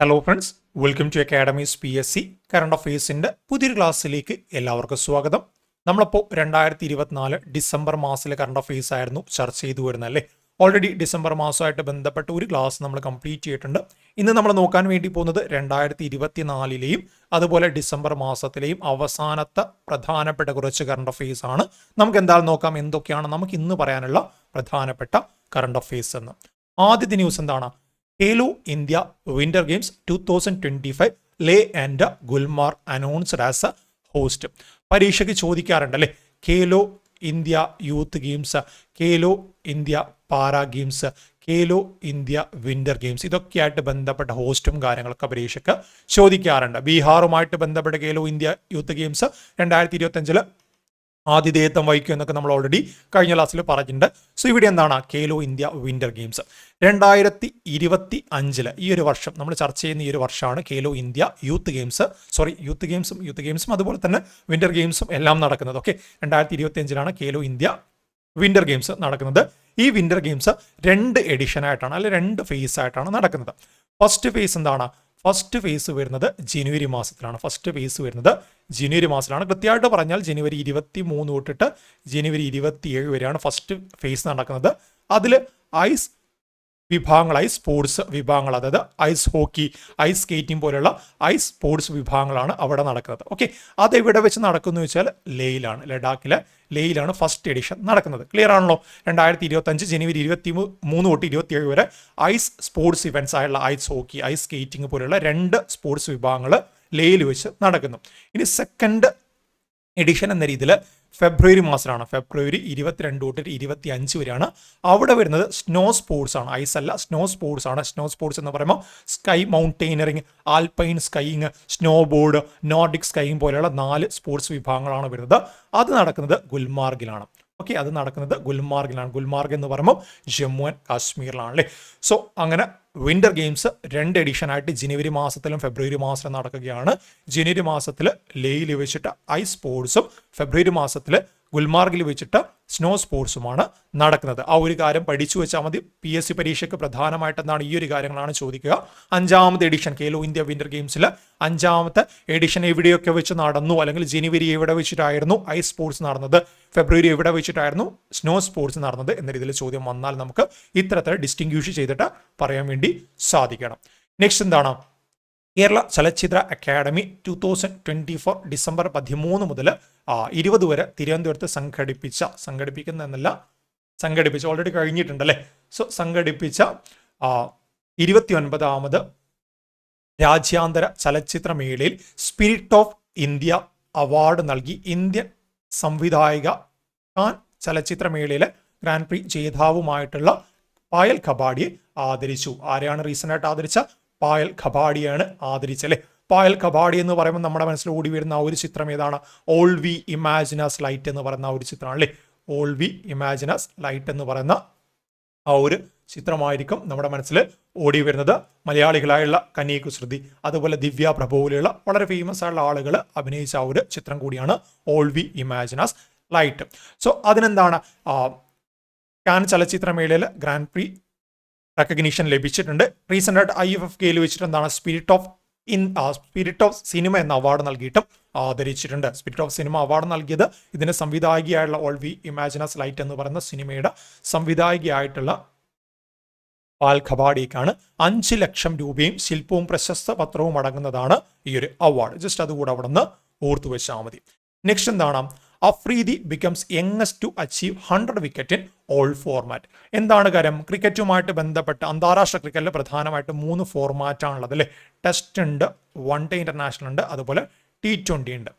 Hello friends, welcome to academy's PSC current അഫയേഴ്സിൻ്റെ പുതിയൊരു ക്ലാസ്സിലേക്ക് എല്ലാവർക്കും സ്വാഗതം. നമ്മളപ്പോൾ 2024 ഡിസംബർ മാസത്തിലെ കറണ്ട് അഫയേഴ്സ് ആയിരുന്നു ചർച്ച ചെയ്തു വരുന്നത് അല്ലേ. ഓൾറെഡി ഡിസംബർ മാസമായിട്ട് ബന്ധപ്പെട്ട ഒരു ക്ലാസ് നമ്മൾ കംപ്ലീറ്റ് ചെയ്തിട്ടുണ്ട്. ഇന്ന് നമ്മൾ നോക്കാൻ വേണ്ടി പോകുന്നത് 2024ലെയും അതുപോലെ ഡിസംബർ മാസത്തിലെയും അവസാനത്തെ പ്രധാനപ്പെട്ട കുറച്ച് കറണ്ട് അഫയേഴ്സ് ആണ്. നമുക്ക് എന്തായാലും നോക്കാം എന്തൊക്കെയാണ് നമുക്ക് ഇന്ന് പറയാനുള്ള പ്രധാനപ്പെട്ട കറണ്ട് അഫയേഴ്സ് എന്ന്. ആദ്യത്തെ ന്യൂസ് എന്താണ്? Khelo India winter games 2025 Leh and Gulmarg announced as a host. പരീക്ഷയ്ക്ക് ചോദിക്കാറുണ്ട് അല്ലേ, Khelo India youth games, Khelo India para games, Khelo India winter games, ഇതൊക്കെയായിട്ട് ബന്ധപ്പെട്ട ഹോസ്റ്റും കാര്യങ്ങളൊക്കെ പരീക്ഷയ്ക്ക് ചോദിക്കാറുണ്ട്. ബീഹാറുമായിട്ട് ബന്ധപ്പെട്ട ഖേലോ ഇന്ത്യ യൂത്ത് ഗെയിംസ് 2025 ആതിഥേയത്വം വഹിക്കും എന്നൊക്കെ നമ്മൾ ഓൾറെഡി കഴിഞ്ഞ ക്ലാസ്സിൽ പറഞ്ഞിട്ടുണ്ട്. സോ ഇവിടെ എന്താണ് ഖേലോ ഇന്ത്യ വിന്റർ ഗെയിംസ് 2025 ഈ ഒരു വർഷം നമ്മൾ ചർച്ച ചെയ്യുന്ന ഈ ഒരു വർഷമാണ് ഖേലോ ഇന്ത്യ യൂത്ത് ഗെയിംസും അതുപോലെ തന്നെ വിന്റർ ഗെയിംസും എല്ലാം നടക്കുന്നത്. Okay, 2025 Khelo India winter games നടക്കുന്നത്. ഈ വിന്റർ ഗെയിംസ് 2 എഡിഷൻ ആയിട്ടാണ്, അല്ലെങ്കിൽ 2 ഫേസ് ആയിട്ടാണ് നടക്കുന്നത്. ഫസ്റ്റ് ഫേസ് എന്താണ്? ഫസ്റ്റ് ഫേസ് വരുന്നത് ജനുവരി മാസത്തിലാണ്. കൃത്യമായിട്ട് പറഞ്ഞാൽ ജനുവരി 23 തൊട്ടിട്ട് ജനുവരി 27 വരെയാണ് ഫസ്റ്റ് ഫേസ് നടക്കുന്നത്. അതിൽ ഐസ് വിഭാഗങ്ങൾ, ഐസ് സ്പോർട്സ് വിഭാഗങ്ങൾ, അതായത് ഐസ് ഹോക്കി, ഐസ് സ്കേറ്റിംഗ് പോലുള്ള ഐസ് സ്പോർട്സ് വിഭാഗങ്ങളാണ് അവിടെ നടക്കുന്നത്. ഓക്കെ, അതെവിടെ വെച്ച് നടക്കുന്നു വെച്ചാൽ ലേയിലാണ്, ലഡാക്കിലെ ലേയിലാണ് ഫസ്റ്റ് എഡിഷൻ നടക്കുന്നത്. ക്ലിയർ ആണല്ലോ? 2025 ജനുവരി 23 തൊട്ട് 27 വരെ ഐസ് സ്പോർട്സ് ഇവന്റ്സ് ആയുള്ള ഐസ് ഹോക്കി, ഐസ് സ്കേറ്റിംഗ് പോലുള്ള 2 സ്പോർട്സ് വിഭാഗങ്ങൾ ലേയിൽ വെച്ച് നടക്കുന്നു. ഇനി സെക്കൻഡ് എഡിഷൻ എന്ന രീതിയിൽ ഫെബ്രുവരി മാസത്തിലാണ്, ഫെബ്രുവരി 22 തൊട്ട് 25 വരെയാണ്. അവിടെ വരുന്നത് സ്നോ സ്പോർട്സ് ആണ്, ഐസ് അല്ല, സ്നോ സ്പോർട്സ് ആണ്. സ്നോ സ്പോർട്സ് എന്ന് പറയുമ്പോൾ ski mountaineering, alpine skiing, snowboard, Nordic skiing പോലെയുള്ള 4 സ്പോർട്സ് വിഭാഗങ്ങളാണ് വരുന്നത്. അത് നടക്കുന്നത് ഗുൽമാർഗിലാണ്. ഓക്കെ, അത് നടക്കുന്നത് ഗുൽമാർഗിലാണ്. ഗുൽമാർഗ് എന്ന് പറയുമ്പോൾ ജമ്മു ആൻഡ് കാശ്മീരിലാണ് അല്ലേ. സോ അങ്ങനെ വിന്റർ ഗെയിംസ് 2 എഡിഷൻ ആയിട്ട് ജനുവരി മാസത്തിലും ഫെബ്രുവരി മാസത്തിലും നടക്കുകയാണ്. ജനുവരി മാസത്തിൽ ലേയിൽ വെച്ചിട്ട് ഐസ് സ്പോർട്സും ഫെബ്രുവരി മാസത്തിൽ ഗുൽമാർഗിൽ വെച്ചിട്ട് സ്നോ സ്പോർട്സുമാണ് നടക്കുന്നത്. ആ ഒരു കാര്യം പഠിച്ചു വെച്ചാൽ മതി. PSC പരീക്ഷയ്ക്ക് പ്രധാനമായിട്ട് എന്താണ് ഈ ഒരു കാര്യങ്ങളാണ് ചോദിക്കുക. 5ാമത്തെ എഡിഷൻ ഖേലോ ഇന്ത്യ വിന്റർ ഗെയിംസിൽ 5ാമത്തെ എഡിഷൻ എവിടെയൊക്കെ വെച്ച് നടന്നു, അല്ലെങ്കിൽ ജനുവരി എവിടെ വെച്ചിട്ടായിരുന്നു ഐസ് സ്പോർട്സ് നടന്നത്, ഫെബ്രുവരി എവിടെ വെച്ചിട്ടായിരുന്നു സ്നോ സ്പോർട്സ് നടന്നത് എന്ന രീതിയിൽ ചോദ്യം വന്നാൽ നമുക്ക് ഇത്തരത്തിൽ ഡിസ്റ്റിങ്ക്വിഷ് ചെയ്തിട്ട് പറയാൻ വേണ്ടി സാധിക്കണം. നെക്സ്റ്റ് എന്താണ്? കേരള ചലച്ചിത്ര അക്കാദമി 2024 ഡിസംബർ 13 മുതൽ 20 വരെ തിരുവനന്തപുരത്ത് സംഘടിപ്പിച്ച ഓൾറെഡി കഴിഞ്ഞിട്ടുണ്ട് അല്ലേ. സോ സംഘടിപ്പിച്ച 29ാമത് രാജ്യാന്തര ചലച്ചിത്ര മേളയിൽ സ്പിരിറ്റ് ഓഫ് ഇന്ത്യ അവാർഡ് നൽകി ഇന്ത്യൻ സംവിധായിക കാൻ ചലച്ചിത്ര മേളയിലെ ഗ്രാൻഡ് പ്രി ജേതാവുമായിട്ടുള്ള പായൽ ഖബാഡിയെ ആദരിച്ചു. ആരെയാണ് റീസെന്റ് ആയിട്ട് ആദരിച്ച? പായൽ ഖബാഡിയാണ് ആദരിച്ചല്ലേ. പായൽ ഖബാഡി എന്ന് പറയുമ്പോൾ നമ്മുടെ മനസ്സിൽ ഓടി വരുന്ന ആ ഒരു ചിത്രം ഏതാണ്? ഓൾ വി ഇമാജിനസ് ലൈറ്റ് എന്ന് പറയുന്ന ആ ഒരു ചിത്രമാണ് അല്ലേ. ഓൾ വി ഇമാജിനസ് ലൈറ്റ് എന്ന് പറയുന്ന ആ ഒരു ചിത്രമായിരിക്കും നമ്മുടെ മനസ്സിൽ ഓടി വരുന്നത്. മലയാളികളായുള്ള കന്യ കുസൃതി, അതുപോലെ ദിവ്യ പ്രഭു പോലെയുള്ള വളരെ ഫേമസ് ആയിട്ടുള്ള ആളുകൾ അഭിനയിച്ച ആ ഒരു ചിത്രം കൂടിയാണ് ഓൾ വി ഇമാജിനസ് ലൈറ്റ്. സോ അതിനെന്താണ് കാൻ ചലച്ചിത്രമേളയിൽ ഗ്രാൻഡ് പ്രി റെക്കഗ്നീഷൻ ലഭിച്ചിട്ടുണ്ട്. റീസെന്റ് ആയിട്ട് IFFKയിൽ വെച്ചിട്ട് എന്താണ് സ്പിരിറ്റ് ഓഫ് സിനിമ എന്ന അവാർഡ് നൽകിയിട്ടും ആദരിച്ചിട്ടുണ്ട്. സ്പിരിറ്റ് ഓഫ് സിനിമ അവാർഡ് നൽകിയത് ഇതിന്റെ സംവിധായികയായുള്ള ഓൾ വി ഇമാജിനസ് ലൈറ്റ് എന്ന് പറയുന്ന സിനിമയുടെ സംവിധായികയായിട്ടുള്ള പാൽ ഖബാഡിക്കാണ്. 5 ലക്ഷം രൂപയും ശില്പവും പ്രശസ്ത പത്രവും അടങ്ങുന്നതാണ് ഈ ഒരു അവാർഡ്. ജസ്റ്റ് അതുകൂടെ അവിടെ നിന്ന് ഓർത്തു വെച്ചാൽ മതി. നെക്സ്റ്റ് എന്താണ്? Afridi becomes youngest to achieve 100 wicket in all format. എന്താണ് കാര്യം? ക്രിക്കറ്റുമായിട്ട് ബന്ധപ്പെട്ട് അന്താരാഷ്ട്ര ക്രിക്കറ്റിൽ പ്രധാനമായിട്ട് 3 ഫോർമാറ്റാണുള്ളത് അല്ലേ. ടെസ്റ്റ് ഉണ്ട്, 1 ഡേ ഇന്റർനാഷണൽ ഉണ്ട്, അതുപോലെ T20 ഉണ്ട്.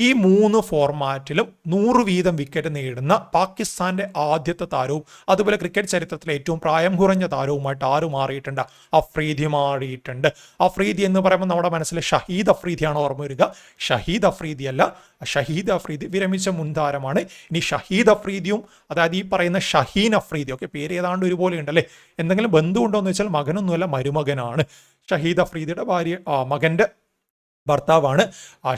ഈ 3 ഫോർമാറ്റിലും 100 വീതം വിക്കറ്റ് നേടുന്ന പാകിസ്ഥാന്റെ ആദ്യത്തെ താരവും അതുപോലെ ക്രിക്കറ്റ് ചരിത്രത്തിലെ ഏറ്റവും പ്രായം കുറഞ്ഞ താരവുമായിട്ട് ആര് മാറിയിട്ടുണ്ട്? അഫ്രീദി മാറിയിട്ടുണ്ട്. അഫ്രീദി എന്ന് പറയുമ്പോൾ നമ്മുടെ മനസ്സിൽ ഷഹീദ് അഫ്രീദിയാണ് ഓർമ്മ വരിക. ഷഹീദ് അഫ്രീദി അല്ല, ഷഹീദ് അഫ്രീദി വിരമിച്ച മുൻതാരമാണ്. ഇനി ഷഹീദ് അഫ്രീദിയും അതായത് ഈ പറയുന്ന ഷഹീൻ അഫ്രീദി, ഒക്കെ പേര് ഏതാണ്ട് ഒരുപോലെ ഉണ്ടല്ലേ. എന്തെങ്കിലും ബന്ധമുണ്ടോ എന്ന് വെച്ചാൽ മകനൊന്നുമല്ല, മരുമകനാണ്. ഷഹീദ് അഫ്രീദിയുടെ മകന്റെ ഭർത്താവാണ്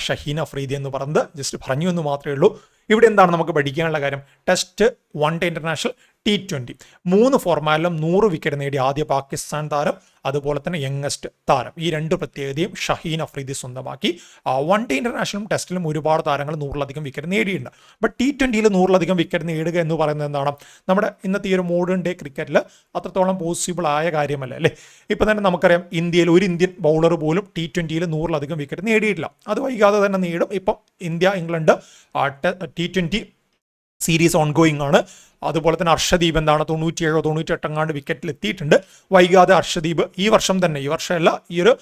ഷഹീൻ അഫ്രീദി എന്ന് പറയുന്നത്. ജസ്റ്റ് പറഞ്ഞു എന്ന് മാത്രമേ ഉള്ളൂ. ഇവിടെ എന്താണ് നമുക്ക് പഠിക്കാനുള്ള കാര്യം? Test, 1 day international, T20 3 ഫോർമാറ്റിലും 100 wicket നേടിയ ആദ്യ പാകിസ്ഥാൻ താരം, അതുപോലെ തന്നെ യങ്ങസ്റ്റ് താരം. ഈ രണ്ട് പ്രത്യേകതയും ഷഹീൻ അഫ്രീദി സ്വന്തമാക്കി. വൺ ഡേ ഇന്റർനാഷണലും ടെസ്റ്റിലും ഒരുപാട് താരങ്ങൾ 100-ലധികം വിക്കറ്റ് നേടിയിട്ടുണ്ട്. ബട്ട് T20 100-ലധികം വിക്കറ്റ് നേടുക എന്ന് പറയുന്നത് എന്താണ്, നമ്മുടെ ഇന്നത്തെ ഈ ഒരു മോഡേൺ ഡേ ക്രിക്കറ്റിൽ അത്രത്തോളം പോസിബിൾ ആയ കാര്യമല്ല അല്ലേ. ഇപ്പം തന്നെ നമുക്കറിയാം, ഇന്ത്യയിൽ ഒരു ഇന്ത്യൻ ബൗളർ പോലും T20 100-ലധികം വിക്കറ്റ് നേടിയിട്ടില്ല. അത് വൈകാതെ തന്നെ നേടും. ഇപ്പം India England T20 series ongoing ആണ്. അതുപോലെ തന്നെ അർഷദീപ് 97-98 വിക്കറ്റിൽ എത്തിയിട്ടുണ്ട്. വൈകാതെ അർഷദീപ് ഈ വർഷമല്ല, ഈ ഒരു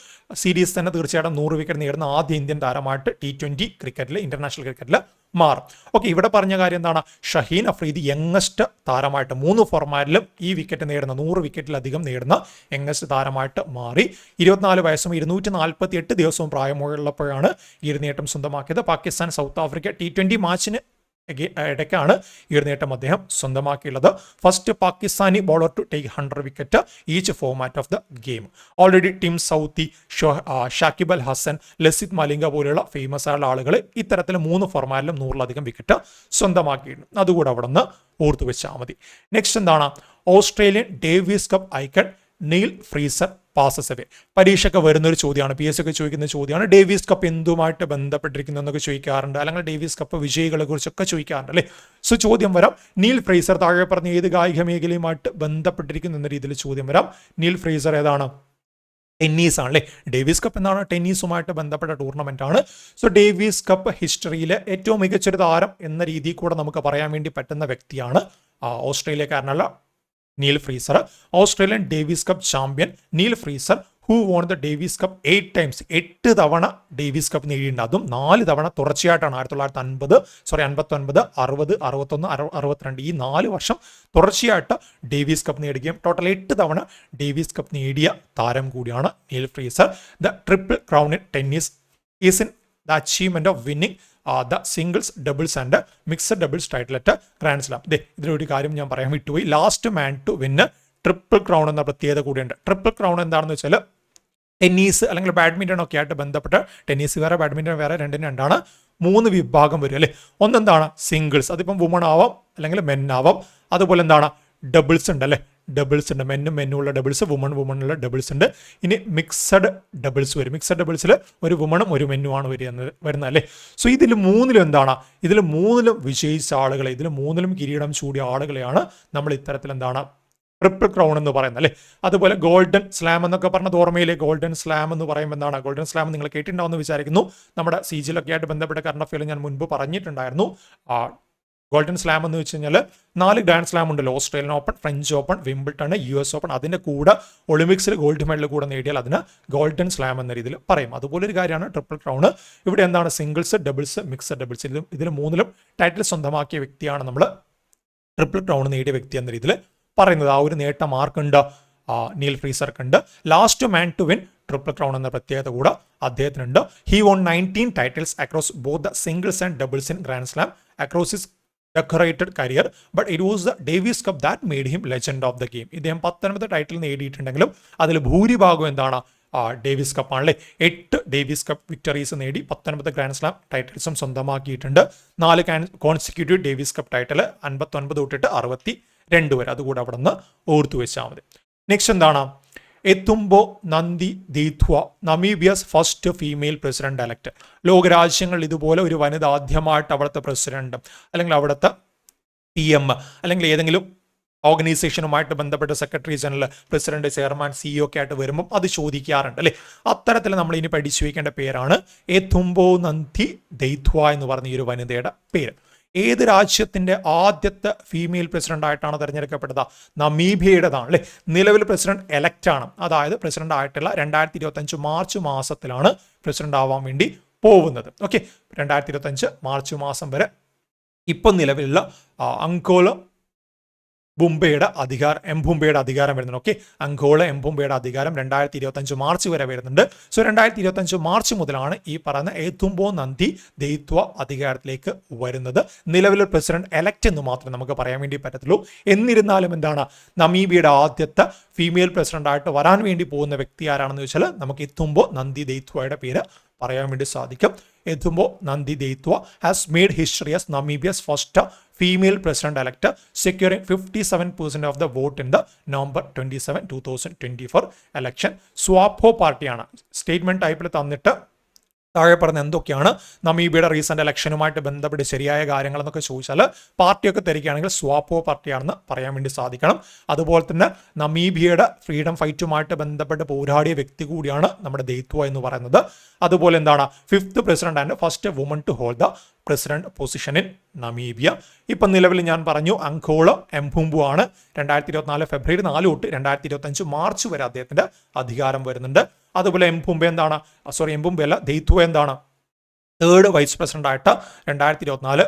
സീരീസ് തന്നെ തീർച്ചയായിട്ടും 100 വിക്കറ്റ് നേടുന്ന ആദ്യ ഇന്ത്യൻ താരമായിട്ട് T20 ക്രിക്കറ്റിൽ, ഇന്റർനാഷണൽ ക്രിക്കറ്റിൽ മാറും. ഓക്കെ, ഇവിടെ പറഞ്ഞ കാര്യം എന്താണ്, ഷഹീൻ അഫ്രീദി യങ്ങസ്റ്റ് താരമായിട്ട് 3 ഫോർമാറ്റിലും ഈ വിക്കറ്റ് നേടുന്ന 100 വിക്കറ്റിലധികം നേടുന്ന യങ്ങസ്റ്റ് താരമായിട്ട് മാറി. 24 വയസ്സും 248 ദിവസവും പ്രായമുള്ളപ്പോഴാണ് ഈ ഒരു നേട്ടം സ്വന്തമാക്കിയത്. പാകിസ്ഥാൻ സൗത്ത് ആഫ്രിക്ക T20 മാച്ചിന് ഇടയ്ക്കാണ് ഈ ഒരു നേട്ടം അദ്ദേഹം സ്വന്തമാക്കിയുള്ളത്. First Pakistani bowler to take 100 wicket each format of the game. Already Tim Southee, Shakib Al Hasan, Lasith Malinga പോലെയുള്ള ഫേമസ് ആയുള്ള ആളുകൾ ഇത്തരത്തിൽ 3 ഫോർമാറ്റിലും 100-ലധികം വിക്കറ്റ് സ്വന്തമാക്കിയിട്ടുണ്ട്. അതുകൂടെ അവിടെ നിന്ന് ഓർത്തു വെച്ചാൽ മതി. നെക്സ്റ്റ് എന്താണ്, Australian Davis Cup icon Neale Fraser passes away. പരീക്ഷയ്ക്ക് വരുന്നൊരു ചോദ്യമാണ്, PSC ഒക്കെ ചോദിക്കുന്ന ചോദ്യമാണ്. ഡേവിസ് കപ്പ് എന്തുമായിട്ട് ബന്ധപ്പെട്ടിരിക്കുന്നു എന്നൊക്കെ ചോദിക്കാറുണ്ട്, അല്ലെങ്കിൽ ഡേവിസ് കപ്പ് വിജയികളെ കുറിച്ചൊക്കെ ചോദിക്കാറുണ്ട് അല്ലേ. സോ ചോദ്യം വരാം, നീൽ ഫ്രീസർ താഴെ പറഞ്ഞ ഏത് കായിക മേഖലയുമായിട്ട് ബന്ധപ്പെട്ടിരിക്കുന്നു എന്ന രീതിയിൽ ചോദ്യം വരാം. നീൽ ഫ്രീസർ ഏതാണ്, ടെന്നീസ് ആണല്ലേ. ഡേവിസ് കപ്പ് എന്താണ്, ടെന്നീസുമായിട്ട് ബന്ധപ്പെട്ട ടൂർണമെന്റ് ആണ്. സോ ഡേവിസ് കപ്പ് ഹിസ്റ്ററിയിലെ ഏറ്റവും മികച്ചൊരു താരം എന്ന രീതിയിൽ കൂടെ നമുക്ക് പറയാൻ വേണ്ടി പറ്റുന്ന വ്യക്തിയാണ് ഓസ്ട്രേലിയക്കാരനുള്ള Neil Fraser. Australian Davis Cup champion Neil Fraser, who won the Davis Cup 8 times, 8 തവണ ഡേവിസ് കപ്പ് നേടിയിട്ടുണ്ട്. അതും 4 തവണ തുടർച്ചയായിട്ടാണ്. 1959, 59, 60, 61, 62 ഈ 4 വർഷം തുടർച്ചയായിട്ട് ഡേവിസ് കപ്പ് നേടുകയും ടോട്ടൽ 8 തവണ ഡേവിസ് കപ്പ് നേടിയ താരം കൂടിയാണ് Neil Fraser. The triple crown in tennis is in the achievement of winning the singles, doubles and mixed doubles title at Grand Slam. ഇതിലൊരു കാര്യം ഞാൻ പറയാൻ വിട്ടുപോയി. Last man to win triple crown എന്ന പ്രത്യേകത കൂടിയുണ്ട്. ട്രിപ്പിൾ ക്രൗൺ എന്താണെന്ന് വെച്ചാൽ ടെന്നീസ് അല്ലെങ്കിൽ ബാഡ്മിൻ്റൺ ഒക്കെ ആയിട്ട് ബന്ധപ്പെട്ട്, ടെന്നീസ് വേറെ ബാഡ്മിൻ്റൺ വേറെ, രണ്ടാണ്. 3 വിഭാഗം വരും അല്ലേ. ഒന്നെന്താണ് സിംഗിൾസ്, അതിപ്പം വുമൺ ആവാം അല്ലെങ്കിൽ മെൻ ആവാം. അതുപോലെ എന്താണ് ഡബിൾസ് ഉണ്ട് അല്ലേ, ഡബിൾസ് ഉണ്ട്, മെന്നുമുള്ള ഡബിൾസ്, വുമണുള്ള ഡബിൾസ് ഉണ്ട്. ഇനി മിക്സഡ് ഡബിൾസ് വരും. മിക്സഡ് ഡബിൾസിൽ ഒരു വുമണും ഒരു മെന്നുമാണ് വരുന്നത് അല്ലേ. സോ ഇതിൽ 3ലും എന്താണ്, ഇതിൽ 3ലും വിജയിച്ച ആളുകളെ, ഇതിൽ 3ലും കിരീടം ചൂടിയ ആളുകളെയാണ് നമ്മൾ ഇത്തരത്തിൽ എന്താണ് ട്രിപ്പിൾ ക്രൗൺ എന്ന് പറയുന്നത് അല്ലേ. അതുപോലെ ഗോൾഡൻ സ്ലാം എന്നൊക്കെ പറഞ്ഞത് ഓർമ്മയിലെ, ഗോൾഡൻ സ്ലാം എന്ന് പറയുമ്പോൾ എന്താണ്, ഗോൾഡൻ സ്ലാം നിങ്ങൾ കേട്ടിട്ടുണ്ടാവുമെന്ന് വിചാരിക്കുന്നു. നമ്മുടെ CGയിലൊക്കെ ആയിട്ട് ബന്ധപ്പെട്ട കറണ്ട് അഫെയറിൽ ഞാൻ മുൻപ് പറഞ്ഞിട്ടുണ്ടായിരുന്നു. ഗോൾഡൻ സ്ലാം എന്ന് വെച്ച് കഴിഞ്ഞാൽ 4 ഗ്രാൻഡ് സ്ലാം ഉണ്ടല്ലോ, Australian open, French open, Wimbledon, US open. അതിൻ്റെ കൂടെ ഒളിമ്പിക്സിൽ ഗോൾഡ് മെഡൽ കൂടെ നേടിയാൽ അതിന് ഗോൾഡൻ സ്ലാം എന്ന രീതിയിൽ പറയും. അതുപോലെ ഒരു കാര്യമാണ് ട്രിപ്പിൾ ക്രൗൺ. ഇവിടെ എന്താണ് സിംഗിൾസ്, ഡബിൾസ്, മിക്സഡ് ഡബിൾസ്, ഇതിൽ 3ലും ടൈറ്റിൽ സ്വന്തമാക്കിയ വ്യക്തിയാണ് നമ്മൾ ട്രിപ്പിൾ ക്രൗൺ നേടിയ വ്യക്തി എന്ന രീതിയിൽ പറയുന്നത്. ആ ഒരു നേട്ടം ആർക്കുണ്ട്, നീൽ ഫ്രീസർക്കുണ്ട്. Last man to win triple crown എന്ന പ്രത്യേകത കൂടെ അദ്ദേഹത്തിനുണ്ട്. He won 19 titles across both the singles and doubles in Grand Slam across his decorated career, but it was the Davis Cup that made him legend of the game. ഇദ്ദേഹം 19 title നേടിയിട്ടുണ്ടെങ്കിലും അതിൽ ഭൂരിഭാഗം എന്താണ്, Davis cup ആണല്ലേ. 8 Davis cup victories നേടി 19 grand slam ടൈറ്റിൽസും സ്വന്തമാക്കിയിട്ടുണ്ട്. 4 consecutive Davis cup title 59 തൊട്ടിട്ട് 62 വരെ. അതുകൂടെ അവിടെ നിന്ന് ഓർത്തു വെച്ചാൽ മതി. നെക്സ്റ്റ് എന്താണ്, എത്തുംബോ നന്ദി ദീത്വ, നമീബിയസ് ഫസ്റ്റ് ഫീമെയിൽ പ്രസിഡന്റ് എലക്ട്. ലോകരാജ്യങ്ങൾ ഇതുപോലെ ഒരു വനിത ആദ്യമായിട്ട് അവിടുത്തെ പ്രസിഡന്റ് അല്ലെങ്കിൽ അവിടുത്തെ PM അല്ലെങ്കിൽ ഏതെങ്കിലും ഓർഗനൈസേഷനുമായിട്ട് ബന്ധപ്പെട്ട secretary general, president, chairman, CEO ഒക്കെ ആയിട്ട് വരുമ്പം അത് ചോദിക്കാറുണ്ട് അല്ലേ. അത്തരത്തിൽ നമ്മൾ ഇനി പഠിച്ചു വയ്ക്കേണ്ട പേരാണ് എത്തുംബോ നന്ദി ദൈത്വ എന്ന് പറഞ്ഞ ഈ ഒരു വനിതയുടെ പേര്. ഏത് രാജ്യത്തിന്റെ ആദ്യത്തെ ഫീമെയിൽ പ്രസിഡന്റ് ആയിട്ടാണ് തിരഞ്ഞെടുക്കപ്പെട്ടത്, നമീബിയയുടേതാണ് അല്ലേ. നിലവിൽ പ്രസിഡന്റ് എലക്ട് ആണ്, അതായത് പ്രസിഡന്റ് ആയിട്ടുള്ള 2025 മാർച്ച് മാസത്തിലാണ് പ്രസിഡന്റ് ആവാൻ വേണ്ടി പോകുന്നത്. ഓക്കെ, 2025 മാർച്ച് മാസം വരെ ഇപ്പം നിലവിലുള്ള അങ്കോള എംബുംബയുടെ അധികാരം വരുന്നുണ്ട്. ഓക്കെ, അങ്കോള എംബുംബയുടെ അധികാരം 2025 മാർച്ച് വരെ വരുന്നുണ്ട്. സോ 2025 മാർച്ച് മുതലാണ് ഈ പറയുന്ന എത്തുംബോ നന്ദി ദൈത്വ അധികാരത്തിലേക്ക് വരുന്നത്. നിലവിലെ പ്രസിഡന്റ് എലക്ട് എന്ന് മാത്രമേ നമുക്ക് പറയാൻ വേണ്ടി പറ്റത്തുള്ളൂ. എന്നിരുന്നാലും എന്താണ്, നമീബിയയുടെ ആദ്യത്തെ ഫീമെയിൽ പ്രസിഡന്റ് ആയിട്ട് വരാൻ വേണ്ടി പോകുന്ന വ്യക്തി ആരാണെന്ന് ചോദിച്ചാൽ നമുക്ക് എത്തുംബോ നന്ദി ദൈത്വയുടെ പേര് പറയാൻ വേണ്ടി സാധിക്കും. Netumbo Nandi Ndaitwah has made history as Namibia's first female president-elect, securing 57% of the vote in the November 27, 2024 election. സ്വാപ്പോ പാർട്ടിയാണ് സ്റ്റേറ്റ്മെന്റ് ടൈപ്പിൽ തന്നിട്ട് താഴെ പറഞ്ഞ എന്തൊക്കെയാണ് നമീബിയയുടെ റീസെന്റ് ഇലക്ഷനുമായിട്ട് ബന്ധപ്പെട്ട് ശരിയായ കാര്യങ്ങൾ എന്നൊക്കെ ചോദിച്ചാൽ പാർട്ടിയൊക്കെ തരികയാണെങ്കിൽ സ്വാപ്പോ പാർട്ടിയാണെന്ന് പറയാൻ വേണ്ടി സാധിക്കണം. അതുപോലെ തന്നെ നമീബിയയുടെ ഫ്രീഡം ഫൈറ്റുമായിട്ട് ബന്ധപ്പെട്ട് പോരാടിയ വ്യക്തി കൂടിയാണ് നമ്മുടെ ദെയ്ത്വ എന്ന് പറയുന്നത്. അതുപോലെ എന്താണ് 5th president and first woman to hold the president position in Namibia. ഇപ്പം നിലവിൽ ഞാൻ പറഞ്ഞു അങ്കോള എംപുംബു ആണ്. 2024 ഫെബ്രുവരി 4 തൊട്ട് 2025 മാർച്ച് വരെ അദ്ദേഹത്തിന്റെ അധികാരം വരുന്നുണ്ട്. അതുപോലെ എംപുംബെ അല്ല ദെയ്ത്വ എന്താണ് 3rd വൈസ് പ്രസിഡന്റ് ആയിട്ട് 2024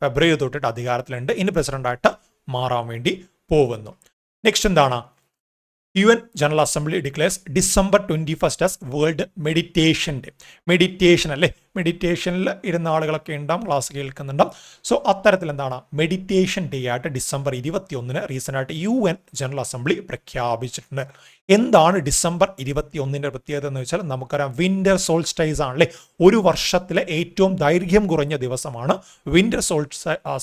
ഫെബ്രുവരി തൊട്ടിട്ട് അധികാരത്തിലുണ്ട്. ഇനി പ്രസിഡന്റ് ആയിട്ട് മാറാൻ വേണ്ടി പോകുന്നു. നെക്സ്റ്റ് എന്താണ് UN General Assembly declares December 21st as World Meditation Day. Meditation അല്ലേ, മെഡിറ്റേഷനിൽ ഇരുന്ന ആളുകളൊക്കെ ഉണ്ടാവും, ക്ലാസ് കേൾക്കുന്നുണ്ടാവും. സോ അത്തരത്തിൽ എന്താണ് മെഡിറ്റേഷൻ ഡേ ആയിട്ട് ഡിസംബർ 21 റീസെന്റ് ആയിട്ട് UN ജനറൽ അസംബ്ലി പ്രഖ്യാപിച്ചിട്ടുണ്ട്. എന്താണ് ഡിസംബർ 21 പ്രത്യേകത എന്ന് വെച്ചാൽ നമുക്കറിയാം വിന്റർ സോൾസ്റ്റൈസ് ആണല്ലേ, ഒരു വർഷത്തിലെ ഏറ്റവും ദൈർഘ്യം കുറഞ്ഞ ദിവസമാണ് വിന്റർ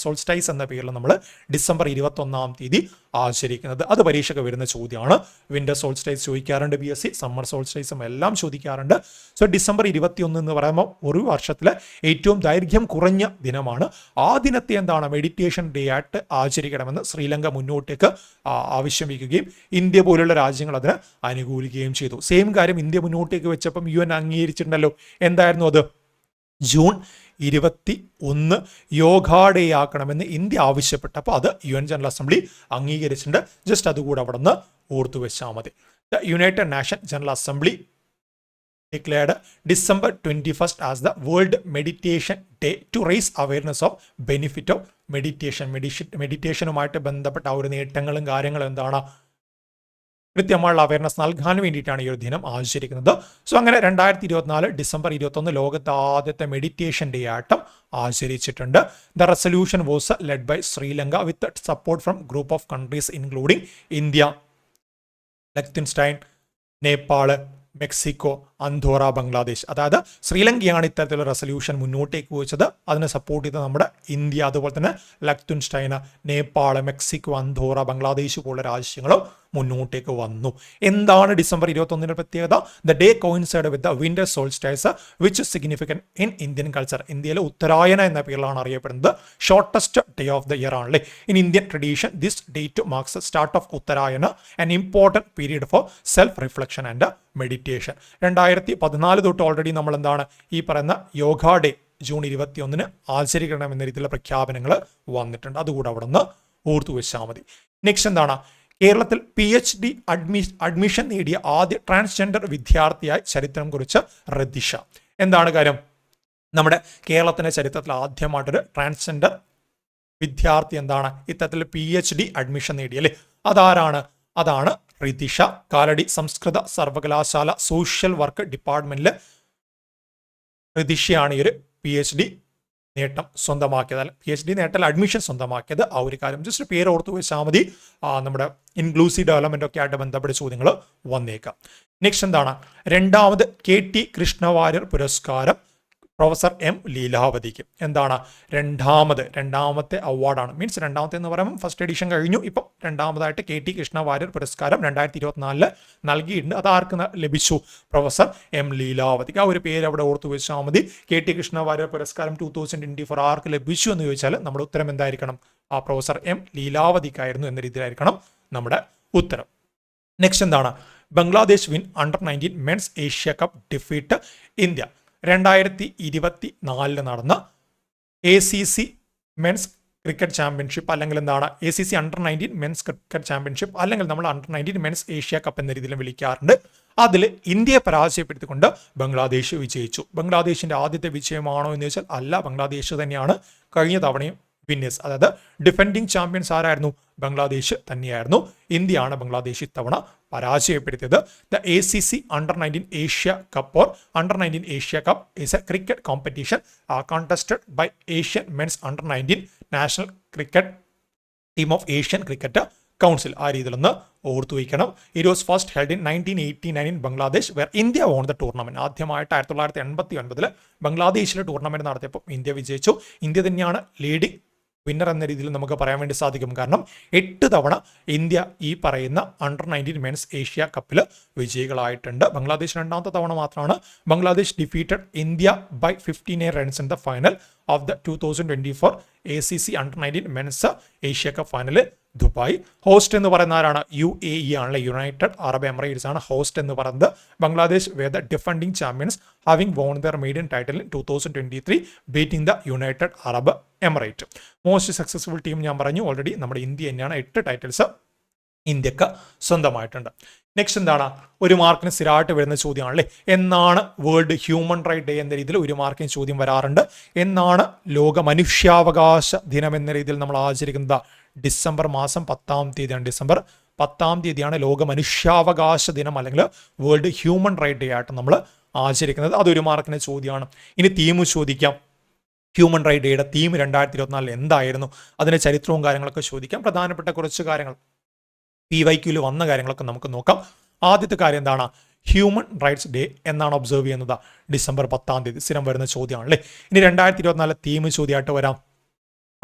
സോൾസ്റ്റൈസ് എന്ന പേരിൽ നമ്മൾ ഡിസംബർ 21 ആചരിക്കുന്നത്. അത് പരീക്ഷയ്ക്ക് വരുന്ന ചോദ്യമാണ്. വിന്റർ സോൾസ്റ്റൈസ് ചോദിക്കാറുണ്ട്, BSc സമ്മർ സോൾസ്റ്റൈസും എല്ലാം ചോദിക്കാറുണ്ട്. സോ ഡിസംബർ 21 എന്ന് പറയുമ്പോൾ ഒരു വർഷത്തിലെ ഏറ്റവും ദൈർഘ്യം കുറഞ്ഞ ദിനമാണ്. ആ ദിനത്തെ എന്താണ് മെഡിറ്റേഷൻ ഡേ ആയിട്ട് ആചരിക്കണമെന്ന് ശ്രീലങ്ക മുന്നോട്ടേക്ക് ആവശ്യം വയ്ക്കുകയും ഇന്ത്യ പോലുള്ള രാജ്യങ്ങൾ അതിന് അനുകൂലിക്കുകയും ചെയ്തു. സെയിം കാര്യം ഇന്ത്യ മുന്നോട്ടേക്ക് വെച്ചപ്പം UN അംഗീകരിച്ചിട്ടുണ്ടല്ലോ. എന്തായിരുന്നു അത്? ജൂൺ 21 യോഗാ ഡേ ആക്കണമെന്ന് ഇന്ത്യ ആവശ്യപ്പെട്ടപ്പോൾ അത് UN ജനറൽ അസംബ്ലി അംഗീകരിച്ചിട്ടുണ്ട്. ജസ്റ്റ് അതുകൂടെ അവിടെ നിന്ന് ഓർത്തു വെച്ചാൽ മതി. The United nation general assembly declared December 21st as the World Meditation Day to raise awareness of benefit of meditation. മെഡിറ്റേഷനുമായിട്ട് ബന്ധപ്പെട്ട ആ ഒരു നേട്ടങ്ങളും കാര്യങ്ങളും എന്താണ് കൃത്യമായുള്ള അവയർനെസ് നൽകാൻ വേണ്ടിയിട്ടാണ് ഈ ഒരു ദിനം ആചരിക്കുന്നത്. സോ അങ്ങനെ 2024 ഡിസംബർ 21 ലോകത്തെ ആദ്യത്തെ മെഡിറ്റേഷൻ ഡേ ആയിട്ടും ആചരിച്ചിട്ടുണ്ട്. The resolution was led by Sri Lanka with support from group of countries including India, Liechtenstein, Nepal, Mexico, Andorra, Bangladesh. അതായത് ശ്രീലങ്കയാണ് ഇത്തരത്തിലുള്ള റെസൊല്യൂഷൻ മുന്നോട്ടേക്ക് വെച്ചത്. അതിനെ സപ്പോർട്ട് ചെയ്ത് നമ്മുടെ ഇന്ത്യ, അതുപോലെ തന്നെ Liechtenstein, Nepal, Mexico, Andorra, Bangladesh പോലുള്ള രാജ്യങ്ങളും മുന്നോട്ടേക്ക് വന്നു. എന്താണ് ഡിസംബർ 21 പ്രത്യേകത? The day coincide with the winter solstice which significant in Indian culture. ഇന്ത്യയിലെ ഉത്തരായന എന്ന പേരിലാണ് അറിയപ്പെടുന്നത്. Shortest day of the year ആണല്ലേ. In Indian tradition this date marks start of Uttarayana, an important period for self reflection and meditation. 2014 തൊട്ട് already നമ്മൾ എന്താണ് ഈ പറയുന്ന യോഗാ ഡേ ജൂൺ 21 ആചരിക്കണം എന്ന രീതിയിലുള്ള പ്രഖ്യാപനങ്ങൾ വന്നിട്ടുണ്ട്. അതുകൂടെ അവിടെ നിന്ന് ഓർത്തു വെച്ചാൽ മതി. നെക്സ്റ്റ് എന്താണ് കേരളത്തിൽ PhD അഡ്മിഷൻ നേടിയ ആദ്യ ട്രാൻസ്ജെൻഡർ വിദ്യാർത്ഥിയായി ചരിത്രം കുറിച്ച റദിഷ. എന്താണ് കാര്യം? നമ്മുടെ കേരളത്തിന്റെ ചരിത്രത്തിൽ ആദ്യമായിട്ടൊരു ട്രാൻസ്ജെൻഡർ വിദ്യാർത്ഥി എന്താണ് ഇത്തരത്തിൽ PhD അഡ്മിഷൻ നേടിയല്ലേ. അതാരാണ്? അതാണ് റിതിഷ. കാലടി സംസ്കൃത സർവകലാശാല സോഷ്യൽ വർക്ക് ഡിപ്പാർട്ട്മെന്റിൽ റിതിഷയാണ് ഈ ഒരു PhD നേട്ടം സ്വന്തമാക്കിയത്. PhD നേട്ടം അഡ്മിഷൻ സ്വന്തമാക്കിയത്. ആ ഒരു കാര്യം ജസ്റ്റ് പേര് ഓർത്തു വെച്ചാൽ മതി. നമ്മുടെ ഇൻക്ലൂസീവ് ഡെവലപ്മെന്റ് ഒക്കെ ആയിട്ട് ബന്ധപ്പെട്ട ചോദ്യങ്ങൾ വന്നേക്കാം. നെക്സ്റ്റ് എന്താണ് രണ്ടാമത് KT കൃഷ്ണവാര്യർ പുരസ്കാരം പ്രൊഫസർ M ലീലാവതിക്ക്. എന്താണ് രണ്ടാമത്തെ അവാർഡാണ്. മീൻസ് രണ്ടാമത്തെ എന്ന് പറയുമ്പോൾ ഫസ്റ്റ് എഡിഷൻ കഴിഞ്ഞു. ഇപ്പം രണ്ടാമതായിട്ട് KT കൃഷ്ണവാര്യർ പുരസ്കാരം 2024 നൽകിയിട്ടുണ്ട്. അത് ആർക്ക് ലഭിച്ചു? Professor M ലീലാവതിക്ക്. ആ ഒരു പേര് അവിടെ ഓർത്തു വെച്ചാൽ മതി. KT കൃഷ്ണവാര്യർ പുരസ്കാരം 2024 ആർക്ക് ലഭിച്ചു എന്ന് ചോദിച്ചാൽ നമ്മുടെ ഉത്തരം എന്തായിരിക്കണം? ആ പ്രൊഫസർ M ലീലാവതിക്കായിരുന്നു എന്ന രീതിയിലായിരിക്കണം നമ്മുടെ ഉത്തരം. നെക്സ്റ്റ് എന്താണ് Bangladesh win under nineteen men's Asia Cup defeat India. 2024 നടന്ന ACC മെൻസ് ക്രിക്കറ്റ് ചാമ്പ്യൻഷിപ്പ് അല്ലെങ്കിൽ എന്താണ് ACC under nineteen men's cricket championship അല്ലെങ്കിൽ നമ്മൾ അണ്ടർ-19 മെൻസ് ഏഷ്യ കപ്പ് എന്ന രീതിയിൽ വിളിക്കാറുണ്ട്. അതിൽ ഇന്ത്യയെ പരാജയപ്പെടുത്തിക്കൊണ്ട് ബംഗ്ലാദേശ് വിജയിച്ചു. ബംഗ്ലാദേശിന്റെ ആദ്യത്തെ വിജയമാണോ എന്ന് ചോദിച്ചാൽ അല്ല, ബംഗ്ലാദേശ് തന്നെയാണ് കഴിഞ്ഞ തവണയും വിന്നേഴ്സ്. അതായത് ഡിഫെൻഡിങ് ചാമ്പ്യൻസ് ആരായിരുന്നു? ബംഗ്ലാദേശ് തന്നെയായിരുന്നു. ഇന്ത്യയാണ് ബംഗ്ലാദേശ് ഇത്തവണ പരാജയപ്പെടുത്തിയത്. The ACC under nineteen Asia Cup or under nineteen Asia Cup is a cricket competition contested by Asian men's under nineteen national cricket team of Asian Cricket Council. ആ രീതിയിലൊന്ന് ഓർത്തു വയ്ക്കണം. It was first held in 1989 in Bangladesh where India won the tournament. ആദ്യമായിട്ട് 1989 ബംഗ്ലാദേശിലെ tournament നടത്തിയപ്പോൾ India വിജയിച്ചു. India തന്നെയാണ് leading winner എന്ന രീതിയിൽ നമുക്ക് പറയാൻ വേണ്ടി സാധിക്കും. കാരണം 8 തവണ ഇന്ത്യ ഈ പറയുന്ന അണ്ടർ-19 മെൻസ് ഏഷ്യ കപ്പിൽ വിജയികളായിട്ടുണ്ട്. ബംഗ്ലാദേശ് രണ്ടാമത്തെ തവണ മാത്രമാണ്. Bangladesh defeated India by 15 runs in the final of the 2024 ACC under nineteen men's Asia Cup final Dubai. Host എന്ന് പറയുന്ന ആരാണ്? UAE ആണല്ലേ, യുണൈറ്റഡ് അറബ് എമിറേറ്റ്സ് ആണ് ഹോസ്റ്റ് എന്ന് പറയുന്നത്. Bangladesh were the defending champions having won their maiden title in 2023 beating the United Arab Emirate. Most successful team ഞാൻ പറഞ്ഞു already നമ്മുടെ ഇന്ത്യ തന്നെയാണ്. 8 ടൈറ്റിൽസ് ഇന്ത്യക്ക് സ്വന്തമായിട്ടുണ്ട്. നെക്സ്റ്റ് എന്താണ്? ഒരു മാർക്കിന് സ്ഥിരമായിട്ട് വരുന്ന ചോദ്യമാണല്ലേ, എന്നാണ് വേൾഡ് ഹ്യൂമൻ റൈറ്റ് ഡേ എന്ന രീതിയിൽ ഒരു മാർക്കിന് ചോദ്യം വരാറുണ്ട്. എന്നാണ് ലോക മനുഷ്യാവകാശ ദിനം എന്ന രീതിയിൽ നമ്മൾ ആചരിക്കുന്നത്? ഡിസംബർ മാസം 10-ാം തീയതിയാണ്. ഡിസംബർ 10-ാം തീയതിയാണ് ലോക മനുഷ്യാവകാശ ദിനം അല്ലെങ്കിൽ വേൾഡ് ഹ്യൂമൻ റൈറ്റ് ഡേ ആയിട്ട് നമ്മൾ ആചരിക്കുന്നത്. അതൊരു മാർക്കിന് ചോദ്യമാണ്. ഇനി തീം ചോദിക്കാം. ഹ്യൂമൻ റൈറ്റ് ഡേയുടെ തീം 2024 എന്തായിരുന്നു? അതിന്റെ ചരിത്രവും കാര്യങ്ങളൊക്കെ ചോദിക്കാം. പ്രധാനപ്പെട്ട കുറച്ച് കാര്യങ്ങൾ PYQയിൽ വന്ന കാര്യങ്ങളൊക്കെ നമുക്ക് നോക്കാം. ആദ്യത്തെ കാര്യം എന്താണ്? ഹ്യൂമൻ റൈറ്റ്സ് ഡേ എന്നാണ് ഒബ്സർവ് ചെയ്യുന്നത് ഡിസംബർ 10-ാം തീയതി. സ്ഥിരം വരുന്ന ചോദ്യമാണല്ലേ. ഇനി 2024 തീം ചോദ്യമായിട്ട് വരാം.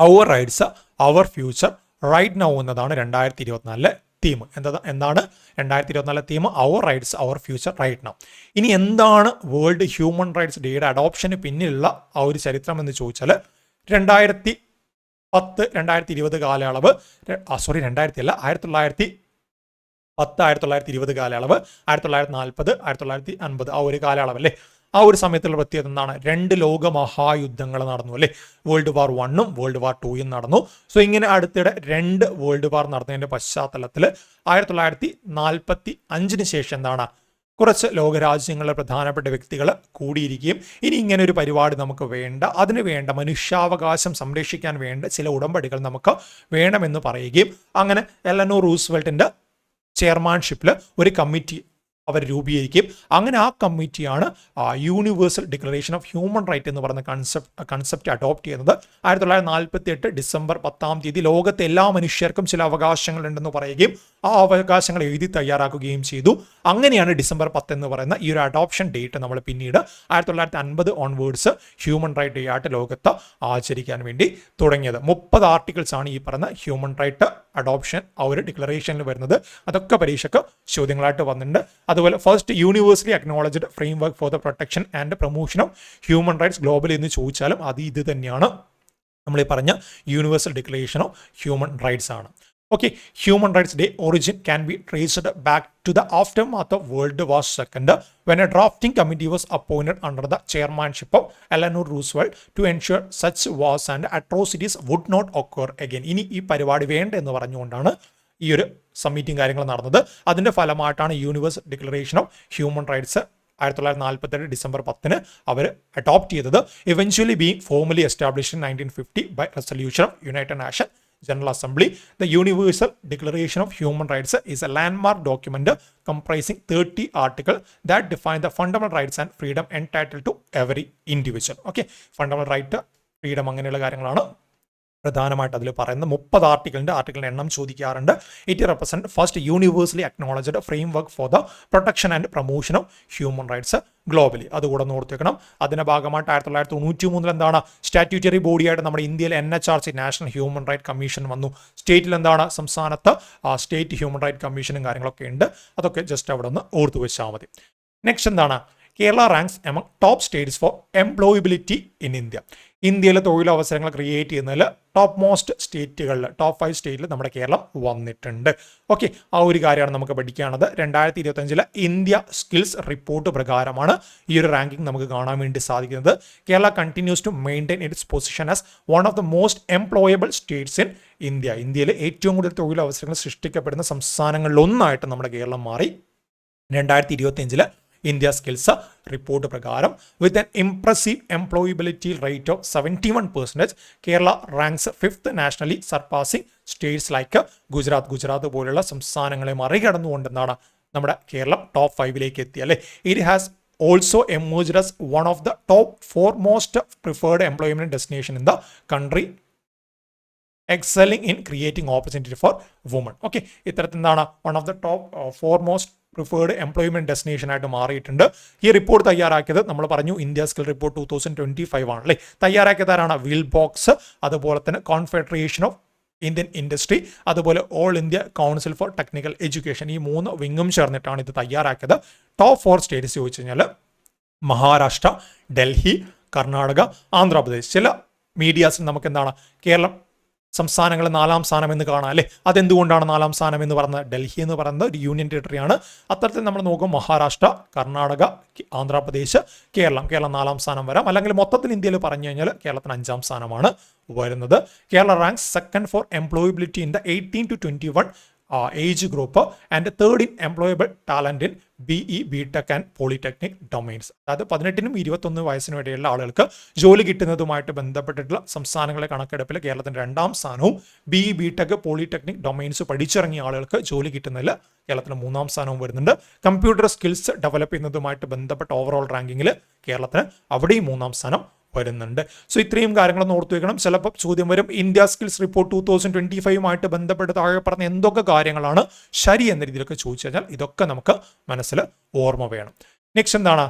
Our rights our future right now എന്നതാണ് 2024 തീം. എന്താണ് 2024 theme? Our rights our future right now. ഇനി എന്താണ് വേൾഡ് ഹ്യൂമൻ റൈറ്റ്സ് ഡേയുടെ അഡോപ്ഷന് പിന്നിലുള്ള ആ ഒരു ചരിത്രം എന്ന് ചോദിച്ചാൽ 2010-2020 കാലയളവ് 1910 1920 കാലയളവ്, 1940 1950 ആ ഒരു കാലയളവ് അല്ലേ. ആ ഒരു സമയത്തുള്ള പ്രത്യേകത എന്താണ്? 2 ലോകമഹായുദ്ധങ്ങൾ നടന്നു അല്ലേ. വേൾഡ് വാർ 1ഉം വേൾഡ് വാർ 2ഉം നടന്നു. സോ ഇങ്ങനെ അടുത്തിടെ 2 വേൾഡ് വാർ നടന്നതിന്റെ പശ്ചാത്തലത്തിൽ 1945 ശേഷം എന്താണ്? കുറച്ച് ലോകരാജ്യങ്ങളിലെ പ്രധാനപ്പെട്ട വ്യക്തികൾ കൂടിയിരിക്കുകയും ഇനി ഇങ്ങനെ ഒരു പരിപാടി നമുക്ക് വേണ്ട, അതിന് വേണ്ട മനുഷ്യാവകാശം സംരക്ഷിക്കാൻ വേണ്ട ചില ഉടമ്പടികൾ നമുക്ക് വേണമെന്ന് പറയുകയും അങ്ങനെ എലനോർ റൂസ്വെൽറ്റിന്റെ ചെയർമാൻഷിപ്പിൽ ഒരു കമ്മിറ്റി അവർ രൂപീകരിക്കുകയും അങ്ങനെ ആ കമ്മിറ്റിയാണ് universal declaration of human right എന്ന് പറയുന്ന കൺസെപ്റ്റ് അഡോപ്റ്റ് ചെയ്യുന്നത്. 1948 ഡിസംബർ 10-ാം തീയതി ലോകത്തെ എല്ലാ മനുഷ്യർക്കും ചില അവകാശങ്ങൾ ഉണ്ടെന്ന് പറയുകയും ആ അവകാശങ്ങൾ എഴുതി തയ്യാറാക്കുകയും ചെയ്തു. അങ്ങനെയാണ് ഡിസംബർ 10 എന്ന് പറയുന്ന ഈ ഒരു അഡോപ്ഷൻ ഡേറ്റ് നമ്മൾ പിന്നീട് 1950 ഓൺവേർഡ്സ് ഹ്യൂമൻ റൈറ്റ് ഡേ ആയിട്ട് ലോകത്ത് ആചരിക്കാൻ വേണ്ടി തുടങ്ങിയത്. 30 ആർട്ടിക്കിൾസ് ആണ് ഈ പറയുന്ന ഹ്യൂമൻ റൈറ്റ് അഡോപ്ഷൻ ആ ഒരു ഡിക്ലറേഷനിൽ വരുന്നത്. അതൊക്കെ പരീക്ഷയ്ക്ക് ചോദ്യങ്ങളായിട്ട് വന്നിട്ടുണ്ട്. അതുപോലെ first universally acknowledged framework for the protection and promotion of human rights globally എന്ന് ചോദിച്ചാലും ഇത് തന്നെയാണ് നമ്മൾ ഈ പറഞ്ഞ universal declaration of human rights ആണ്. Okay, Human Rights Day origin can be traced back to the aftermath of World War II when a drafting committee was appointed under the chairmanship of Eleanor Roosevelt to ensure such wars and atrocities would not occur again. ഇനി ഈ പരിപാടി വേണ്ട എന്ന് പറഞ്ഞുകൊണ്ടാണ് ഈ ഒരു സമ്മീറ്റിംഗ് കാര്യങ്ങൾ നടന്നത്. അതിന്റെ ഫലമായിട്ടാണ് universal declaration of human rights 1948 December 10 അവർ അഡോപ്റ്റ് ചെയ്തത്. Eventually being formally established in 1950 by resolution of United Nation General Assembly. The Universal Declaration of Human Rights is a landmark document comprising 30 articles that define the fundamental rights and freedom entitled to every individual. Okay, fundamental right, freedom അങ്ങനെയുള്ള കാര്യങ്ങളാണ് പ്രധാനമായിട്ട് അതിൽ പറയുന്നത്. 30 ആർട്ടിക്കിളിന്റെ എണ്ണം ചോദിക്കാറുണ്ട്. It represent first universally acknowledged framework for the protection and promotion of human rights globally. അതുകൂടെ ഓർത്ത് വെക്കണം. അതിന്റെ ഭാഗമായിട്ട് 1993 എന്താണ് സ്റ്റാറ്റ്യൂട്ടറി ബോഡിയായിട്ട് നമ്മുടെ ഇന്ത്യയിലെ NHRC national human right commission വന്നു. സ്റ്റേറ്റിൽ എന്താണ് സംസ്ഥാനത്ത് സ്റ്റേറ്റ് ഹ്യൂമൻ റൈറ്റ് കമ്മീഷനും കാര്യങ്ങളൊക്കെ ഉണ്ട്. അതൊക്കെ ജസ്റ്റ് അവിടെ ഒന്ന് ഓർത്തു വെച്ചാൽ മതി. നെക്സ്റ്റ് എന്താണ്? Kerala ranks among top States four employability in India. ഇന്ത്യയിലെ തൊഴിലവസരങ്ങൾ ക്രിയേറ്റ് ചെയ്യുന്നതിൽ ടോപ്പ് മോസ്റ്റ് സ്റ്റേറ്റുകളിൽ ടോപ്പ് 5 സ്റ്റേറ്റിൽ നമ്മുടെ കേരളം വന്നിട്ടുണ്ട്. ഓക്കെ, ആ ഒരു കാര്യമാണ് നമുക്ക് പഠിക്കാനുള്ളത്. 2025 ഇന്ത്യ സ്കിൽസ് റിപ്പോർട്ട് പ്രകാരമാണ് ഈ ഒരു റാങ്കിങ് നമുക്ക് കാണാൻ വേണ്ടി സാധിക്കുന്നത്. Kerala continues to maintain its position as one of the most employable states in India. ഇന്ത്യയിൽ ഏറ്റവും കൂടുതൽ തൊഴിലവസരങ്ങൾ സൃഷ്ടിക്കപ്പെടുന്ന സംസ്ഥാനങ്ങളിലൊന്നായിട്ട് നമ്മുടെ കേരളം മാറി. 2025 ഇന്ത്യ സ്കിൽസ് റിപ്പോർട്ട് പ്രകാരം with an impressive employability rate of 71%, Kerala ranks 5th nationally surpassing States like Gujarat പോലുള്ള സംസ്ഥാനങ്ങളെ മറികടന്നുകൊണ്ടെന്നാണ് നമ്മുടെ കേരളം ടോപ്പ് 5 എത്തി അല്ലേ. It has also emerged as one of the top 4 most preferred employment destination in the country, excelling in creating opportunity for women. Okay, ഇത്തരത്തിൽ എന്താണ് one of the top 4 most preferred employment destination ആയിട്ട് മാറിയിട്ടുണ്ട്. ഈ report തയ്യാറാക്കിയത് നമ്മൾ പറഞ്ഞു India skill report 2025 ആണ് അല്ലേ. തയ്യാറാക്കിയതാരാണ്? വിൽബോക്സ്, അതുപോലെ തന്നെ കോൺഫെഡറേഷൻ ഓഫ് ഇന്ത്യൻ ഇൻഡസ്ട്രി, അതുപോലെ all India council for technical education. ഈ 3 വിങ്ങും ചേർന്നിട്ടാണ് ഇത് തയ്യാറാക്കിയത്. ടോപ്പ് 4 സ്റ്റേറ്റ്സ് ചോദിച്ചു കഴിഞ്ഞാൽ മഹാരാഷ്ട്ര, ഡൽഹി, കർണാടക, ആന്ധ്രാപ്രദേശ്. ചില മീഡിയാസിൽ നമുക്ക് എന്താണ് കേരളം സംസ്ഥാനങ്ങൾ 4ാം സ്ഥാനം എന്ന് കാണാം അല്ലേ. അതെന്തുകൊണ്ടാണ് 4ാം സ്ഥാനം എന്ന് പറയുന്നത്? ഡൽഹി എന്ന് പറയുന്നത് ഒരു യൂണിയൻ ടെറിട്ടറിയാണ്. അത്തരത്തിൽ നമ്മൾ നോക്കും മഹാരാഷ്ട്ര, കർണാടക, ആന്ധ്രാപ്രദേശ്, കേരളം 4ാം സ്ഥാനം വരാം. അല്ലെങ്കിൽ മൊത്തത്തിൽ ഇന്ത്യയിൽ പറഞ്ഞു കഴിഞ്ഞാൽ കേരളത്തിന് 5ാം സ്ഥാനമാണ് വരുന്നത്. Kerala ranks second for employability in the 18 to 21 age group and third in employable talent in BE, BTech and polytechnic domains. അതായത് 18നും 21 വയസ്സിനും ഇടയിലുള്ള ആളുകൾക്ക് ജോലി കിട്ടുന്നതുമായിട്ട് ബന്ധപ്പെട്ടിട്ടുള്ള സംസ്ഥാനങ്ങളെ കണക്കെടുപ്പിൽ കേരളത്തിന്റെ 2ാം സ്ഥാനവും BE, BTech, പോളിടെക്നിക് ഡൊമൈൻസ് പഠിച്ചിറങ്ങിയ ആളുകൾക്ക് ജോലി കിട്ടുന്നതിൽ കേരളത്തിന് 3ാം സ്ഥാനവും വരുന്നുണ്ട്. കമ്പ്യൂട്ടർ സ്കിൽസ് ഡെവലപ്പ് ചെയ്യുന്നതുമായിട്ട് ബന്ധപ്പെട്ട ഓവറോൾ റാങ്കിങ്ങിൽ കേരളത്തിന് അവിടെയും 3ാം സ്ഥാനം വരുന്നുണ്ട്. സോ ഇത്രയും കാര്യങ്ങളൊന്ന് ഓർത്തു വെക്കണം. ചിലപ്പോൾ ചോദ്യം വരും ഇന്ത്യ സ്കിൽസ് റിപ്പോർട്ട് 2025 ബന്ധപ്പെട്ട് താഴെ പറഞ്ഞ എന്തൊക്കെ കാര്യങ്ങളാണ് ശരി എന്ന രീതിയിലൊക്കെ ചോദിച്ചു കഴിഞ്ഞാൽ ഇതൊക്കെ നമുക്ക് മനസ്സിൽ ഓർമ്മ വേണം. നെക്സ്റ്റ് എന്താണ്?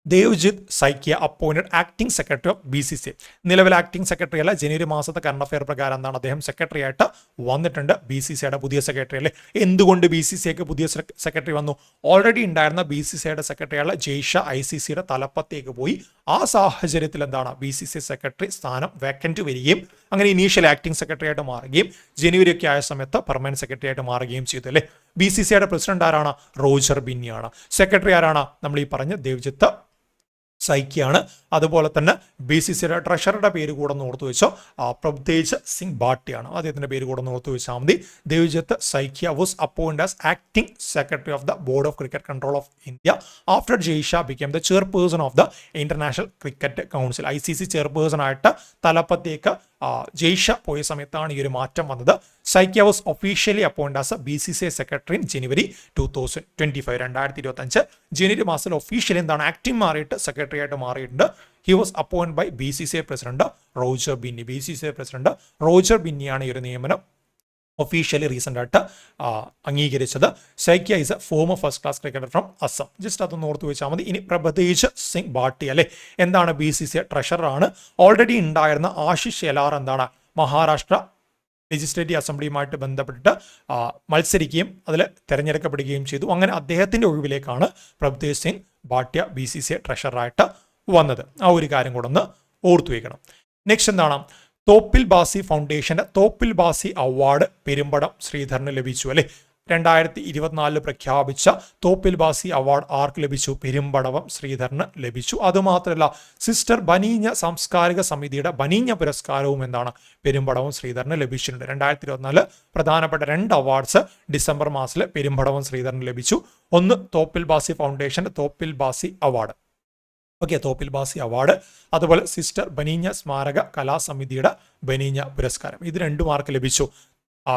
Devjith Saikia appointed acting secretary of BCCI. നിലവിൽ ആക്ടിംഗ് സെക്രട്ടറി അല്ല. ജനുവരി മാസത്തെ കറണ്ട് അഫെയർ പ്രകാരം എന്താണ് അദ്ദേഹം സെക്രട്ടറി ആയിട്ട് വന്നിട്ടുണ്ട്. BCCIയുടെ പുതിയ സെക്രട്ടറി അല്ലേ. എന്തുകൊണ്ട് BCCIക്ക് പുതിയ സെക്രട്ടറി വന്നു? ഓൾറെഡി ഉണ്ടായിരുന്ന BCCIയുടെ സെക്രട്ടറിയുള്ള ജയ്ഷ ICCയുടെ തലപ്പത്തേക്ക് പോയി. ആ സാഹചര്യത്തിൽ എന്താണ് BCCI സെക്രട്ടറി സ്ഥാനം വേക്കൻറ്റ് വരികയും അങ്ങനെ ഇനീഷ്യൽ ആക്ടിംഗ് സെക്രട്ടറി ആയിട്ട് മാറുകയും ജനുവരി ഒക്കെ ആയ സമയത്ത് പെർമനന്റ് സെക്രട്ടറി ആയിട്ട് മാറുകയും ചെയ്തു അല്ലേ. BCCIയുടെ പ്രസിഡന്റ് ആരാണ്? റോജർ ബിന്നിയാണ്. സെക്രട്ടറി ആരാണ്? നമ്മൾ ഈ പറഞ്ഞ ദേവ്ജിത്ത് സൈക്കിയാണ്. അതുപോലെ തന്നെ BCCIയുടെ ട്രഷറുടെ പേര് കൂടെ ഒന്ന് ഓർത്തു വെച്ചോ, പ്രബ്തേജ് സിംഗ് ഭാട്ടിയാണ്. അദ്ദേഹത്തിന്റെ പേര് കൂടെ ഒന്ന് ഓർത്തു വെച്ചാൽ മതി. Devajit Saikia was appointed as acting secretary of the Board of cricket control of India after Jay Shah became the chairperson of the International Cricket Council. ICC chairperson ആയിട്ട് തലപ്പത്തേക്ക് ജയ്ഷ പോയ സമയത്താണ് ഈ ഒരു മാറ്റം വന്നത്. Saikia was officially appointed as BCCI secretary in January 2025 ജനുവരി മാസത്തിൽ ഒഫീഷ്യലി എന്താണ് ആക്ടിംഗ് മാറിയിട്ട് സെക്രട്ടറി ആയിട്ട് മാറിയിട്ടുണ്ട്. He was appointed by BCCI president Roger Binny. BCCI president Roger ബിന്നിയാണ് ഈ ഒരു നിയമനം ഒഫീഷ്യലി റീസെന്റ് ആയിട്ട് അംഗീകരിച്ചത്. Saikia is A former first class cricketer from Assam. Just അതൊന്ന് ഓർത്ത് വെച്ചാൽ മതി. ഇനി പ്രബ്തേജ് സിംഗ് ഭാട്ടി അല്ലെ എന്താണ്? BCCI ട്രഷററാണ്. ഓൾറെഡി ഉണ്ടായിരുന്ന ആശിഷ് എലാർ എന്താണ് മഹാരാഷ്ട്ര ലെജിസ്ലേറ്റീവ് അസംബ്ലിയുമായിട്ട് ബന്ധപ്പെട്ടിട്ട് മത്സരിക്കുകയും അതിൽ തിരഞ്ഞെടുക്കപ്പെടുകയും ചെയ്തു. അങ്ങനെ അദ്ദേഹത്തിന്റെ ഒഴിവിലേക്കാണ് പ്രബ്തേജ് സിംഗ് ഭാട്ടിയ BCCI ട്രഷററായിട്ട് വന്നത്. ആ ഒരു കാര്യം കൂടെ ഒന്ന് ഓർത്തു വയ്ക്കണം. നെക്സ്റ്റ് എന്താണ്? തോപ്പിൽ ബാസി ഫൗണ്ടേഷന്റെ തോപ്പിൽ ബാസി അവാർഡ് പെരുമ്പടം ശ്രീധരന് ലഭിച്ചു അല്ലെ. 2024 പ്രഖ്യാപിച്ച തോപ്പിൽ ബാസി അവാർഡ് ആർക്ക് ലഭിച്ചു? പെരുമ്പടവം ശ്രീധരന് ലഭിച്ചു. അതുമാത്രമല്ല സിസ്റ്റർ ബനീഞ്ഞ സാംസ്കാരിക സമിതിയുടെ ബനീഞ്ഞ പുരസ്കാരവും എന്താണ് പെരുമ്പടവം ശ്രീധരന് ലഭിച്ചിട്ടുണ്ട്. 2024 പ്രധാനപ്പെട്ട 2 അവാർഡ്സ് ഡിസംബർ മാസത്തിൽ പെരുമ്പടവം ശ്രീധരന് ലഭിച്ചു. ഒന്ന് തോപ്പിൽ ബാസി ഫൗണ്ടേഷന്റെ തോപ്പിൽ ബാസി അവാർഡ്, തോപ്പിൽ ബാസി അവാർഡ്, അതുപോലെ സിസ്റ്റർ ബനീഞ്ഞ സ്മാരക കലാസമിതിയുടെ ബനീഞ്ഞ പുരസ്കാരം. ഇത് 2 മാർക്ക് ലഭിച്ചു.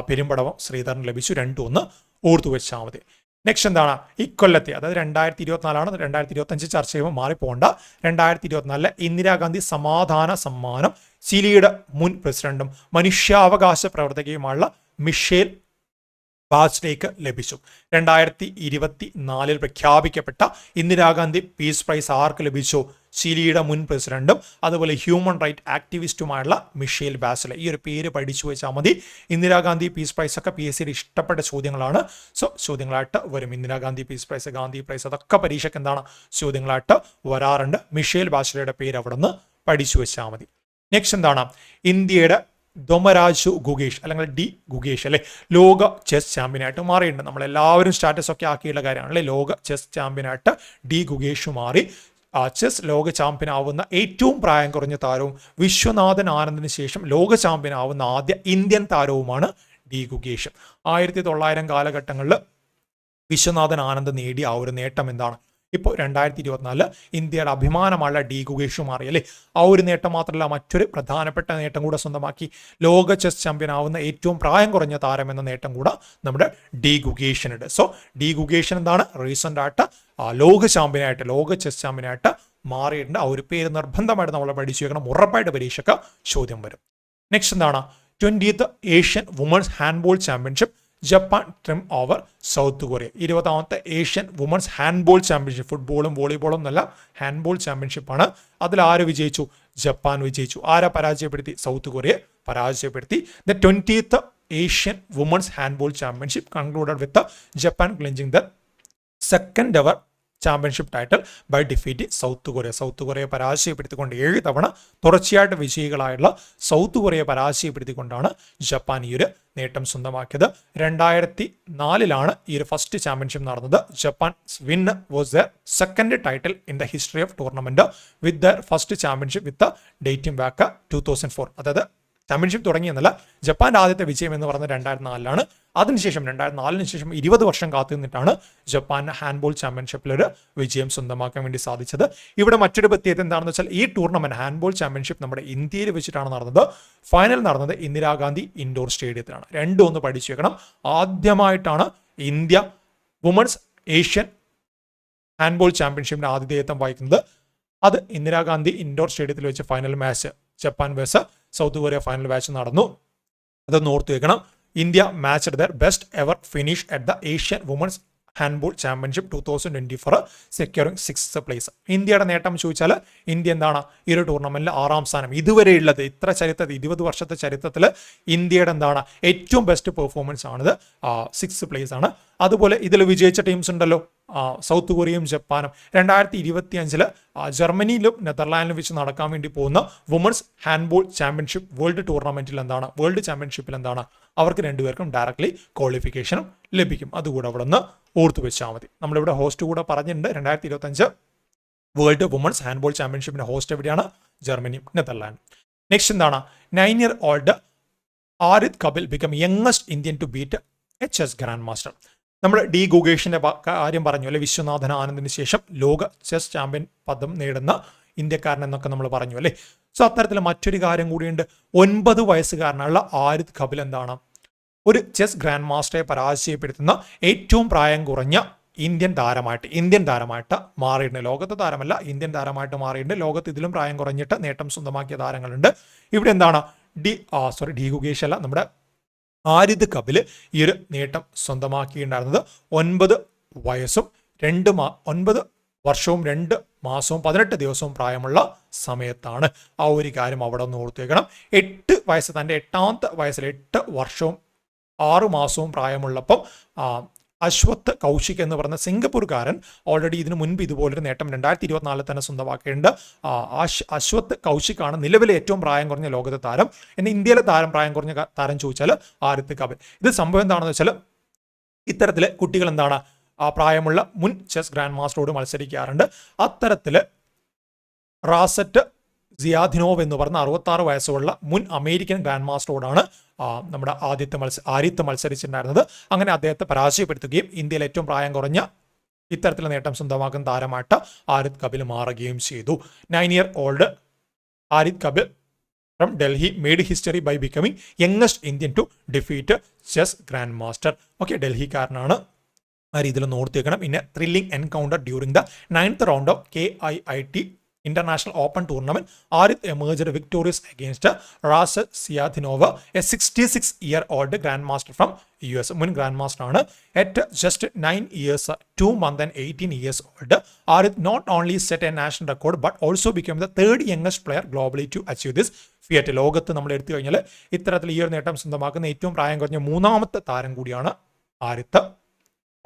പെരുമ്പടവം ശ്രീധരന് ലഭിച്ചു. 2 ഒന്ന് ഓർത്തു വെച്ചാൽ മതി. നെക്സ്റ്റ് എന്താണ്? ഇക്കൊല്ലത്തെ അതായത് 2024 2025 ചർച്ച ചെയ്യുമ്പോൾ മാറിപ്പോണ്ട. 2024 ഇന്ദിരാഗാന്ധി സമാധാന സമ്മാനം ചിലിയുടെ മുൻ പ്രസിഡന്റും മനുഷ്യാവകാശ പ്രവർത്തകയുമായുള്ള മിഷേൽ ബാച്ലേക്ക് ലഭിച്ചു. 2024 പ്രഖ്യാപിക്കപ്പെട്ട ഇന്ദിരാഗാന്ധി പീസ് പ്രൈസ് ആർക്ക് ലഭിച്ചു? ചിലിയുടെ മുൻ പ്രസിഡന്റും അതുപോലെ ഹ്യൂമൻ റൈറ്റ് ആക്ടിവിസ്റ്റുമായുള്ള മിഷേൽ ബാസ്ലെ. ഈ ഒരു പേര് പഠിച്ചു വെച്ചാൽ മതി. ഇന്ദിരാഗാന്ധി പീസ് പ്രൈസ് ഒക്കെ PSCയുടെ ഇഷ്ടപ്പെട്ട ചോദ്യങ്ങളാണ്. സോ ചോദ്യങ്ങളായിട്ട് വരും. Indira Gandhi peace prize, Gandhi price, അതൊക്കെ പരീക്ഷയ്ക്ക് എന്താണ് ചോദ്യങ്ങളായിട്ട് വരാറുണ്ട്. മിഷേൽ ബാസ്ലെയുടെ പേര് അവിടെ നിന്ന് പഠിച്ചു വെച്ചാൽ മതി. നെക്സ്റ്റ് എന്താണ്? ഇന്ത്യയുടെ ദൊമരാജു ഗുഗേഷ് അല്ലെങ്കിൽ ഡി ഗുഗേഷ് അല്ലെ ലോക ചെസ് ചാമ്പ്യനായിട്ട് മാറിയിട്ടുണ്ട്. നമ്മളെല്ലാവരും സ്റ്റാറ്റസ് ഒക്കെ ആക്കിയുള്ള കാര്യമാണ് അല്ലെ. ലോക ചെസ് ചാമ്പ്യനായിട്ട് ഡി ഗുഗേഷ് മാറി. ചെസ് ലോക ചാമ്പ്യൻ ആവുന്ന ഏറ്റവും പ്രായം കുറഞ്ഞ താരവും വിശ്വനാഥൻ ആനന്ദിന് ശേഷം ലോക ചാമ്പ്യൻ ആവുന്ന ആദ്യ ഇന്ത്യൻ താരവുമാണ് ഡി ഗുഗേഷ്. 1900 കാലഘട്ടങ്ങളിൽ വിശ്വനാഥൻ ആനന്ദ് നേടിയ ആ ഒരു നേട്ടം എന്താണ്? ഇപ്പോൾ 2024 ഇന്ത്യയുടെ അഭിമാനമുള്ള ഡി ഗുഗേഷ് മാറി അല്ലേ. ആ ഒരു നേട്ടം മാത്രമല്ല, മറ്റൊരു പ്രധാനപ്പെട്ട നേട്ടം കൂടെ സ്വന്തമാക്കി. ലോക ചെസ് ചാമ്പ്യൻ ആവുന്ന ഏറ്റവും പ്രായം കുറഞ്ഞ താരം എന്ന നേട്ടം കൂടെ നമ്മുടെ ഡി ഗുഗേഷിനുണ്ട്. സോ ഡി ഗുഗേഷൻ എന്താണ്? റീസെന്റ് ആയിട്ട് ലോക ചെസ് ചാമ്പ്യനായിട്ട് മാറിയിട്ടുണ്ട്. ആ ഒരു പേര് നിർബന്ധമായിട്ട് നമ്മൾ പഠിച്ചു വെക്കണം. ഉറപ്പായിട്ട് പരീക്ഷയ്ക്ക് ചോദ്യം വരും. നെക്സ്റ്റ് എന്താണ്? 20th Asian women's handball championship Japan triumph over South Korea. 20ാമത്തെ ഏഷ്യൻ വുമൻസ് ഹാൻഡ്ബോൾ ചാമ്പ്യൻഷിപ്പ്, ഫുട്ബോളും വോളിബോളും എന്നല്ല, ഹാൻഡ്ബോൾ ചാമ്പ്യൻഷിപ്പാണ്. അതിൽ ആര് വിജയിച്ചു? ജപ്പാൻ വിജയിച്ചു. ആരെ പരാജയപ്പെടുത്തി? സൗത്ത് കൊറിയ പരാജയപ്പെടുത്തി. The 20th Asian women's handball championship concluded with Japan clinching the second ever championship title by defeat South Korea. South കൊറിയയെ പരാജയപ്പെടുത്തിക്കൊണ്ട് 7 തവണ തുടർച്ചയായിട്ട് വിജയികളായുള്ള സൗത്ത് കൊറിയയെ പരാജയപ്പെടുത്തിക്കൊണ്ടാണ് ജപ്പാൻ ഈ ഒരു നേട്ടം സ്വന്തമാക്കിയത്. 2004 ഈ ഒരു ഫസ്റ്റ് ചാമ്പ്യൻഷിപ്പ് നടന്നത്. Japan win was the second title in the history of tournament with the first championship with dating back 2004. അതായത് ചാമ്പ്യൻഷിപ്പ് തുടങ്ങിയെന്നല്ല, ജപ്പാന്റെ ആദ്യത്തെ വിജയം എന്ന് പറയുന്നത് 2004 അതിനുശേഷം 2004 ശേഷം 20 വർഷം കാത്തു നിന്നിട്ടാണ് ജപ്പാൻ ഹാൻഡ്ബോൾ ചാമ്പ്യൻഷിപ്പിൽ ഒരു വിജയം സ്വന്തമാക്കാൻ വേണ്ടി സാധിച്ചത്. ഇവിടെ മറ്റൊരു പ്രത്യേകത എന്താണെന്ന് വെച്ചാൽ ഈ ടൂർണമെന്റ് ഹാൻഡ്ബോൾ ചാമ്പ്യൻഷിപ്പ് നമ്മുടെ ഇന്ത്യയിൽ വെച്ചിട്ടാണ് നടന്നത്. ഫൈനൽ നടന്നത് ഇന്ദിരാഗാന്ധി ഇൻഡോർ സ്റ്റേഡിയത്തിലാണ്. രണ്ടും ഒന്ന് പഠിച്ചു വെക്കണം. ആദ്യമായിട്ടാണ് ഇന്ത്യ വുമൻസ് ഏഷ്യൻ ഹാൻഡ്ബോൾ ചാമ്പ്യൻഷിപ്പിന്റെ ആതിഥേയത്വം വഹിക്കുന്നത്. അത് ഇന്ദിരാഗാന്ധി ഇൻഡോർ സ്റ്റേഡിയത്തിൽ വെച്ച് final match Japan versus south Korea final match നടന്നു. അതൊന്ന് ഓർത്തു വെക്കണം. India matched there best ever finish at the Asian women's handball championship 2024 securing 6th place. ഇന്ത്യയുടെ നേട്ടം ചോദിച്ചാൽ ഇന്ത്യ എന്താണ് ഈ ഒരു ടൂർണമെന്റിൽ 6ാം സ്ഥാനം. ഇതുവരെയുള്ളത് ഇത്ര ചരിത്രത്തിൽ 20 വർഷത്തെ ചരിത്രത്തിൽ ഇന്ത്യയുടെ എന്താണ് ഏറ്റവും ബെസ്റ്റ് പെർഫോമൻസ് ആണിത്. 6th പ്ലേസ് ആണ്. അതുപോലെ ഇതിൽ വിജയിച്ച ടീംസ് ഉണ്ടല്ലോ, സൗത്ത് കൊറിയയും ജപ്പാനും. 2025 ജർമ്മനിയിലും നെതർലാൻഡിലും വെച്ച് നടക്കാൻ വേണ്ടി പോകുന്ന വുമൻസ് ഹാൻഡ്ബോൾ ചാമ്പ്യൻഷിപ്പ് വേൾഡ് ചാമ്പ്യൻഷിപ്പിൽ എന്താണ് അവർക്ക് രണ്ടുപേർക്കും ഡയറക്ട്ലി ക്വാളിഫിക്കേഷനും ലഭിക്കും. അതുകൂടെ അവിടെ നിന്ന് ഓർത്തു വെച്ചാൽ മതി. നമ്മളിവിടെ ഹോസ്റ്റ് കൂടെ പറഞ്ഞിട്ടുണ്ട്. 2025 വേൾഡ് വുമൻസ് ഹാൻഡ്ബോൾ ചാമ്പ്യൻഷിപ്പിന്റെ ഹോസ്റ്റ് എവിടെയാണ്? ജർമ്മനിയും നെതർലാൻഡ്. നെക്സ്റ്റ് എന്താണ്? 9-year-old Aarit Kapil become youngest Indian to beat a chess grand master. നമ്മൾ ഡി ഗുഗേഷിന്റെ കാര്യം പറഞ്ഞു അല്ലെ, വിശ്വനാഥൻ ആനന്ദിന് ശേഷം ലോക ചെസ് ചാമ്പ്യൻ പദം നേടുന്ന ഇന്ത്യക്കാരൻ എന്നൊക്കെ നമ്മൾ പറഞ്ഞു അല്ലേ. സോ അത്തരത്തിൽ മറ്റൊരു കാര്യം കൂടിയുണ്ട്. 9 വയസ്സുകാരനുള്ള ആരിദ് കപിൽ എന്താണ് ഒരു ചെസ് ഗ്രാൻഡ് മാസ്റ്ററെ പരാജയപ്പെടുത്തുന്ന ഏറ്റവും പ്രായം കുറഞ്ഞ ഇന്ത്യൻ താരമായിട്ട് മാറിയിട്ടുണ്ട്. ലോകത്തെ താരമല്ല, ഇന്ത്യൻ താരമായിട്ട് മാറിയിട്ടുണ്ട്. ലോകത്ത് ഇതിലും പ്രായം കുറഞ്ഞിട്ട് നേട്ടം സ്വന്തമാക്കിയ താരങ്ങളുണ്ട്. ഇവിടെ എന്താണ് ഡി ഗുഗേഷ് അല്ല, നമ്മുടെ ആരിദ് കപിൽ ഈ ഒരു നേട്ടം സ്വന്തമാക്കിയിട്ടുണ്ടായിരുന്നത് 9 വയസ്സും 9 വർഷവും 2 മാസവും 18 ദിവസവും പ്രായമുള്ള സമയത്താണ്. ആ ഒരു കാര്യം അവിടെ ഒന്ന് ഓർത്തു വെക്കണം. 8 വയസ്സ്, തൻ്റെ 8ാമത്തെ വയസ്സിൽ 8 വർഷവും 6 മാസവും പ്രായമുള്ളപ്പം അശ്വത് കൗശിക് എന്ന് പറയുന്ന സിംഗപ്പൂർക്കാരൻ ഓൾറെഡി ഇതിനു മുൻപ് ഇതുപോലൊരു നേട്ടം 2024 തന്നെ സ്വന്തമാക്കേണ്ട അശ്വത് കൗശിക്കാണ് നിലവിലെ ഏറ്റവും പ്രായം കുറഞ്ഞ ലോകത്തെ താരം. എന്നാൽ ഇന്ത്യയിലെ പ്രായം കുറഞ്ഞ താരം ചോദിച്ചാൽ ആരിദ് കപിൽ. ഇത് സംഭവം എന്താണെന്ന് വെച്ചാൽ ഇത്തരത്തില് കുട്ടികൾ എന്താണ് പ്രായമുള്ള മുൻ ചെസ് ഗ്രാൻഡ് മാസ്റ്ററോട് മത്സരിക്കാറുണ്ട്. അത്തരത്തില് റാസറ്റ് സിയാദിനോവ് എന്ന് പറഞ്ഞ 66 വയസ്സുള്ള മുൻ അമേരിക്കൻ ഗ്രാൻഡ് മാസ്റ്ററോടാണ് നമ്മുടെ ആദ്യത്തെ മത്സരിച്ചിട്ടുണ്ടായിരുന്നത്. അങ്ങനെ അദ്ദേഹത്തെ പരാജയപ്പെടുത്തുകയും ഇന്ത്യയിൽ ഏറ്റവും പ്രായം കുറഞ്ഞ ഇത്തരത്തിലുള്ള നേട്ടം സ്വന്തമാക്കുന്ന താരമായിട്ട് ആരിദ് കപിൽ മാറുകയും ചെയ്തു. 9-year-old Aarit Kapil from Delhi made history by becoming youngest Indian to defeat chess grand master. Okay, ഡൽഹിക്കാരനാണ്. ആ രീതിയിൽ ഓർത്ത് വെക്കണം. പിന്നെ thrilling encounter during the 9th round of KIIT International Open Tournament, Arid emerged victorious against Ras Siadinova, a 66-year-old grandmaster from US. Mun grandmaster ആണ്. At just 9 years, 2 months and 18 years old, Arid not only set a national record but also became the 3rd youngest player globally to achieve this feat. ലോകത്ത് നമ്മൾ എടുത്തു കഴിഞ്ഞാൽ ഇത്തരത്തിൽ ഈ ഒരു നേട്ടം സ്വന്തമാക്കുന്ന ഏറ്റവും പ്രായം കുറഞ്ഞ 3ാമത്തെ താരം കൂടിയാണ് ആരിദ്.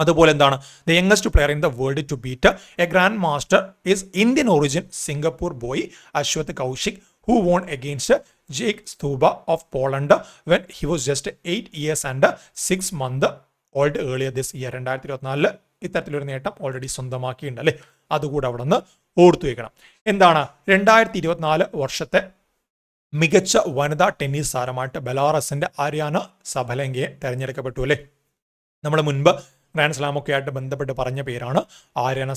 അതുപോലെ എന്താണ് the youngest player in the world to beat a grand master is Indian origin Singapore boy Ashwath Kaushik who won against Jake Stopa of Poland when he was just 8 years and 6 months old earlier this year. 2024 ഇത്തരത്തിലൊരു നേട്ടം already സ്വന്തമാക്കിയിട്ടുണ്ട് അല്ലേ. അതുകൂടെ അവിടെ നിന്ന് ഓർത്തു വയ്ക്കണം. എന്താണ് 2024 വർഷത്തെ മികച്ച വനിതാ ടെന്നീസ് താരമായിട്ട് ബെലാറസിന്റെ ആര്യാന സബലങ്കയെ തെരഞ്ഞെടുക്കപ്പെട്ടു അല്ലേ. നമ്മൾ മുൻപ് ഗ്രാൻഡ് സ്ലാമൊക്കെ ആയിട്ട് ബന്ധപ്പെട്ട് പറഞ്ഞ പേരാണ് ആര്യാന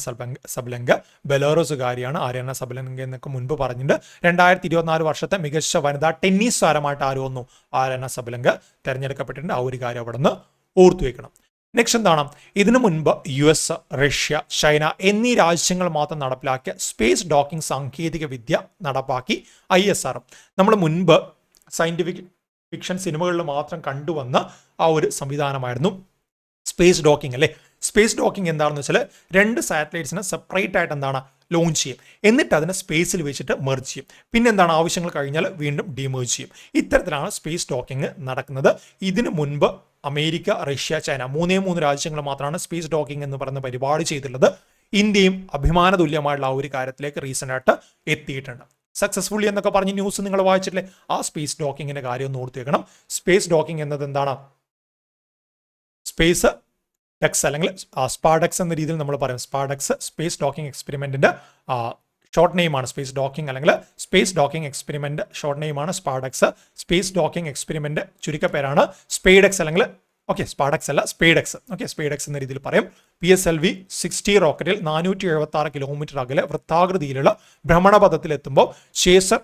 സബലങ്ക. ബെലാറസുകാരിയാണ് ആര്യാന സബലങ്ക എന്നൊക്കെ മുൻപ് പറഞ്ഞിട്ടുണ്ട്. 2024 വർഷത്തെ മികച്ച വനിതാ ടെന്നീസ് താരമായിട്ട് ആര് വന്നു? ആര്യാന സബലങ്ക തെരഞ്ഞെടുക്കപ്പെട്ടിട്ടുണ്ട്. ആ ഒരു കാര്യം അവിടെ നിന്ന് ഓർത്തു വെക്കണം. നെക്സ്റ്റ് എന്താണ്? ഇതിനു മുൻപ് US, റഷ്യ, ചൈന എന്നീ രാജ്യങ്ങൾ മാത്രം നടപ്പിലാക്കിയ സ്പേസ് ഡോക്കിംഗ് സാങ്കേതിക വിദ്യ നടപ്പാക്കി ISR. നമ്മൾ മുൻപ് സയന്റിഫിക് ഫിക്ഷൻ സിനിമകളിൽ മാത്രം കണ്ടുവന്ന ആ ഒരു സംവിധാനമായിരുന്നു സ്പേസ് ഡോക്കിംഗ് അല്ലേ. സ്പേസ് ഡോക്കിംഗ് എന്താണെന്ന് വെച്ചാൽ 2 സാറ്റലൈറ്റ്സിനെ സെപ്പറേറ്റ് ആയിട്ട് എന്താണ് ലോഞ്ച് ചെയ്യും, എന്നിട്ട് അതിനെ സ്പേസിൽ വെച്ചിട്ട് മെർജ് ചെയ്യും, പിന്നെ എന്താണ് ആവശ്യങ്ങൾ കഴിഞ്ഞാൽ വീണ്ടും ഡിമേർജ് ചെയ്യും. ഇത്തരത്തിലാണ് സ്പേസ് ഡോക്കിംഗ് നടക്കുന്നത്. ഇതിനു മുൻപ് അമേരിക്ക, റഷ്യ, ചൈന 3 രാജ്യങ്ങൾ മാത്രമാണ് സ്പേസ് ഡോക്കിംഗ് എന്ന് പറയുന്ന പരിപാടി ചെയ്തിട്ടുള്ളത്. ഇന്ത്യയും അഭിമാന തുല്യമായിട്ടുള്ള ആ ഒരു കാര്യത്തിലേക്ക് റീസെന്റ് ആയിട്ട് എത്തിയിട്ടുണ്ട്. സക്സസ്ഫുള്ളി എന്നൊക്കെ പറഞ്ഞ് ന്യൂസ് നിങ്ങൾ വായിച്ചിട്ടില്ലേ? ആ സ്പേസ് ഡോക്കിങ്ങിന്റെ കാര്യം ഒന്ന് ഓർത്ത് വെക്കണം. സ്പേസ് ഡോക്കിംഗ് എന്നത് എന്താണ്? സ്പേസ് ഡെക്സ് അല്ലെങ്കിൽ സ്പാഡെക്സ് എന്ന രീതിയിൽ നമ്മൾ പറയും. സ്പാഡെക്സ് സ്പേസ് ഡോക്കിംഗ് എക്സ്പെരിമെന്റിന്റെ ഷോർട്ട് നെയിമാണ്. സ്പേസ് ഡോക്കിംഗ് അല്ലെങ്കിൽ സ്പേസ് ഡോക്കിംഗ് എക്സ്പെരിമെന്റ് ഷോർട്ട് നെയിമാണ് സ്പാഡെക്സ്. സ്പേസ് ഡോക്കിംഗ് എക്സ്പെരിമെന്റ് ചുരുക്കപ്പേരാണ് സ്പേഡെക്സ് അല്ലെങ്കിൽ സ്പാഡെക്സ് അല്ല സ്പേഡെക്സ്. സ്പേഡെക്സ് എന്ന രീതിയിൽ പറയും. PSLV 60 റോക്കറ്റിൽ 476 കിലോമീറ്റർ അകലെ വൃത്താകൃതിയിലുള്ള ഭ്രമണപഥത്തിൽ എത്തുമ്പോൾ ശേഷർ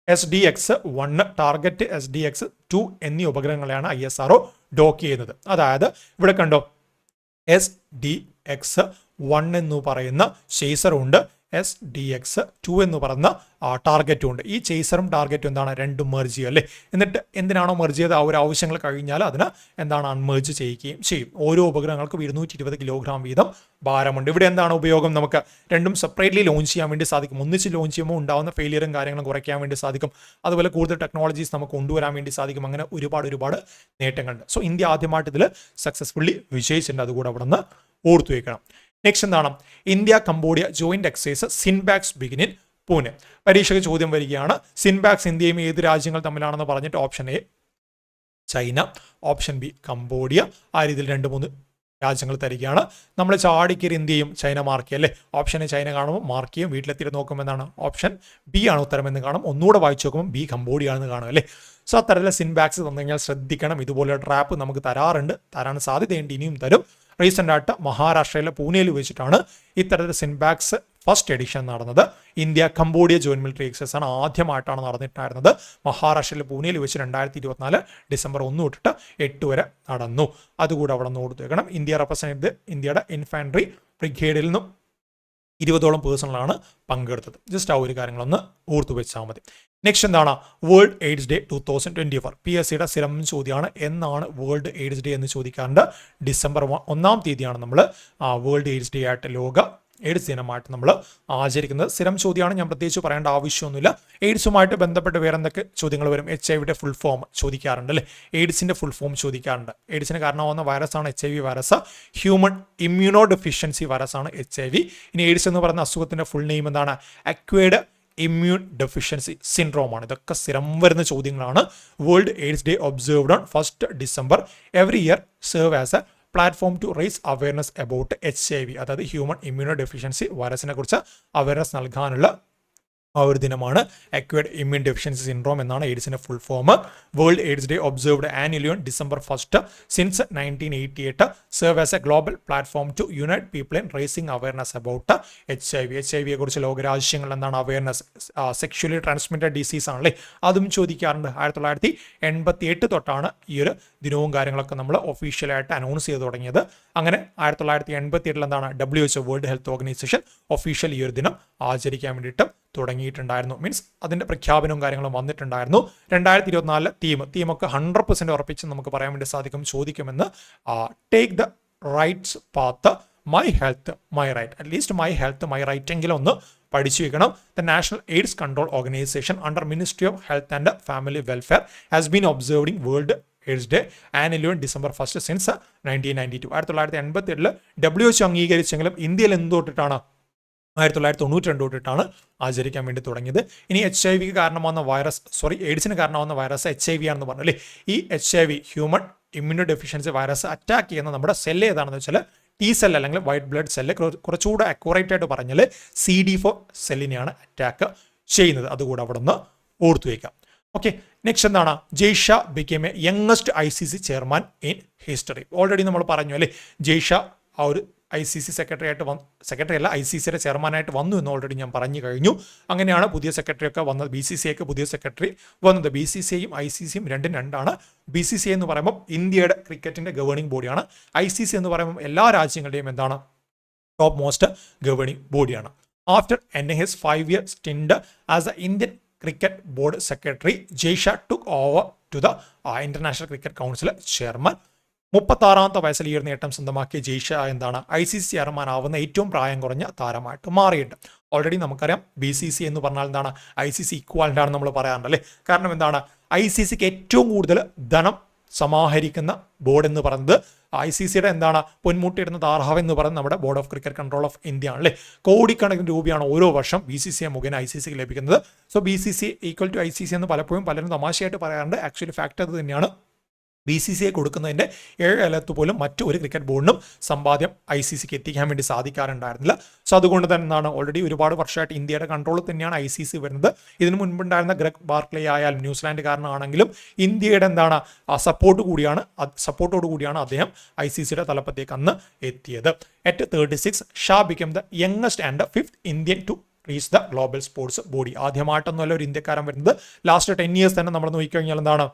SDX-1, ടാർഗറ്റ് SDX-2 എന്നീ ഉപഗ്രഹങ്ങളെയാണ് ISRO ഡോക്ക് ചെയ്യുന്നത്. അതായത് ഇവിടെ കണ്ടോ, SDX-1 എന്ന് പറയുന്ന ചേസറുണ്ട്, SDX-2 എന്ന് പറയുന്ന ടാർഗറ്റും ഉണ്ട്. ഈ ചേസറും ടാർഗറ്റും എന്താണ്? രണ്ടും മെർജ് ചെയ്യുക അല്ലേ. എന്നിട്ട് എന്തിനാണോ മെർജ് ചെയ്ത് ആ ഒരു ആവശ്യങ്ങൾ കഴിഞ്ഞാൽ അതിന് എന്താണ് അൺമെർജ് ചെയ്യുകയും ചെയ്യും. ഓരോ ഉപഗ്രഹങ്ങൾക്കും 220 കിലോഗ്രാം വീതം ഭാരമുണ്ട്. ഇവിടെ എന്താണ് ഉപയോഗം? നമുക്ക് രണ്ടും സെപ്പറേറ്റ്ലി ലോഞ്ച് ചെയ്യാൻ വേണ്ടി സാധിക്കും. ഒന്നിച്ച് ലോഞ്ച് ചെയ്യുമ്പോൾ ഉണ്ടാകുന്ന ഫെയിലിയറും കാര്യങ്ങളും കുറയ്ക്കാൻ വേണ്ടി സാധിക്കും. അതുപോലെ കൂടുതൽ ടെക്നോളജീസ് നമുക്ക് കൊണ്ടുവരാൻ വേണ്ടി സാധിക്കും. അങ്ങനെ ഒരുപാട് നേട്ടങ്ങളുണ്ട്. സോ ഇന്ത്യ ആദ്യമായിട്ട് ഇതിൽ സക്സസ്ഫുള്ളി വിജയിച്ചിട്ടുണ്ട്. അതുകൂടെ അവിടെ നിന്ന് ഓർത്തു വയ്ക്കണം. നെക്സ്റ്റ് എന്താണ്? India Cambodia joint exercise CINBAX begin in Pune. പരീക്ഷയ്ക്ക് ചോദ്യം വരികയാണ്. സിൻബാക്സ് ഇന്ത്യയും ഏത് രാജ്യങ്ങൾ തമ്മിലാണെന്ന് പറഞ്ഞിട്ട് option A China, option B Cambodia, ആ രീതിയിൽ 2-3 രാജ്യങ്ങൾ തരികയാണ്. നമ്മൾ ചാടിക്കറി ഇന്ത്യയും ചൈന മാർക്ക് ചെയ്യും അല്ലേ. ഓപ്ഷൻ എ ചൈന കാണുമ്പോൾ മാർക്ക് ചെയ്യും, വീട്ടിലെത്തിയിട്ട് നോക്കുമ്പോൾ എന്താണ് ഓപ്ഷൻ ബി ആണ് ഉത്തരം എന്ന് കാണും. ഒന്നുകൂടെ വായിച്ചു നോക്കുമ്പോൾ ബി കംബോഡിയ ആണെന്ന് കാണും അല്ലേ. സോ അത്തരത്തിലെ സിൻബാക്സ് തന്നു കഴിഞ്ഞാൽ ശ്രദ്ധിക്കണം. ഇതുപോലെ ട്രാപ്പ് നമുക്ക് തരാൻ സാധ്യതയുണ്ട്, ഇനിയും തരും. റീസെൻ്റ് ആയിട്ട് മഹാരാഷ്ട്രയിലെ പൂനെയിൽ വെച്ചിട്ടാണ് ഇത്തരത്തിൽ സിൻബാക്സ് ഫസ്റ്റ് എഡിഷൻ നടന്നത്. India Cambodia joint military exercise ആണ് ആദ്യമായിട്ടാണ് നടന്നിട്ടുണ്ടായിരുന്നത്. മഹാരാഷ്ട്രയിലെ പൂനെയിൽ വെച്ച് 2024 ഡിസംബർ 1 തൊട്ടിട്ട് 8 വരെ നടന്നു. അതുകൂടെ അവിടെ നിന്ന് ഓർത്തു വെക്കണം. ഇന്ത്യ റെപ്രസെന്റ് ചെയ്ത് ഇന്ത്യയുടെ ഇൻഫാൻട്രി ബ്രിഗേഡിൽ നിന്നും 20ഓളം പേഴ്സണലാണ് പങ്കെടുത്തത്. ജസ്റ്റ് ആ ഒരു കാര്യങ്ങളൊന്ന് ഓർത്തു വെച്ചാൽ മതി. നെക്സ്റ്റ് എന്താണ്? World AIDS day 2024. PSCയുടെ സ്ഥിരം ചോദ്യമാണ്. എന്നാണ് വേൾഡ് എയ്ഡ്സ് ഡേ എന്ന് ചോദിക്കാറുണ്ട്. ഡിസംബർ 1 തീയതിയാണ് നമ്മൾ വേൾഡ് എയ്ഡ്സ് ഡേ ആയിട്ട് ലോക എയ്ഡ്സ് ദിനമായിട്ട് നമ്മൾ ആചരിക്കുന്നത്. സ്ഥിരം ചോദ്യമാണ്, ഞാൻ പ്രത്യേകിച്ച് പറയേണ്ട ആവശ്യമൊന്നുമില്ല. എയ്ഡ്സുമായിട്ട് ബന്ധപ്പെട്ട് വേറെ എന്തൊക്കെ ചോദ്യങ്ങൾ വരും? HIV ഫുൾ ഫോം ചോദിക്കാറുണ്ട് അല്ലേ. എയ്ഡ്സിന്റെ ഫുൾ ഫോം ചോദിക്കാറുണ്ട്. എയ്ഡ്സിന് കാരണമാവുന്ന വൈറസാണ് HIV virus. Human immunodeficiency വൈറസാണ് HIV. ഇനി എയ്ഡ്സ് എന്ന് പറയുന്ന അസുഖത്തിന്റെ ഫുൾ നെയിം എന്താണ്? അക്വയർഡ് ഇമ്മ്യൂൺ ഡെഫിഷ്യൻസി സിൻഡ്രോം ആണ്. ഇതൊക്കെ സ്ഥിരം വരുന്ന ചോദ്യങ്ങളാണ്. World AIDS day observed on 1 December every year serve as a platform to raise awareness about HIV, അതായത് ഹ്യൂമൻ ഇമ്മ്യൂണോ ഡെഫിഷ്യൻസി വൈറസിനെ കുറിച്ച് അവയർനെസ് നൽകാനുള്ള ആ ഒരു ദിനമാണ് അക്വയർഡ് ഇമ്മ്യൂൺ ഡെഫിഷ്യൻസി സിൻഡ്രോം എന്നാണ് എയ്ഡ്സിന്റെ full form. World AIDS day observed annually on December 1 since 1988 serve as a global platform to unite people in raising awareness about HIV. HIVയെ കുറിച്ച് ലോകരാജ്യങ്ങൾ എന്താണ് അവയർനെസ്? സെക്ഷുവലി ട്രാൻസ്മിറ്റഡ് ഡിസീസ് ആണല്ലേ, അതും ചോദിക്കാറുണ്ട്. 1988 തൊട്ടാണ് ഈ ഒരു ദിനവും കാര്യങ്ങളൊക്കെ നമ്മൾ ഒഫീഷ്യലായിട്ട് അനൗൺസ് ചെയ്ത് തുടങ്ങിയത്. അങ്ങനെ 1988 എന്താണ് WHO world health organisation official ഈ ഒരു ദിനം ആചരിക്കാൻ വേണ്ടിയിട്ട് തുടങ്ങിയിട്ടുണ്ടായിരുന്നു. മീൻസ് അതിന്റെ പ്രഖ്യാപനവും കാര്യങ്ങളും വന്നിട്ടുണ്ടായിരുന്നു. 2024 തീമൊക്കെ 100% ഉറപ്പിച്ച് നമുക്ക് പറയാൻ വേണ്ടി സാധിക്കും. ചോദിക്കുമെന്ന് take the rights path, my health my right, at least my health my right എങ്കിലും ഒന്ന് പഠിച്ചു വെക്കണം. The National AIDS Control Organisation under ministry of health and family welfare has been observing world AIDS day annually on December 1 since 1992. 1987 WHO അംഗീകരിച്ചെങ്കിലും ഇന്ത്യയിൽ എന്തുതൊട്ടിട്ടാണ്? 1992 തൊട്ടിട്ടാണ് ആചരിക്കാൻ വേണ്ടി തുടങ്ങിയത്. ഇനി HIV കാരണമാകുന്ന എയ്ഡ്സിന് കാരണമാകുന്ന വൈറസ് HIV ആണെന്ന് പറഞ്ഞു അല്ലേ. ഈ HIV human immuno deficiency virus attack ചെയ്യുന്ന നമ്മുടെ സെല്ല് ഏതാണെന്ന് വെച്ചാൽ T സെൽ അല്ലെങ്കിൽ വൈറ്റ് ബ്ലഡ് സെല്ല്. കുറച്ചുകൂടെ അക്യുറേറ്റ് ആയിട്ട് പറഞ്ഞാൽ CD4 സെല്ലിനെയാണ് അറ്റാക്ക് ചെയ്യുന്നത്. അതുകൂടെ അവിടെ നിന്ന് ഓർത്തു വയ്ക്കാം. ഓക്കെ, നെക്സ്റ്റ് എന്താണ്? Jay Shah became A youngest ICC chairman in history. Already നമ്മൾ പറഞ്ഞു അല്ലേ, ജയ്ഷ ആ ഒരു ICC സെക്രട്ടറി അല്ല ICCയുടെ ചെയർമാനായിട്ട് വന്നു എന്ന് ഓൾറെഡി ഞാൻ പറഞ്ഞു കഴിഞ്ഞു. അങ്ങനെയാണ് പുതിയ സെക്രട്ടറി ഒക്കെ വന്നത്. BCCIക്ക് പുതിയ സെക്രട്ടറി വന്നത്. BCCIയും ICCയും രണ്ടാണ്. BCCI എന്ന് പറയുമ്പോൾ ഇന്ത്യയുടെ ക്രിക്കറ്റിന്റെ ഗവേണിംഗ് ബോഡിയാണ്. ICC എന്ന് പറയുമ്പോൾ എല്ലാ രാജ്യങ്ങളുടെയും എന്താണ് ടോപ്പ് മോസ്റ്റ് ഗവേണിംഗ് ബോഡിയാണ്. After ending his 5-year stint as the Indian Cricket Board Secretary, Jaisha took over to the International Cricket Council chairman. 36ാമത്തെ വയസ്സിൽ ഈ ഒരു നേട്ടം സ്വന്തമാക്കിയ ജയ് ഷാ എന്താണ് ICC ചെയർമാൻ ആവുന്ന ഏറ്റവും പ്രായം കുറഞ്ഞ താരമായിട്ട് മാറിയിട്ടുണ്ട്. ഓൾറെഡി നമുക്കറിയാം BCC എന്ന് പറഞ്ഞാൽ എന്താണ് ICC ഇക്വാലന്റ് ആണ് നമ്മൾ പറയാറുണ്ടല്ലേ. കാരണം എന്താണ് ICCക്ക് ഏറ്റവും കൂടുതൽ ധനം സമാഹരിക്കുന്ന ബോർഡ് എന്ന് പറയുന്നത് ICCയുടെ എന്താണ് പൊന്മുട്ടിയിടുന്ന താർഹാവ് എന്ന് പറയുന്നത് നമ്മുടെ board of cricket control of India ആണല്ലേ. കോടിക്കണക്കിന് രൂപയാണ് ഓരോ വർഷം BCCI മുഖേന ICCക്ക് ലഭിക്കുന്നത്. So BCCI equal to ICC എന്ന് പലപ്പോഴും പലരും തമാശയായിട്ട് പറയാറുണ്ട്. ആക്ച്വലി ഫാക്ട് അത് തന്നെയാണ്. BCCI കൊടുക്കുന്നതിൻ്റെ 7 കാലത്ത് പോലും മറ്റു ഒരു ക്രിക്കറ്റ് ബോർഡിനും സമ്പാദ്യം ICCക്ക് എത്തിക്കാൻ വേണ്ടി സാധിക്കാറുണ്ടായിരുന്നില്ല. സോ അതുകൊണ്ട് തന്നെ എന്താണ് ഓൾറെഡി ഒരുപാട് വർഷമായിട്ട് ഇന്ത്യയുടെ കൺട്രോളിൽ തന്നെയാണ് ICC വരുന്നത്. ഇതിനു മുൻപുണ്ടായിരുന്ന ഗ്രെഗ് ബാർക്ലേ ആയാലും ന്യൂസിലാൻഡുകാരനാണെങ്കിലും ഇന്ത്യയുടെ എന്താണ് സപ്പോർട്ടോടു കൂടിയാണ് അദ്ദേഹം ICCയുടെ തലപ്പത്തേക്ക് അന്ന് എത്തിയത്. At 36, Shah became the youngest and 5th Indian to reach the global sports body. ആദ്യമായിട്ടൊന്നുമല്ല ഒരു ഇന്ത്യക്കാരൻ വരുന്നത്. ലാസ്റ്റ് 10 years തന്നെ നമ്മൾ നോക്കിക്കഴിഞ്ഞാൽ എന്താണ്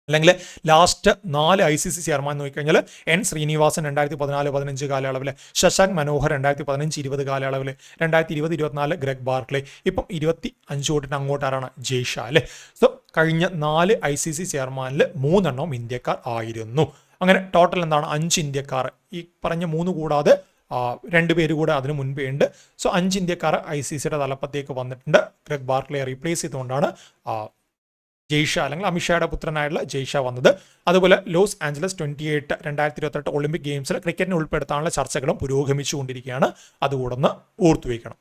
അല്ലെങ്കിൽ ലാസ്റ്റ് 4 ICC ചെയർമാൻ നോക്കിക്കഴിഞ്ഞാൽ N. ശ്രീനിവാസൻ 2014-15 കാലയളവിൽ, ശശാങ്ക് മനോഹർ 2015-20 കാലയളവിൽ, 2020-24 ഗ്രെഗ് ബാർക്ലേ, ഇപ്പം 25 തൊട്ടിട്ട് അങ്ങോട്ടാണ് ജയ് ഷാ അല്ലേ. സോ കഴിഞ്ഞ 4 ICC ചെയർമാനിൽ 3 എണ്ണവും ഇന്ത്യക്കാർ ആയിരുന്നു. അങ്ങനെ ടോട്ടൽ എന്താണ് 5 ഇന്ത്യക്കാർ, ഈ പറഞ്ഞ 3 കൂടാതെ 2 പേര് കൂടെ അതിന് മുൻപേ ഉണ്ട്. സോ 5 ഇന്ത്യക്കാർ ICCയുടെ തലപ്പത്തേക്ക് വന്നിട്ടുണ്ട്. ഗ്രെഗ് ബാർക്ലേ റീപ്ലേസ് ചെയ്തുകൊണ്ടാണ് ജയ് ഷാ അല്ലെങ്കിൽ അമിത്ഷായുടെ പുത്രനായിട്ടുള്ള ജയ് ഷാ വന്നത്. അതുപോലെ ലോസ് ആഞ്ചലസ് 2028 ഒളിമ്പിക് ഗെയിംസിൽ ക്രിക്കറ്റിനെ ഉൾപ്പെടുത്താനുള്ള ചർച്ചകളും പുരോഗമിച്ചുകൊണ്ടിരിക്കുകയാണ്. അതുകൂടെ ഒന്ന് ഓർത്തുവയ്ക്കണം.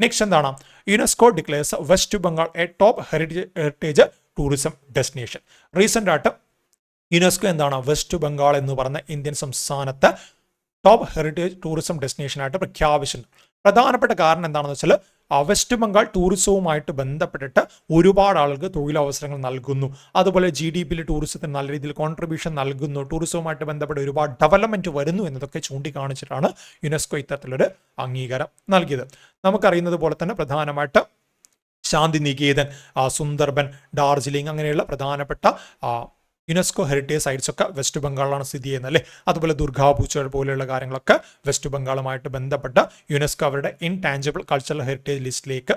നെക്സ്റ്റ് എന്താണ് UNESCO declares west Bengal A top heritage tourism destination. Recent ആയിട്ട് യുനെസ്കോ എന്താണ് വെസ്റ്റ് ബംഗാൾ എന്ന് പറഞ്ഞ ഇന്ത്യൻ സംസ്ഥാനത്തെ ടോപ്പ് ഹെറിറ്റേജ് ടൂറിസം ഡെസ്റ്റിനേഷനായിട്ട് പ്രഖ്യാപിച്ചിട്ടുണ്ട്. പ്രധാനപ്പെട്ട കാരണം എന്താണെന്ന് വെച്ചാൽ വെസ്റ്റ് ബംഗാൾ ടൂറിസവുമായിട്ട് ബന്ധപ്പെട്ടിട്ട് ഒരുപാട് ആളുകൾക്ക് തൊഴിലവസരങ്ങൾ നൽകുന്നു. അതുപോലെ GDPയിൽ ടൂറിസത്തിന് നല്ല രീതിയിൽ കോൺട്രിബ്യൂഷൻ നൽകുന്നു. ടൂറിസവുമായിട്ട് ബന്ധപ്പെട്ട് ഒരുപാട് ഡെവലപ്മെന്റ് വരുന്നു എന്നതൊക്കെ ചൂണ്ടിക്കാണിച്ചിട്ടാണ് യുനെസ്കോ ഇത്തരത്തിലൊരു അംഗീകാരം നൽകിയത്. നമുക്കറിയുന്നത് പോലെ തന്നെ പ്രധാനമായിട്ട് ശാന്തിനികേതൻ, സുന്ദർബൻ, ഡാർജിലിംഗ് അങ്ങനെയുള്ള പ്രധാനപ്പെട്ട യുനെസ്കോ ഹെറിറ്റേജ് സൈറ്റ്സ് ഒക്കെ വെസ്റ്റ് ബംഗാളിലാണ് സ്ഥിതി ചെയ്യുന്നത് അല്ലേ. അതുപോലെ ദുർഗാപൂച്ച പോലെയുള്ള കാര്യങ്ങളൊക്കെ വെസ്റ്റ് ബംഗാളുമായിട്ട് ബന്ധപ്പെട്ട യുനെസ്കോ അവരുടെ ഇൻടാഞ്ചിബിൾ കൾച്ചറൽ ഹെറിറ്റേജ് ലിസ്റ്റിലേക്ക്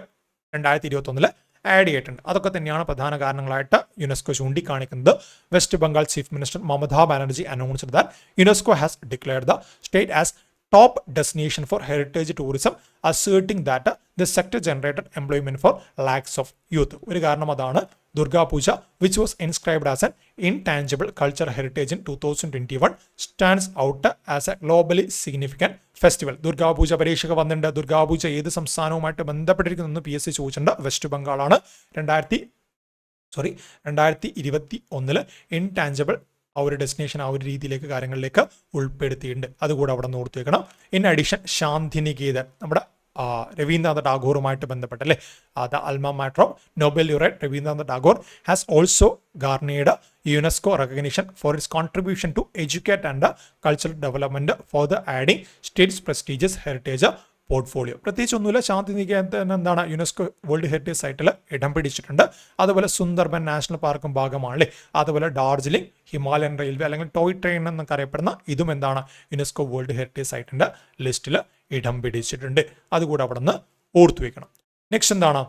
2021 ആഡ് ചെയ്തിട്ടുണ്ട്. അതൊക്കെ തന്നെയാണ് പ്രധാന കാരണങ്ങളായിട്ട് യുനെസ്കോ ചൂണ്ടിക്കാണിക്കുന്നത്. West Bengal chief minister Mamata Banerjee announced that UNESCO has declared the state as top destination for heritage tourism, asserting that the sector generated employment for lakhs of youth. ഒരു കാരണം അതാണ് ദുർഗാ പൂജ which was inscribed as an intangible cultural heritage in 2021 stands out as a globally significant festival. Durga പൂജ പരീക്ഷയ്ക്ക് വന്നിട്ടുണ്ട്. ദുർഗാ പൂജ ഏത് സംസ്ഥാനവുമായിട്ട് ബന്ധപ്പെട്ടിരിക്കുന്നു PSC ചോദിച്ചിട്ടുണ്ട്. West ബംഗാളാണ്. 2021 intangible ഒരു destination ഒരു രീതിയിലേക്ക് കാര്യങ്ങളിലേക്ക് ഉൾപ്പെടുത്തിയിട്ടുണ്ട്. അതുകൂടെ അവിടെ നിന്ന് ഓർത്തു വെക്കണം. ഇൻ അഡീഷൻ ശാന്തിനികേതൻ നമ്മുടെ രവീന്ദ്രനാഥ ടാഗോറുമായിട്ട് ബന്ധപ്പെട്ടല്ലേ the alma mater of Nobel laureate Rabindranath Tagore has also garnered UNESCO recognition for its contribution to educate and cultural development for the adding state's prestigious heritage portfolio. പ്രത്യേകിച്ച് ഒന്നുമില്ല. ശാന്തിനികേതൻ എന്താണ് യുനെസ്കോ വേൾഡ് ഹെറിറ്റേജ് സൈറ്റിൽ ഇടം പിടിച്ചിട്ടുണ്ട്. അതുപോലെ സുന്ദർബൻ നാഷണൽ പാർക്കും ഭാഗമാണല്ലേ. അതുപോലെ ഡാർജിലിംഗ് ഹിമാലയൻ റെയിൽവേ അല്ലെങ്കിൽ ടോയ് ട്രെയിൻ എന്നൊക്കെ അറിയപ്പെടുന്ന ഇതും എന്താണ് യുനെസ്കോ വേൾഡ് ഹെറിറ്റേജ് സൈറ്റിന്റെ ലിസ്റ്റിൽ ഇടം പിടിച്ചിട്ടുണ്ട്. അതുകൂടെ അവിടെ നിന്ന് ഓർത്തു വെക്കണം. നെക്സ്റ്റ് എന്താണ്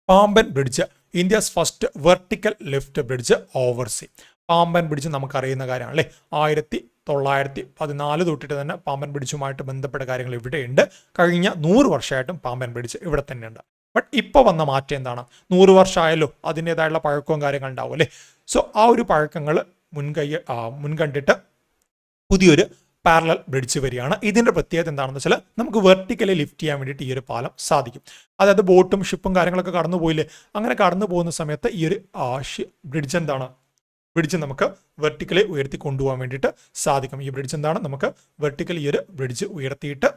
Pamban bridge, India's first vertical lift bridge over sea. Pamban bridge നമുക്കറിയുന്ന കാര്യമാണ് അല്ലേ. 1914 തൊട്ടിട്ട് തന്നെ പാമ്പൻ ബ്രിഡ്ജുമായിട്ട് ബന്ധപ്പെട്ട കാര്യങ്ങൾ ഇവിടെയുണ്ട്. കഴിഞ്ഞ 100 വർഷമായിട്ടും പാമ്പൻ ബ്രിഡ്ജ് ഇവിടെ തന്നെയുണ്ട്. ബട്ട് ഇപ്പോൾ വന്ന മാറ്റം എന്താണ്? 100 വർഷമായല്ലോ, അതിൻ്റെതായുള്ള പഴക്കവും കാര്യങ്ങൾ ഉണ്ടാവും അല്ലേ. സോ ആ ഒരു പഴക്കങ്ങൾ മുൻകണ്ടിട്ട് പുതിയൊരു പാരലൽ ബ്രിഡ്ജ് വരികയാണ്. ഇതിൻ്റെ പ്രത്യേകത എന്താണെന്ന് വെച്ചാൽ നമുക്ക് വെർട്ടിക്കലി ലിഫ്റ്റ് ചെയ്യാൻ വേണ്ടിയിട്ട് ഈ ഒരു പാലം സാധിക്കും. അതായത് ബോട്ടും ഷിപ്പും കാര്യങ്ങളൊക്കെ കടന്നു പോയില്ലേ, അങ്ങനെ കടന്നു പോകുന്ന സമയത്ത് ഈ ഒരു ബ്രിഡ്ജ് നമുക്ക് വെർട്ടിക്കലി ഉയർത്തി കൊണ്ടുപോകാൻ വേണ്ടിയിട്ട് സാധിക്കും. ഈ ബ്രിഡ്ജ് എന്താണ് നമുക്ക് വെർട്ടിക്കലി ഈ ഒരു ബ്രിഡ്ജ് ഉയർത്തിയിട്ട്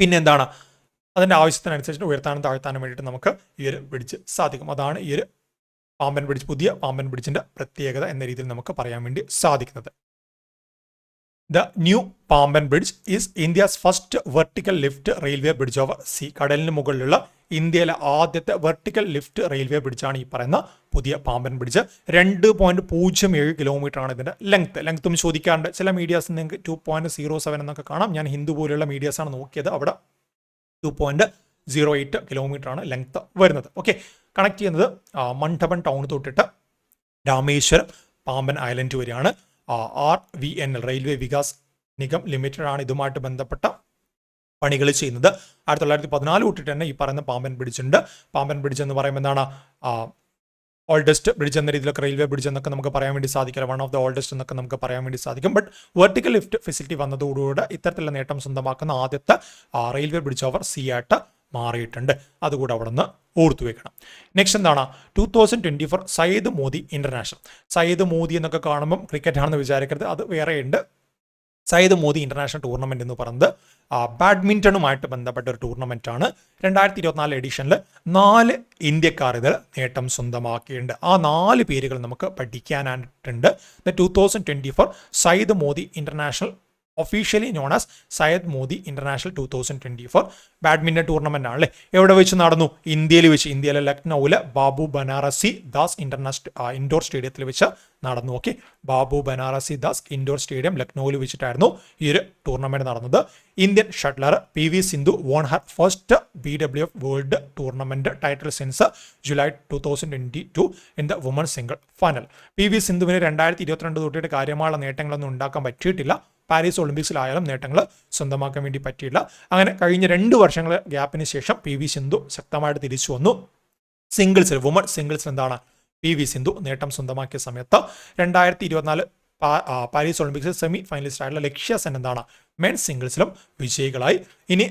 പിന്നെ എന്താണ് അതിൻ്റെ ആവശ്യത്തിനനുസരിച്ച് ഉയർത്താനും താഴ്ത്താനും വേണ്ടിയിട്ട് നമുക്ക് ഈ ഒരു ബ്രിഡ്ജ് സാധിക്കും. അതാണ് ഈ ഒരു പാമ്പൻ ബ്രിഡ്ജ്, പുതിയ പാമ്പൻ ബ്രിഡ്ജിൻ്റെ പ്രത്യേകത എന്ന രീതിയിൽ നമുക്ക് പറയാൻ വേണ്ടി സാധിക്കുന്നത്. The new Pamban Bridge is India's first vertical lift railway bridge over sea. കടലിന് മുകളിലുള്ള ഇന്ത്യയിലെ ആദ്യത്തെ വെർട്ടിക്കൽ ലിഫ്റ്റ് റെയിൽവേ ബ്രിഡ്ജാണ് ഈ പറയുന്ന പുതിയ പാമ്പൻ ബ്രിഡ്ജ്. 2.07 കിലോമീറ്റർ ആണ് ഇതിൻ്റെ ലെങ്ത്തും ചോദിക്കാറുണ്ട്. ചില മീഡിയാസ് നിങ്ങൾക്ക് 2.07 എന്നൊക്കെ കാണാം. ഞാൻ ഹിന്ദു പോലെയുള്ള മീഡിയാസാണ് നോക്കിയത്. അവിടെ 2.08 കിലോമീറ്റർ ആണ് ലെങ്ത്ത് വരുന്നത്. ഓക്കെ, കണക്ട് ചെയ്യുന്നത് മണ്ഡപം ടൗൺ തൊട്ടിട്ട് രാമേശ്വരം പാമ്പൻ ഐലൻഡ് വരെയാണ്. RVNL railway Vikas Nigam limited ആണ് ഇതുമായിട്ട് ബന്ധപ്പെട്ട പണികൾ ചെയ്യുന്നത്. 1914 തൊട്ടിട്ട് തന്നെ ഈ പറയുന്ന പാമ്പൻ ബ്രിഡ്ജ് ഉണ്ട്. പാമ്പൻ ബ്രിഡ്ജ് എന്ന് പറയുമ്പോൾ എന്താണ് ഓൾഡസ്റ്റ് ബ്രിഡ്ജ് എന്ന രീതിയിലൊക്കെ റെയിൽവേ ബ്രിഡ്ജ് എന്നൊക്കെ നമുക്ക് പറയാൻ വേണ്ടി സാധിക്കില്ല. വൺ ഓഫ് ദ ഓൾഡസ്റ്റ് എന്നൊക്കെ നമുക്ക് പറയാൻ വേണ്ടി സാധിക്കും. ബട്ട് വെർട്ടിക്കൽ ലിഫ്റ്റ് ഫെസിലിറ്റി വന്നതോടുകൂടി ഇത്തരത്തിലുള്ള നേട്ടം സ്വന്തമാക്കുന്ന ആദ്യത്തെ റെയിൽവേ ബ്രിഡ്ജ് ഓവർ സീ ആയിട്ട് മാറിയിട്ടുണ്ട്. അതുകൂടെ അവിടെ നിന്ന് ഓർത്തു വെക്കണം. നെക്സ്റ്റ് എന്താണ് 2024 സയ്യിദ് മോദി ഇന്റർനാഷണൽ. സയ്യിദ് മോദി എന്നൊക്കെ കാണുമ്പം ക്രിക്കറ്റ് ആണെന്ന് വിചാരിക്കരുത്, അത് വേറെയുണ്ട്. സയ്യിദ് മോദി ഇന്റർനാഷണൽ ടൂർണമെന്റ് എന്ന് പറയുന്നത് ബാഡ്മിന്റണുമായിട്ട് ബന്ധപ്പെട്ട ഒരു ടൂർണമെന്റ് ആണ്. 2024 എഡിഷനിൽ 4 ഇന്ത്യക്കാർ ഇതിൽ നേട്ടം സ്വന്തമാക്കിയിട്ടുണ്ട്. ആ 4 പേരുകൾ നമുക്ക് പഠിക്കാനായിട്ടുണ്ട്. 2024 Syed Modi International officially known as Syed Modi International 2024 badminton tournament ആണല്ലേ. എവിടെ വെച്ച് നടന്നു? ഇന്ത്യയിൽ വെച്ച്. ഇന്ത്യയിലെ ലക്നൌവിലെ ബാബു ബനാറസി ദാസ് ഇൻഡോർ സ്റ്റേഡിയത്തിൽ വെച്ച് നടന്നു. Okay, Babu Banarasi Das indoor stadium ലക്നൌവിൽ വെച്ചിട്ടായിരുന്നു ഈ ഒരു ടൂർണമെന്റ് നടന്നത്. Indian shuttler PV Sindhu won her first BWF world tournament title since July 2022 in the women single final. PV സിന്ധുവിന് 2022 തൊട്ടിട്ട് കാര്യമായുള്ള നേട്ടങ്ങളൊന്നും ഉണ്ടാക്കാൻ പറ്റിയിട്ടില്ല. പാരീസ് ഒളിമ്പിക്സിലായാലും നേട്ടങ്ങൾ സ്വന്തമാക്കാൻ വേണ്ടി പറ്റിയില്ല. അങ്ങനെ കഴിഞ്ഞ 2 വർഷങ്ങൾ ഗ്യാപ്പിന് ശേഷം PV സിന്ധു ശക്തമായിട്ട് തിരിച്ചു വന്നു. സിംഗിൾസിൽ വുമൺ സിംഗിൾസിൽ എന്താണ് PV സിന്ധു നേട്ടം സ്വന്തമാക്കിയ സമയത്ത് 2024 പാരീസ് ഒളിമ്പിക്സിൽ സെമി ഫൈനലിസ്റ്റ് ആയിട്ടുള്ള ലക്ഷ്യ സെൻ എന്താണ് മെൻസ് സിംഗിൾസിലും വിജയികളായി. ഇനി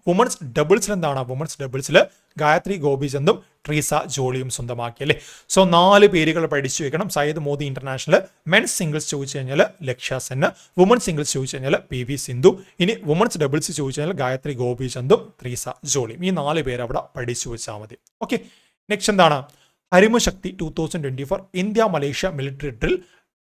വുമൺസ് ഡബിൾസിൽ എന്താണ് വുമൺസ് ഡബിൾസിൽ ഗായത്രി ഗോപിചന്ദും ട്രീസ ജോളിയും സ്വന്തമാക്കി അല്ലേ. സോ 4 പേരുകൾ പഠിച്ചു വെക്കണം. Syed Modi international men's singles ചോദിച്ചു കഴിഞ്ഞാൽ ലക്ഷ്യ സെൻ, വുമൺ സിംഗിൾസ് ചോദിച്ചു കഴിഞ്ഞാൽ PV സിന്ധു, ഇനി വുമൺസ് ഡബിൾസ് ചോദിച്ചു കഴിഞ്ഞാൽ ഗായത്രി ഗോപിചന്ദും ട്രീസ ജോളിയും. ഈ 4 പേര് അവിടെ പഠിച്ചു വെച്ചാൽ മതി. ഓക്കെ, നെക്സ്റ്റ് എന്താണ് Harimau Shakti 2024 India Malaysia military drill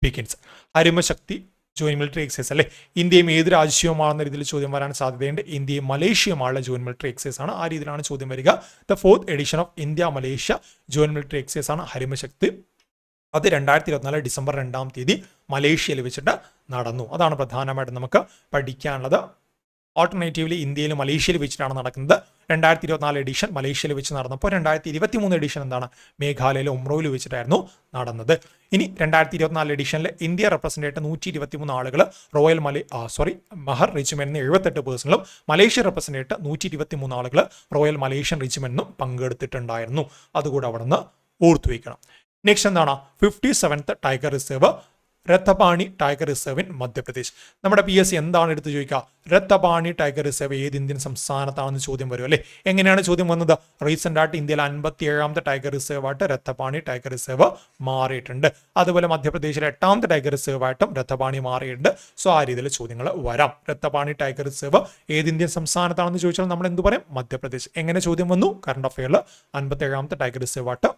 begins. Harimau Shakti joint military exercise അല്ലേ. ഇന്ത്യയും ഏത് രാജ്യവുമാണെന്ന രീതിയിൽ ചോദ്യം വരാൻ സാധ്യതയുണ്ട്. ഇന്ത്യയും മലേഷ്യയുമായുള്ള ജോയിന്റ് മിലിറ്ററി എക്സൈസ് ആണ്. ആ രീതിയിലാണ് ചോദ്യം വരിക. The 4th edition of India Malaysia joint military excise ആണ് ഹരിമശക്തി. അത് 2024 ഡിസംബർ 2-ാം തീയതി മലേഷ്യയിൽ വെച്ചിട്ട് നടന്നു. അതാണ് പ്രധാനമായിട്ടും നമുക്ക് പഠിക്കാനുള്ളത്. ഓൾട്ടർനേറ്റീവ്ലി ഇന്ത്യയിൽ മലേഷ്യയിൽ വെച്ചിട്ടാണ് നടക്കുന്നത്. 2024 എഡിഷൻ മലേഷ്യയിൽ വെച്ച് നടന്നപ്പോൾ 2023 എഡിഷൻ എന്താണ് മേഘാലയയിലെ ഉംറോയിൽ വെച്ചിട്ടായിരുന്നു നടന്നത്. ഇനി 2024 എഡിഷനിൽ ഇന്ത്യ റെപ്രസെന്റ് 123 ആളുകൾ റോയൽ മഹർ റെജിമെന്റിന് 78 പേഴ്സണലും മലേഷ്യ റെപ്രസെന്റ് 123 ആളുകൾ റോയൽ മലേഷ്യൻ റെജിമെന്റിനും പങ്കെടുത്തിട്ടുണ്ടായിരുന്നു. അതുകൂടെ അവിടെ നിന്ന് ഓർത്തു വയ്ക്കണം. നെക്സ്റ്റ് എന്താണ് 57th tiger reserve Ratapani tiger reserve in Madhya Pradesh. നമ്മുടെ PSC എന്താണ് എടുത്ത് ചോദിക്കുക? രത്തപാണി ടൈഗർ റിസർവ് ഏത് ഇന്ത്യൻ സംസ്ഥാനത്താണെന്ന് ചോദ്യം വരും അല്ലേ. എങ്ങനെയാണ് ചോദ്യം വന്നത്? റീസെന്റ് ആയിട്ട് ഇന്ത്യയിലെ 57ാമത്തെ ടൈഗർ റിസർവ് ആയിട്ട് രത്തപാണി ടൈഗർ റിസർവ് മാറിയിട്ടുണ്ട്. അതുപോലെ മധ്യപ്രദേശിലെ 8ാമത്തെ ടൈഗർ റിസർവ് ആയിട്ടും രത്തപാണി മാറിയിട്ടുണ്ട്. സോ ആ രീതിയിൽ ചോദ്യങ്ങൾ വരാം. രത്തപാണി ടൈഗർ റിസർവ് ഏത് ഇന്ത്യൻ സംസ്ഥാനത്താണെന്ന് ചോദിച്ചാൽ നമ്മൾ എന്ത് പറയും? മധ്യപ്രദേശ്. എങ്ങനെ ചോദ്യം വന്നു? കറണ്ട് അഫെയറിൽ 57ാമത്തെ ടൈഗർ റിസർവ് ആയിട്ട്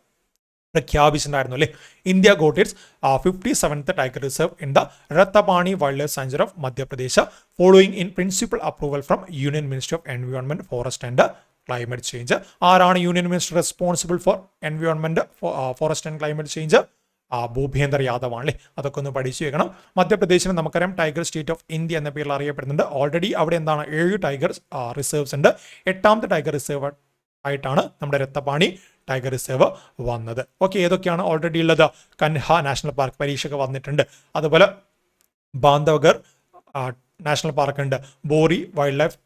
പ്രഖ്യാപിച്ചിട്ടുണ്ടായിരുന്നു അല്ലേ. India got its 57th tiger reserve in the Ratapani wildlife sanctuary of Madhya Pradesh following in principal approval from union ministry of environment forest and climate change. ആരാണ് union minister responsible for environment forest and climate change? Bhupender Yadav ആണല്ലേ. അതൊക്കെ ഒന്ന് പഠിച്ചു വെക്കണം. മധ്യപ്രദേശിന് നമുക്കറിയാം tiger state of India എന്ന പേരിൽ അറിയപ്പെടുന്നുണ്ട്. ഓൾറെഡി അവിടെ എന്താണ് 7 ടൈഗർ റിസർവ്സ് ഉണ്ട്. 8ാമത്തെ ടൈഗർ റിസർവ് ആയിട്ടാണ് നമ്മുടെ രത്തപാണി ടൈഗർ റിസർവ് വന്നത്. ഓക്കെ, ഏതൊക്കെയാണ് ഓൾറെഡി ഉള്ളത്? കൻഹ നാഷണൽ പാർക്ക് പരീക്ഷയ്ക്ക് വന്നിട്ടുണ്ട്. അതുപോലെ ബാന്ധവഗർ നാഷണൽ പാർക്ക് ഉണ്ട്. ബോറി വൈൽഡ് ലൈഫ്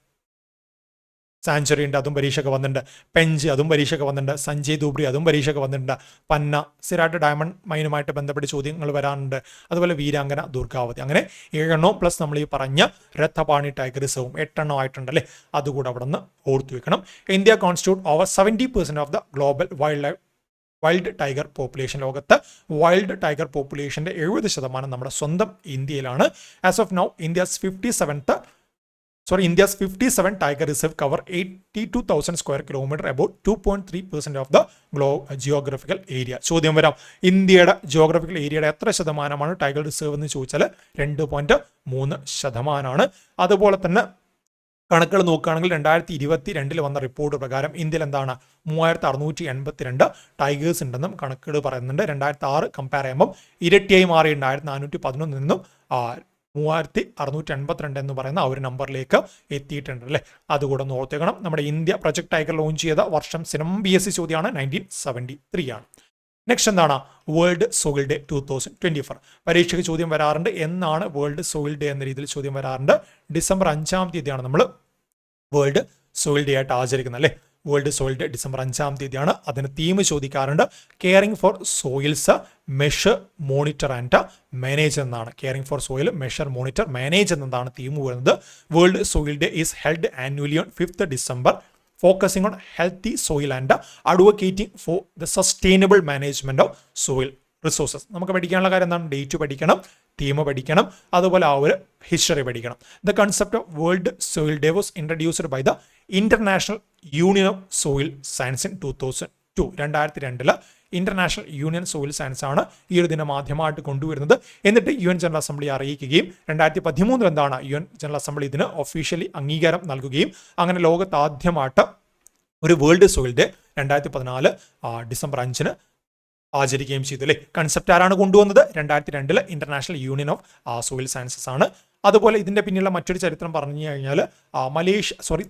സാങ്ച്വറി ഉണ്ട്, അതും പരീക്ഷയ്ക്ക് വന്നിട്ടുണ്ട്. പെഞ്ച് അതും പരീക്ഷയ്ക്ക് വന്നിട്ടുണ്ട്. സഞ്ജയ് ധൂബ്രി അതും പരീക്ഷയ്ക്ക് വന്നിട്ടുണ്ട്. പന്ന സ്ഥിരമായിട്ട് ഡയമണ്ട് മൈനുമായിട്ട് ബന്ധപ്പെട്ട് ചോദ്യങ്ങൾ വരാനുണ്ട്. അതുപോലെ വീരാങ്കന ദുർഗാവതി. അങ്ങനെ 7 പ്ലസ് നമ്മൾ ഈ പറഞ്ഞ രത്തപാണി ടൈഗർ റിസർവും 8 ആയിട്ടുണ്ടല്ലേ. അതുകൂടെ അവിടെ നിന്ന് ഓർത്തു വെക്കണം. India constitute over 70% of the global wild tiger population. ലോകത്ത് വൈൽഡ് ടൈഗർ പോപ്പുലേഷന്റെ 70% നമ്മുടെ സ്വന്തം ഇന്ത്യയിലാണ്. As of now India's 57 tiger reserve cover 82,000 square kilometer, about 2.3% of the geographical area. ചോദ്യം വരാം, ഇന്ത്യയുടെ ജിയോഗ്രഫിക്കൽ ഏരിയയുടെ എത്ര ശതമാനമാണ് ടൈഗർ റിസർവ് എന്ന് ചോദിച്ചാൽ 2.3%. അതുപോലെ തന്നെ കണക്കുകൾ നോക്കുകയാണെങ്കിൽ 2022 വന്ന റിപ്പോർട്ട് പ്രകാരം ഇന്ത്യയിൽ എന്താണ് 3682 ടൈഗേഴ്സ് ഉണ്ടെന്നും കണക്കുകൾ പറയുന്നുണ്ട്. 2006 കമ്പയർ ചെയ്യുമ്പോൾ ഇരട്ടിയായി മാറിയിട്ടുണ്ട്. 1411 നിന്നും 3682 എന്ന് പറയുന്ന ആ ഒരു നമ്പറിലേക്ക് എത്തിയിട്ടുണ്ട് അല്ലേ. അതുകൂടെ ഒന്ന് ഓർത്തേക്കണം. നമ്മുടെ ഇന്ത്യ പ്രൊജക്ട് ടൈഗർ ലോഞ്ച് ചെയ്ത വർഷം PSC ചോദ്യമാണ് 1973 ആണ്. നെക്സ്റ്റ് എന്താണ് വേൾഡ് സോയിൽ ഡേ 2024. പരീക്ഷയ്ക്ക് ചോദ്യം വരാറുണ്ട്, എന്നാണ് വേൾഡ് സോയിൽ ഡേ എന്ന രീതിയിൽ ചോദ്യം വരാറുണ്ട്. ഡിസംബർ 5-ാം തീയതിയാണ് നമ്മൾ വേൾഡ് സോയിൽ ഡേ ആയിട്ട് ആചരിക്കുന്നത് അല്ലേ. വേൾഡ് സോയിൽ ഡേ ഡിസംബർ 5-ാം തീയതിയാണ്. അതിന് തീം ചോദിക്കാറുണ്ട്, caring for soils measure monitor and manage എന്നാണ്. Caring for soil measure monitor manage എന്നതാണ് തീം വരുന്നത്. World soil day is held annually on 5th December, focusing on healthy soil and advocating for the sustainable management of soil resources. നമുക്ക് പഠിക്കാനുള്ള കാര്യം എന്താണ്? Date പഠിക്കണം, theme പഠിക്കണം, അതുപോലെ ആ ഒരു ഹിസ്റ്ററി പഠിക്കണം. The concept of world soil day was introduced by the international union of soil science in 2002. 2002 international union soil science ആണ് ഈ ഒരു ദിനം ആദ്യമായിട്ട് കൊണ്ടുവരുന്നത്. എന്നിട്ട് UN ജനറൽ അസംബ്ലി അറിയിക്കുകയും 2013 എന്താണ് UN ജനറൽ അസംബ്ലി ഇതിന് ഒഫീഷ്യലി അംഗീകാരം നൽകുകയും അങ്ങനെ ലോകത്ത് ആദ്യമായിട്ട് ഒരു വേൾഡ് സോയിൽ ഡേ 2014 ഡിസംബർ 5-ന് ആചരിക്കുകയും ചെയ്തു അല്ലേ. കൺസെപ്റ്റ് ആരാണ് കൊണ്ടുവന്നത്? 2002 international union of soil sciences ആണ്. അതുപോലെ ഇതിന്റെ പിന്നിലുള്ള മറ്റൊരു ചരിത്രം പറഞ്ഞു കഴിഞ്ഞാൽ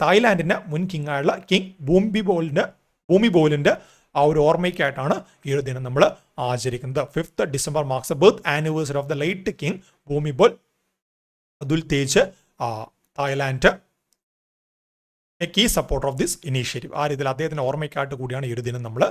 തായ്ലാൻഡിന്റെ മുൻ കിങ് ആയുള്ള കിങ് ഭൂമിബോലിന്റെ ആ ഒരു ഓർമ്മയ്ക്കായിട്ടാണ് ഈ ഒരു ദിനം നമ്മൾ ആചരിക്കുന്നത്. 5th December marks the birth anniversary of the late king Bhumibol Adulyadej Thailand key supporter of this initiative. ആ രീതിയിൽ അദ്ദേഹത്തിന്റെ ഓർമ്മയ്ക്കായിട്ട് കൂടിയാണ് ഈ ഒരു ദിനം നമ്മൾ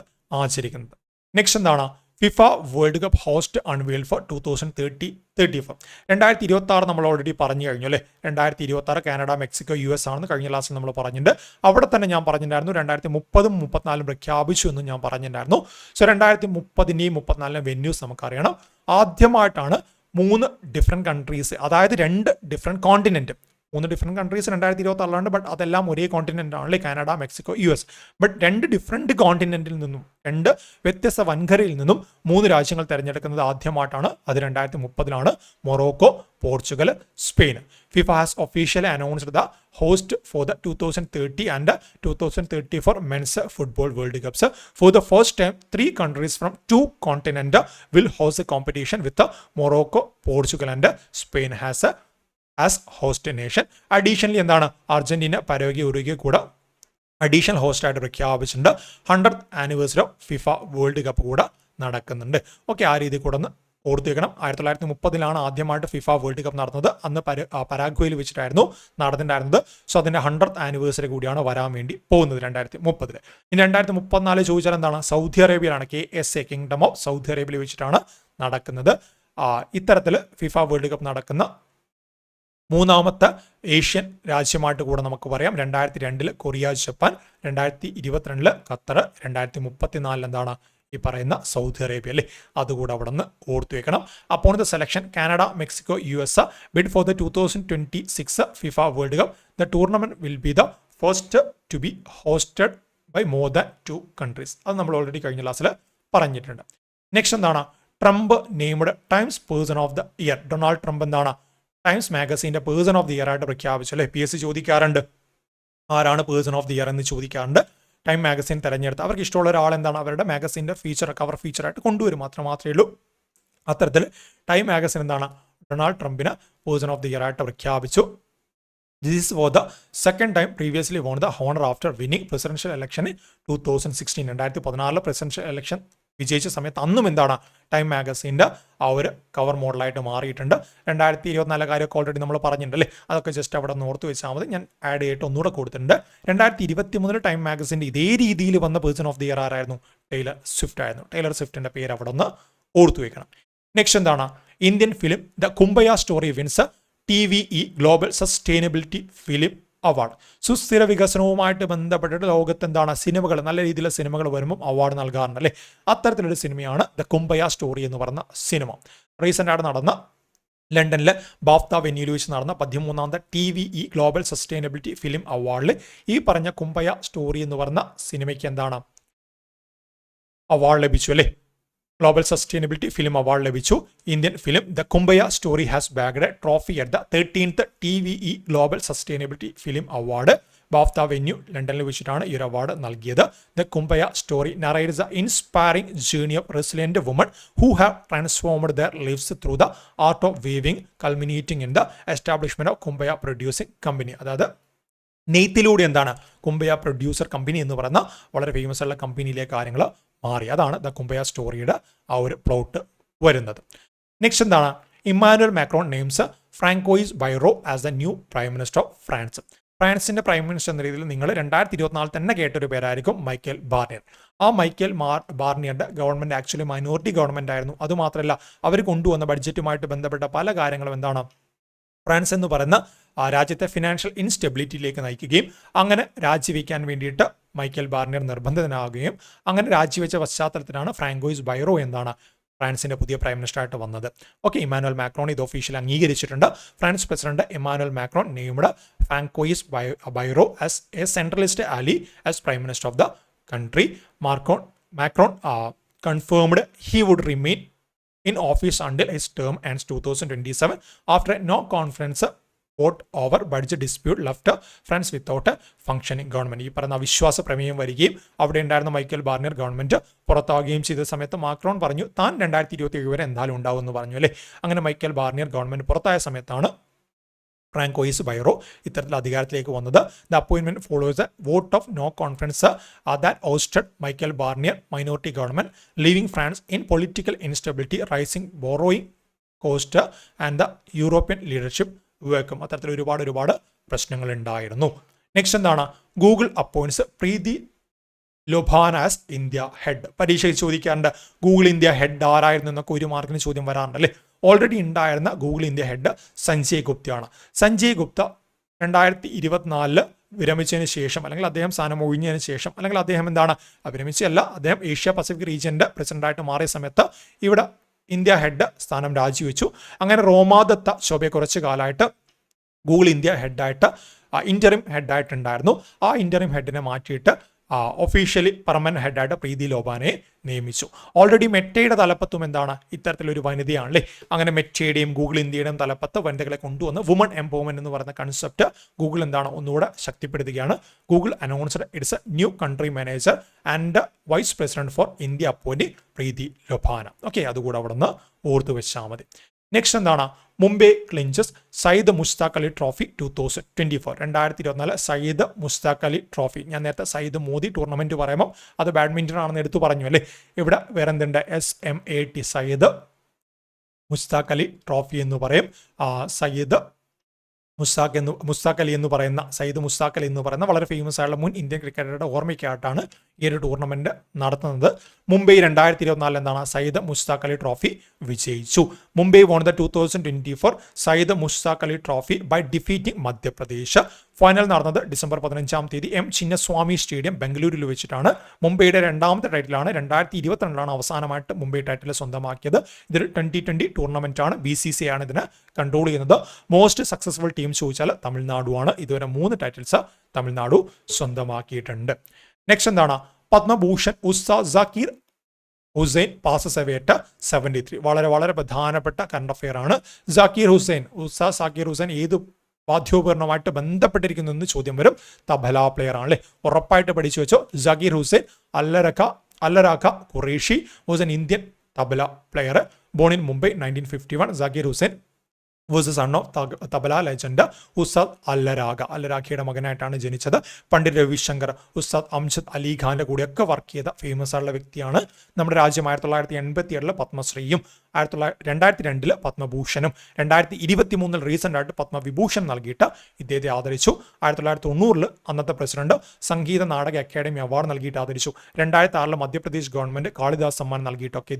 ആചരിക്കുന്നത്. നെക്സ്റ്റ് എന്താണ്? FIFA world cup host unveiled for 2034. 2026 നമ്മൾ ഓൾറെഡി പറഞ്ഞു കഴിഞ്ഞു അല്ലേ. 2026 കാനഡ, മെക്സിക്കോ, US ആണെന്ന് കഴിഞ്ഞ ക്ലാസ്സിൽ നമ്മൾ പറഞ്ഞിട്ടുണ്ട്. അവിടെ തന്നെ ഞാൻ പറഞ്ഞിട്ടുണ്ടായിരുന്നു 2030 34 പ്രഖ്യാപിച്ചു എന്ന് ഞാൻ പറഞ്ഞിട്ടുണ്ടായിരുന്നു. സോ 2030 34 വെന്യൂസ് നമുക്കറിയണം. ആദ്യമായിട്ടാണ് 3 ഡിഫറെൻറ്റ് കൺട്രീസ്, അതായത് 2 different continent, 3 different countries 2026 but അതെല്ലാം ഒരേ കോണ്ടിനെൻ്റ് ആണല്ലേ, Canada, Mexico, US. But 2 different കോണ്ടിനെൻറ്റിൽ നിന്നും 2 വ്യത്യസ്ത വൻകരയിൽ നിന്നും 3 രാജ്യങ്ങൾ തിരഞ്ഞെടുക്കുന്നത് ആദ്യമായിട്ടാണ്. അത് 2030 Morocco, Portugal, Spain. FIFA has officially announced the host for the 2030 and 2034 men's football world cups. For the first time, 3 countries from 2 continents will host the competition with Morocco, Portugal and Spain as host nation. Additionally എന്താണ്? Argentina, Paraguay, Uruguay കൂടെ additional host ആയിട്ട് പ്രഖ്യാപിച്ചിട്ടുണ്ട്. 100th anniversary of FIFA world cup കൂടെ നടക്കുന്നുണ്ട്. Okay, ആ രീതി കൂടെ ഒന്ന് ഓർത്തു വെക്കണം. 1930 ആദ്യമായിട്ട് ഫിഫ വേൾഡ് കപ്പ് നടന്നത്. അന്ന് പരാഗ്വേയിൽ വെച്ചിട്ടായിരുന്നു നടന്നിട്ടുണ്ടായിരുന്നത്. സോ അതിന്റെ 100th ആനിവേഴ്സറി കൂടിയാണ് വരാൻ വേണ്ടി പോകുന്നത് 2030. ഇനി 2034 ചോദിച്ചാൽ എന്താണ്? സൗദി അറേബ്യയിലാണ്, KSA കിങ്ഡം ഓഫ് സൗദി അറേബ്യയിൽ വെച്ചിട്ടാണ് നടക്കുന്നത്. ഇത്തരത്തിൽ ഫിഫ വേൾഡ് കപ്പ് നടക്കുന്ന 3ാമത്തെ ഏഷ്യൻ രാജ്യമായിട്ട് കൂടെ നമുക്ക് പറയാം. 2002 കൊറിയ, ജപ്പാൻ, 2022 ഖത്തർ, 2034 എന്താണ് ഈ പറയുന്ന സൗദി അറേബ്യ അല്ലേ. അതുകൂടെ അവിടെ നിന്ന് ഓർത്തു വെക്കണം. അപ്പോൾ the selection Canada, Mexico, US bid for the 2026 FIFA world Cup. The tournament will be the first to be hosted by more than 2 countries. അത് നമ്മൾ ഓൾറെഡി കഴിഞ്ഞ ക്ലാസ്സിൽ പറഞ്ഞിട്ടുണ്ട്. നെക്സ്റ്റ് എന്താണ്? Trump named Times person of the year. Donald Trump എന്താണ് Times മാഗസീൻ്റെ person of the year ആയിട്ട് പ്രഖ്യാപിച്ചു അല്ലേ. PSC ചോദിക്കാറുണ്ട് ആരാണ് പേഴ്സൺ ഓഫ് ദി ഇയർ എന്ന് ചോദിക്കാറുണ്ട്. ടൈം മാഗസീൻ തിരഞ്ഞെടുത്ത് അവർക്ക് ഇഷ്ടമുള്ള ഒരാൾ എന്താണ് അവരുടെ മാഗസീൻ്റെ കവർ ഫീച്ചറായിട്ട് കൊണ്ടുവരും മാത്രമേ ഉള്ളൂ. അത്തരത്തിൽ ടൈം മാഗസീൻ എന്താണ് ഡൊണാൾഡ് ട്രംപിന് പേഴ്സൺ ഓഫ് ദി ഇയർ ആയിട്ട് പ്രഖ്യാപിച്ചു. This is for the second time previously won the honor after winning presidential election in 2016. 2016 presidential election വിജയിച്ച സമയത്ത് അന്നും എന്താണ് ടൈം മാഗസീൻ്റെ ആ ഒരു കവർ മോഡലായിട്ട് മാറിയിട്ടുണ്ട്. 2024 കാര്യമൊക്കെ ഓൾറെഡി നമ്മൾ പറഞ്ഞിട്ടുണ്ടല്ലേ. അതൊക്കെ ജസ്റ്റ് അവിടെ ഓർത്ത് വെച്ചാൽ മതി. ഞാൻ ആഡ് ചെയ്തിട്ട് ഒന്നുകൂടെ കൊടുത്തിട്ടുണ്ട്. 2023 ടൈം മാഗസീൻ്റെ ഇതേ രീതിയിൽ വന്ന പേഴ്സൺ ഓഫ് ദി ഇയർ ആരായിരുന്നു? ടൈലർ സ്വിഫ്റ്റ് ആയിരുന്നു. ടൈലർ സ്വിഫ്റ്റിൻ്റെ പേര് അവിടെ ഒന്ന് ഓർത്തു വെക്കണം. നെക്സ്റ്റ് എന്താണ്? Indian film the Kumbaya story wins TVE global sustainability film award. സുസ്ഥിര വികസനവുമായിട്ട് ബന്ധപ്പെട്ടിട്ട് ലോകത്ത് എന്താണ് സിനിമകൾ, നല്ല രീതിയിലുള്ള സിനിമകൾ വരുമ്പം അവാർഡ് നൽകാറുണ്ട് അല്ലേ. അത്തരത്തിലൊരു സിനിമയാണ് ദ കുംബയ സ്റ്റോറി എന്ന് പറഞ്ഞ സിനിമ. റീസെൻ്റ് ആയിട്ട് നടന്ന ലണ്ടനിലെ ബാഫ്ത വെന്യൂയിൽ വെച്ച് നടന്ന 13ാമത്തെ TVE ഗ്ലോബൽ സസ്റ്റൈനബിലിറ്റി ഫിലിം അവാർഡിൽ ഈ പറഞ്ഞ കുംബയ സ്റ്റോറി എന്ന് പറഞ്ഞ സിനിമയ്ക്ക് എന്താണ് അവാർഡ് ലഭിച്ചു അല്ലേ. ഗ്ലോബൽ സസ്റ്റൈനബിലിറ്റി ഫിലിം അവാർഡ് ലഭിച്ചു. Indian film the Kumbaya story has bagged trophy at the 13th TVE global sustainability film award. BAFTA venue ലണ്ടനിൽ വെച്ചിട്ടാണ് ഈ ഒരു അവാർഡ് നൽകിയത്. The Kumbaya story narrates the inspiring journey of resilient women who have transformed their lives through the art of weaving culminating in the establishment of Kumbaya producing company. അതായത് നെയ്ത്തിലൂടെ എന്താണ് കുംബയ producer company എന്ന് പറയുന്ന വളരെ famous ഉള്ള കമ്പനിയിലെ കാര്യങ്ങൾ മാറി. അതാണ് ദ കുംബയ സ്റ്റോറിയുടെ ആ ഒരു പ്ലോട്ട് വരുന്നത്. നെക്സ്റ്റ് എന്താണ്? Emmanuel Macron names Francois Bayrou as the new prime minister of France. ഫ്രാൻസിന്റെ പ്രൈം മിനിസ്റ്റർ എന്ന രീതിയിൽ നിങ്ങൾ 2024 തന്നെ കേട്ടൊരു പേരായിരിക്കും മൈക്കൽ ബാർണിയർ. ആ മൈക്കൽ ബാർണിയറുടെ ഗവൺമെന്റ് ആക്ച്വലി മൈനോറിറ്റി ഗവൺമെന്റ് ആയിരുന്നു. അതുമാത്രമല്ല, അവർ കൊണ്ടുവന്ന ബഡ്ജറ്റുമായിട്ട് ബന്ധപ്പെട്ട പല കാര്യങ്ങളും എന്താണ് ഫ്രാൻസ് എന്ന് പറയുന്ന രാജ്യത്തെ ഫിനാൻഷ്യൽ ഇൻസ്റ്റെബിലിറ്റിയിലേക്ക് നയിക്കുകയും അങ്ങനെ രാജിവെക്കാൻ വേണ്ടിയിട്ട് മൈക്കൽ ബാർണിയർ നിർബന്ധിതനാകുകയും അങ്ങനെ രാജിവെച്ച പശ്ചാത്തലത്തിലാണ് ഫ്രാങ്കോയിസ് ബൈറോ എന്താണ് ഫ്രാൻസിന്റെ പുതിയ പ്രൈം മിനിസ്റ്റർ ആയിട്ട് വന്നത്. ഓക്കെ, ഇമ്മാനുവൽ മാക്രോൺ ഇത് ഒഫീഷ്യൽ അംഗീകരിച്ചിട്ടുണ്ട്. France president Emmanuel Macron named Francois Bayrou as a centrist ally as prime minister of the country. Macron confirmed he would remain in office until his term ends 2027 after no conference vote over budget dispute left France without a functioning government. ഈ പറഞ്ഞ അവിശ്വാസ പ്രമേയം വരികയും അവിടെ ഉണ്ടായിരുന്ന Michael ബാർണിയർ government പുറത്താവുകയും ചെയ്ത സമയത്ത് Macron പറഞ്ഞു താൻ 2027 വരെ എന്തായാലും ഉണ്ടാവും എന്ന് പറഞ്ഞു അല്ലേ. അങ്ങനെ മൈക്കൽ ബാർണിയർ ഗവൺമെന്റ് പുറത്തായ സമയത്താണ് ഫ്രാങ്കോയിസ് ബൈറോ ഇത്തരത്തിൽ അധികാരത്തിലേക്ക് വന്നത്. The appointment follows a vote of no confidence that ousted Michel Barnier minority government leaving France in political instability, rising borrowing cost and the European leadership vacuum. അത്തരത്തിൽ ഒരുപാട് പ്രശ്നങ്ങൾ ഉണ്ടായിരുന്നു. Next എന്താണ്? Google appoints Preeti Lobana as India head. പരീക്ഷയിൽ ചോദിക്കാറുണ്ട് Google India head ആരായിരുന്നു എന്നൊക്കെ ഒരു മാർക്കിന് ചോദ്യം വരാറുണ്ട് അല്ലേ. ഓൾറെഡി ഉണ്ടായിരുന്ന ഗൂഗിൾ ഇന്ത്യ ഹെഡ് സഞ്ജയ് ഗുപ്തയാണ്. സഞ്ജയ് ഗുപ്ത 2024 വിരമിച്ചതിന് ശേഷം അല്ലെങ്കിൽ അദ്ദേഹം സ്ഥാനം ഒഴിഞ്ഞതിന് ശേഷം അല്ലെങ്കിൽ അദ്ദേഹം എന്താണ് വിരമിച്ചല്ല, അദ്ദേഹം ഏഷ്യ പസഫിക് റീജിയന്റെ പ്രസിഡന്റായിട്ട് മാറിയ സമയത്ത് ഇവിടെ ഇന്ത്യ ഹെഡ് സ്ഥാനം രാജിവെച്ചു. അങ്ങനെ റോമാദത്ത ശോഭയെ കുറച്ച് കാലമായിട്ട് ഗൂഗിൾ ഇന്ത്യ ഹെഡായിട്ട് ഇന്ററിം ഹെഡായിട്ടുണ്ടായിരുന്നു. ആ ഇന്ററിം ഹെഡിനെ മാറ്റിയിട്ട് ഒഫീഷ്യലി പെർമനന്റ് ഹെഡായിട്ട് പ്രീതി ലോബാനെ നിയമിച്ചു. ഓൾറെഡി മെറ്റയുടെ തലപ്പത്തും എന്താണ് ഇത്തരത്തിലൊരു വനിതയാണല്ലേ. അങ്ങനെ മെറ്റയുടെയും ഗൂഗിൾ ഇന്ത്യയുടെയും തലപ്പത്ത് വനിതകളെ കൊണ്ടുവന്ന് വുമൺ എംപവർമെന്റ് എന്ന് പറയുന്ന കൺസെപ്റ്റ് ഗൂഗിൾ എന്താണ് ഒന്നുകൂടെ ശക്തിപ്പെടുത്തുകയാണ്. Google announced its a new country manager and vice president for India appoint Preeti Lobana. Okay, അതുകൂടെ അവിടെ നിന്ന് ഓർത്തു വെച്ചാൽ മതി. നെക്സ്റ്റ് എന്താണ്? Mumbai clinches Syed Mushtaq Ali trophy 2024. 2024 Syed Mushtaq Ali trophy. ഞാൻ നേരത്തെ സയ്യിദ് മോദി ടൂർണമെന്റ് പറയുമ്പോൾ അത് ബാഡ്മിന്റൺ ആണെന്ന് എടുത്തു പറഞ്ഞു അല്ലേ. ഇവിടെ വേറെ എന്തുണ്ട്? SMAT സയ്യിദ് മുസ്താഖ് അലി ട്രോഫി എന്ന് പറയും. സയ്യിദ് മുസ്താഖ് അലി എന്ന് പറയുന്ന സയ്യിദ് മുസ്താഖ് അലി എന്ന് പറയുന്ന വളരെ ഫേമസ് ആയിട്ടുള്ള മുൻ ഇന്ത്യൻ ക്രിക്കറ്ററുടെ ഓർമ്മയ്ക്കായിട്ടാണ് ഈ ഒരു ടൂർണമെന്റ് നടത്തുന്നത്. മുംബൈ 2024 എന്താണ് സയ്യിദ് മുസ്താഖ് അലി ട്രോഫി വിജയിച്ചു. Mumbai won the 2024 Syed Mushtaq Ali trophy by defeating Madhya Pradesh. Final നടന്നത് ഡിസംബർ 15 M ചിന്നസ്വാമി സ്റ്റേഡിയം ബംഗളൂരുവിൽ വെച്ചിട്ടാണ്. മുംബൈയുടെ രണ്ടാമത്തെ ടൈറ്റിലാണ്. 2022 അവസാനമായിട്ട് മുംബൈ ടൈറ്റിൽ സ്വന്തമാക്കിയത്. ഇതൊരു 2020 ടൂർണമെന്റ് ആണ്. BCCI ആണ് ഇതിനെ കൺട്രോൾ ചെയ്യുന്നത്. മോസ്റ്റ് സക്സസ്ഫുൾ ടീം ചോദിച്ചാൽ തമിഴ്നാടുവാണ്. ഇതുവരെ 3 ടൈറ്റിൽസ് തമിഴ്നാടു സ്വന്തമാക്കിയിട്ടുണ്ട്. നെക്സ്റ്റ് എന്താണ്? പത്മഭൂഷൺ ഉസ്താദ് Zakir Hussain passes away at 73. വളരെ പ്രധാനപ്പെട്ട കറണ്ട് അഫെയർ ആണ്. ഉസ്താദ് സാക്കിർ ഹുസൈൻ ഏത് വാദ്യോപകരണമായിട്ട് ബന്ധപ്പെട്ടിരിക്കുന്നു എന്ന് ചോദ്യം വരും. തബല പ്ലെയർ ആണല്ലേ, ഉറപ്പായിട്ട് പഠിച്ചു വെച്ചോ. Zakir Hussain Allarakha Qureshi was an Indian tabla player born in Mumbai 1951. Zakir Hussain was a son of tabla legend Ustad അല്ലരാഖയുടെ മകനായിട്ടാണ് ജനിച്ചത്. പണ്ഡിറ്റ് രവിശങ്കർ, ഉസ്താദ് അംജദ് അലി ഖാന്റെ കൂടെയൊക്കെ വർക്ക് ചെയ്ത ഫേമസ് ആയിട്ടുള്ള വ്യക്തിയാണ്. നമ്മുടെ രാജ്യം 1987 പത്മശ്രീയും 2002 പത്മഭൂഷണും 2023 റീസെന്റ് ആയിട്ട് പത്മവിഭൂഷൺ നൽകിയിട്ട് ഇദ്ദേഹത്തെ ആദരിച്ചു. 1990 അന്നത്തെ president Sangeetha Nataka academy award നൽകിയിട്ട് ആദരിച്ചു. 2006 മധ്യപ്രദേശ് ഗവൺമെന്റ് കാളിദാസ് സമ്മാൻ നൽകിയിട്ടൊക്കെ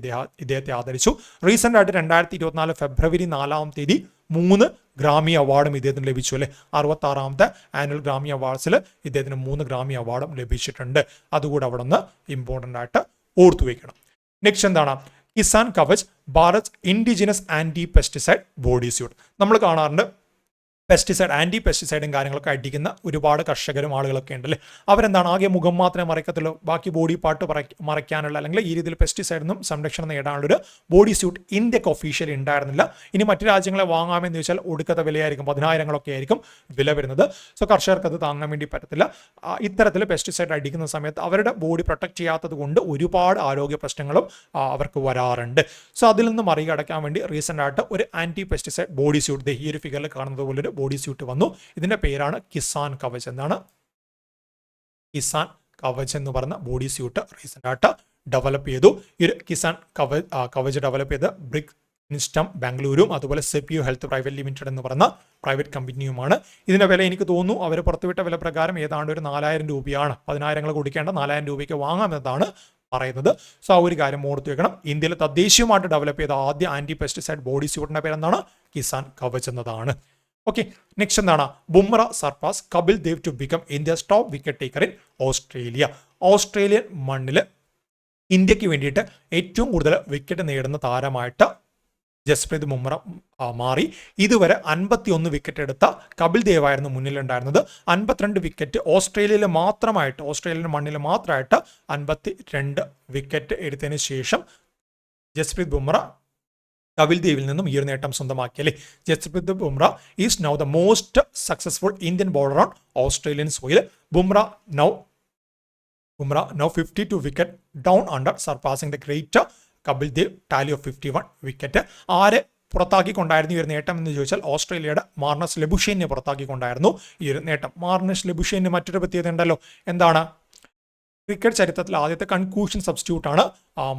ഇദ്ദേഹത്തെ ആദരിച്ചു. റീസെന്റ് ആയിട്ട് 2024 ഫെബ്രുവരി 4 3 ഗ്രാമി അവാർഡും ഇദ്ദേഹത്തിന് ലഭിച്ചു അല്ലെ. 66ാമത്തെ ആനുവൽ ഗ്രാമി അവാർഡ്സിൽ ഇദ്ദേഹത്തിന് 3 ഗ്രാമി അവാർഡും ലഭിച്ചിട്ടുണ്ട്. അതുകൂടെ അവിടെ നിന്ന് ഇമ്പോർട്ടൻ്റ് ആയിട്ട് ഓർത്തു വയ്ക്കണം. നെക്സ്റ്റ് എന്താണ്? Kisan Kavach Bharat indigenous anti pesticide body suit. നമ്മൾ കാണാറുണ്ട് പെസ്റ്റിസൈഡ് ആന്റി പെസ്റ്റിസൈഡും കാര്യങ്ങളൊക്കെ അടിക്കുന്ന ഒരുപാട് കർഷകരും ആളുകളൊക്കെ ഉണ്ടല്ലേ. അവരെന്താണ് ആകെ മുഖം മാത്രമേ മറക്കത്തുള്ളൂ, ബാക്കി ബോഡി പാർട്ട് മറയ്ക്കാനുള്ള അല്ലെങ്കിൽ ഈ രീതിയിൽ പെസ്റ്റിസൈഡിനും സംരക്ഷണം നേടാനുള്ളൊരു ബോഡി സ്യൂട്ട് ഇന്ത്യക്ക് ഒഫീഷ്യലി ഉണ്ടായിരുന്നില്ല. ഇനി മറ്റു രാജ്യങ്ങളെ വാങ്ങാമെന്ന് ചോദിച്ചാൽ ഒടുക്കത്തെ വിലയായിരിക്കും, 10,000 ആയിരിക്കും വില വരുന്നത്. സോ കർഷകർക്ക് അത് താങ്ങാൻ വേണ്ടി പറ്റത്തില്ല. ഇത്തരത്തിൽ പെസ്റ്റിസൈഡ് അടിക്കുന്ന സമയത്ത് അവരുടെ ബോഡി പ്രൊട്ടക്ട് ചെയ്യാത്തത് കൊണ്ട് ഒരുപാട് ആരോഗ്യ പ്രശ്നങ്ങളും അവർക്ക് വരാറുണ്ട്. സോ അതിൽ നിന്ന് മറികടക്കാൻ വേണ്ടി റീസെന്റ് ആയിട്ട് ഒരു ആന്റി പെസ്റ്റിസൈഡ് ബോഡി സ്യൂട്ട് ഈ ഒരു ഫിഗറിൽ കാണുന്നത് പോലെ ബോഡി സ്യൂട്ട് വന്നു. ഇതിന്റെ പേരാണ് കിസാൻ കവച്. എന്താണ്? കിസാൻ കവച് എന്ന് പറഞ്ഞ ബോഡി സ്യൂട്ട് റീസെന്റ് ആയിട്ട് ഡെവലപ്പ് ചെയ്തു. ഈ ഒരു കിസാൻ കവച് ഡെവലപ്പ് ചെയ്ത് ബ്രിക് ഇൻസ്റ്റം ബാംഗ്ലൂരും അതുപോലെ സെപിയു ഹെൽത്ത് പ്രൈവറ്റ് ലിമിറ്റഡ് എന്ന് പറയുന്ന പ്രൈവറ്റ് കമ്പനിയുമാണ്. ഇതിൻ്റെ വില എനിക്ക് തോന്നുന്നു അവർ പുറത്തുവിട്ട വില പ്രകാരം ഏതാണ്ട് ഒരു 4000 രൂപയാണ്. 10,000 കൊടുക്കേണ്ട 4000 രൂപയ്ക്ക് വാങ്ങാമെന്നതാണ് പറയുന്നത്. സോ ആ ഒരു കാര്യം ഓർത്ത് വെക്കണം. ഇന്ത്യയിൽ തദ്ദേശീയമായിട്ട് ഡെവലപ്പ് ചെയ്ത ആദ്യ ആന്റി പെസ്റ്റിസൈഡ് ബോഡി സ്യൂട്ടിന്റെ പേരെന്താണ്? കിസാൻ കവച് എന്നതാണ്. ഓക്കെ, നെക്സ്റ്റ് എന്താണ്? Bumrah surpass Kapil Dev to become India's top wicket taker in Australia. Australian മണ്ണിൽ ഇന്ത്യക്ക് വേണ്ടിയിട്ട് ഏറ്റവും കൂടുതൽ വിക്കറ്റ് നേടുന്ന താരമായിട്ട് ജസ്പ്രീത് ബുംറ മാറി. ഇതുവരെ 51 വിക്കറ്റ് എടുത്ത കപിൽ ദേവ് ആയിരുന്നു മുന്നിലുണ്ടായിരുന്നത്. 52 വിക്കറ്റ് ഓസ്ട്രേലിയൻ മണ്ണിൽ മാത്രമായിട്ട് 52 വിക്കറ്റ് എടുത്തതിന് ശേഷം ജസ്പ്രീത് ബുംറ കപിൽ ദേവിൽ നിന്നും ഈ ഒരു നേട്ടം സ്വന്തമാക്കി അല്ലേ. Jasprit Bumrah is now the most successful Indian bowler on Australian soil. Bumrah now 52 wicket down under surpassing the great Kapil Dev Tally of 51 wicket. ആരെ പുറത്താക്കിക്കൊണ്ടായിരുന്നു ഈ ഒരു നേട്ടം എന്ന് ചോദിച്ചാൽ ഓസ്ട്രേലിയയുടെ മാർണസ് ലെബുഷേനെ പുറത്താക്കിക്കൊണ്ടായിരുന്നു ഈ ഒരു നേട്ടം. മാർണസ് ലെബുഷേന് മറ്റൊരു പ്രത്യേകത ഉണ്ടല്ലോ. എന്താണ്? ക്രിക്കറ്റ് ചരിത്രത്തിൽ ആദ്യത്തെ കൺക്ലൂഷൻ സബ്സ്റ്റിറ്റ്യൂട്ട് ആണ്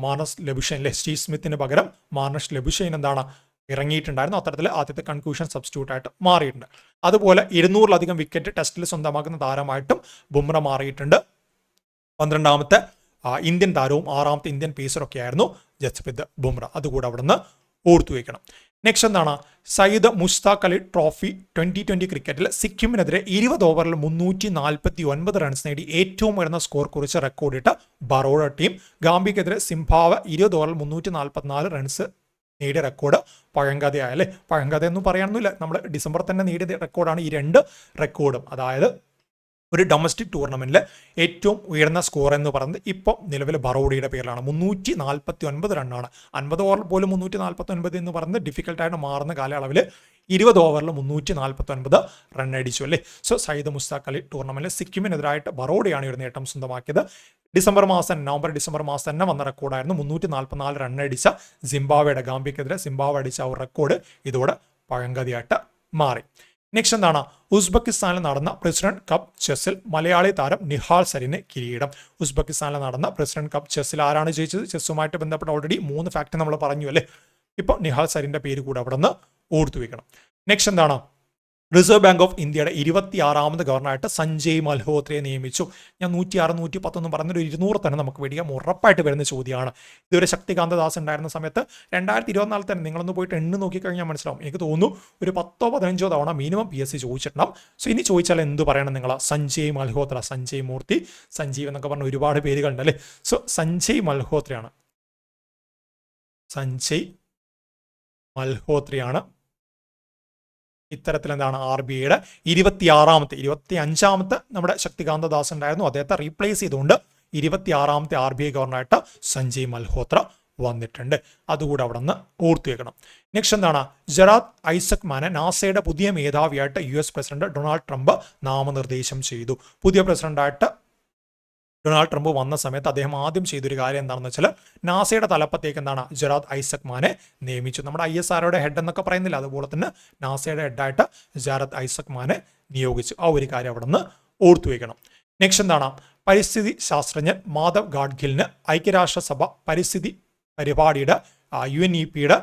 മാർണസ് ലെബുഷേൻ. സ്റ്റീവ് സ്മിത്തിന് പകരം മാർണസ് ലെബുഷേൻ എന്താണ് ഇറങ്ങിയിട്ടുണ്ടായിരുന്നു. അത്തരത്തിൽ ആദ്യത്തെ കൺക്ലൂഷൻ സബ്സ്റ്റിറ്റ്യൂട്ട് ആയിട്ട് മാറിയിട്ടുണ്ട്. അതുപോലെ 200-ലധികം വിക്കറ്റ് ടെസ്റ്റിൽ സ്വന്തമാക്കുന്ന താരമായിട്ടും ബുംറ മാറിയിട്ടുണ്ട്. 12ാമത്തെ ഇന്ത്യൻ താരവും 6ാമത്തെ ഇന്ത്യൻ പേസറൊക്കെ ആയിരുന്നു ജസ്പ്രീത് ബുംറ. അതുകൂടെ അവിടെ നിന്ന് ഓർത്തു വയ്ക്കണം. നെക്സ്റ്റ് എന്താണ്? സയ്യിദ് മുസ്താഖ് അലി ട്രോഫി 2020 ക്രിക്കറ്റിൽ സിക്കിമിനെതിരെ 20 ഓവറിൽ 349 റൺസ് നേടി ഏറ്റവും ഉയർന്ന സ്കോർ കുറിച്ച് റെക്കോർഡിട്ട ബറോഡ ടീം. ഗാംബിയക്കെതിരെ സിംബാബ്വെ 20 ഓവറിൽ 344 റൺസ് നേടിയ റെക്കോർഡ് പഴങ്കഥയായ അല്ലേ. പഴങ്കഥ ഒന്നും പറയാനൊന്നുമില്ല, നമ്മൾ ഡിസംബർ തന്നെ നേടിയ റെക്കോർഡാണ് ഈ 2 റെക്കോർഡും. അതായത് ഒരു ഡൊമസ്റ്റിക് ടൂർണമെന്റിൽ ഏറ്റവും ഉയർന്ന സ്കോർ എന്ന് പറയുന്നത് ഇപ്പോൾ നിലവിൽ ബറോഡയുടെ പേരിലാണ്. 349 റണ്ണാണ്. 50 ഓവറിൽ പോലും 349 എന്ന് പറയുന്നത് ഡിഫിക്കൽട്ടായിട്ട് മാറുന്ന കാലയളവിൽ 20 ഓവറിൽ 349 റൺ അടിച്ചു അല്ലേ. സോ സയ്യിദ് മുസ്താഖ് അലി ടൂർണമെന്റിൽ സിക്കിമിനെതിരായിട്ട് ബറോഡയാണ് ഒരു നേട്ടം സ്വന്തമാക്കിയത്. നവംബർ ഡിസംബർ മാസം തന്നെ വന്ന റെക്കോർഡായിരുന്നു. 344 റൺ അടിച്ച ഗാംബിയക്കെതിരെ സിംബാബ്വെ അടിച്ച ആ ഒരു റെക്കോർഡ് ഇതോടെ പഴങ്കഥയായിട്ട് മാറി. നെക്സ്റ്റ് എന്താണ്? ഉസ്ബെക്കിസ്ഥാനിൽ നടന്ന പ്രസിഡന്റ് കപ്പ് ചെസ്സിൽ മലയാളി താരം നിഹാൽ സരീന് കിരീടം. ഉസ്ബെക്കിസ്ഥാനിൽ നടന്ന പ്രസിഡന്റ് കപ്പ് ചെസ്സിൽ ആരാണ് ജയിച്ചത്? ചെസ്സുമായിട്ട് ബന്ധപ്പെട്ട് ഓൾറെഡി 3 ഫാക്ട് നമ്മൾ പറഞ്ഞു അല്ലേ. ഇപ്പോൾ നിഹാൽ സരീന്റെ പേര് കൂടെ അവിടെ നിന്ന് ഓർത്തു വയ്ക്കണം. നെക്സ്റ്റ് എന്താണ്? റിസർവ് ബാങ്ക് ഓഫ് ഇന്ത്യയുടെ 26ാമത് ഗവർണറായിട്ട് സഞ്ജയ് മൽഹോത്രയെ നിയമിച്ചു. ഞാൻ 106, 110 എന്ന് പറഞ്ഞൊരു 200 തന്നെ നമുക്ക് വേടിയാൽ ഉറപ്പായിട്ട് വരുന്ന ചോദ്യമാണ്. ഇതുവരെ ശക്തികാന്ത ദാസ് ഉണ്ടായിരുന്ന സമയത്ത് 2024 തന്നെ നിങ്ങളൊന്ന് പോയിട്ട് എണ്ണി നോക്കിക്കഴിഞ്ഞാൽ മനസ്സിലാവും. എനിക്ക് തോന്നുന്നു ഒരു 10-15 തവണ മിനിമം PSC ചോദിച്ചിട്ടുണ്ടാവും. സോ ഇനി ചോദിച്ചാൽ എന്ത് പറയണം നിങ്ങൾ? സഞ്ജയ് മൽഹോത്ര, സഞ്ജയ് മൂർത്തി, സഞ്ജീവ് എന്നൊക്കെ പറഞ്ഞ ഒരുപാട് പേരുകളുണ്ട് അല്ലേ. സോ സഞ്ജയ് മൽഹോത്രയാണ്. ഇത്തരത്തിൽ എന്താണ് RBIയുടെ 25ാമത്തെ നമ്മുടെ ശക്തികാന്ത ദാസ് ഉണ്ടായിരുന്നു. അദ്ദേഹത്തെ റീപ്ലേസ് ചെയ്തുകൊണ്ട് 26ാമത്തെ RBI ഗവർണറായിട്ട് സഞ്ജയ് മൽഹോത്ര വന്നിട്ടുണ്ട്. അതുകൂടെ അവിടെ നിന്ന് ഓർത്തു വെക്കണം. നെക്സ്റ്റ് എന്താണ്? ജറാദ് ഐസക് മാനെ നാസയുടെ പുതിയ മേധാവിയായിട്ട് US പ്രസിഡന്റ് ഡൊണാൾഡ് ട്രംപ് നാമനിർദ്ദേശം ചെയ്തു. പുതിയ പ്രസിഡന്റായിട്ട് ഡൊണാൾഡ് ട്രംപ് വന്ന സമയത്ത് അദ്ദേഹം ആദ്യം ചെയ്തൊരു കാര്യം എന്താണെന്ന് വെച്ചാൽ നാസയുടെ തലപ്പത്തേക്ക് എന്താണ് ജറാദ് ഐസക് മാനെ നിയമിച്ചു. നമ്മുടെ ISROയുടെ ഹെഡ് എന്നൊക്കെ പറയുന്നില്ല, അതുപോലെ തന്നെ നാസയുടെ ഹെഡായിട്ട് ജറാദ് ഐസക് മാനെ നിയോഗിച്ചു. ആ ഒരു കാര്യം അവിടെ നിന്ന് ഓർത്തു വയ്ക്കണം. നെക്സ്റ്റ് എന്താണ്? പരിസ്ഥിതി ശാസ്ത്രജ്ഞൻ മാധവ് ഗാഡ്ഗിലിന് ഐക്യരാഷ്ട്രസഭ പരിസ്ഥിതി പരിപാടിയുടെ UNEPയുടെ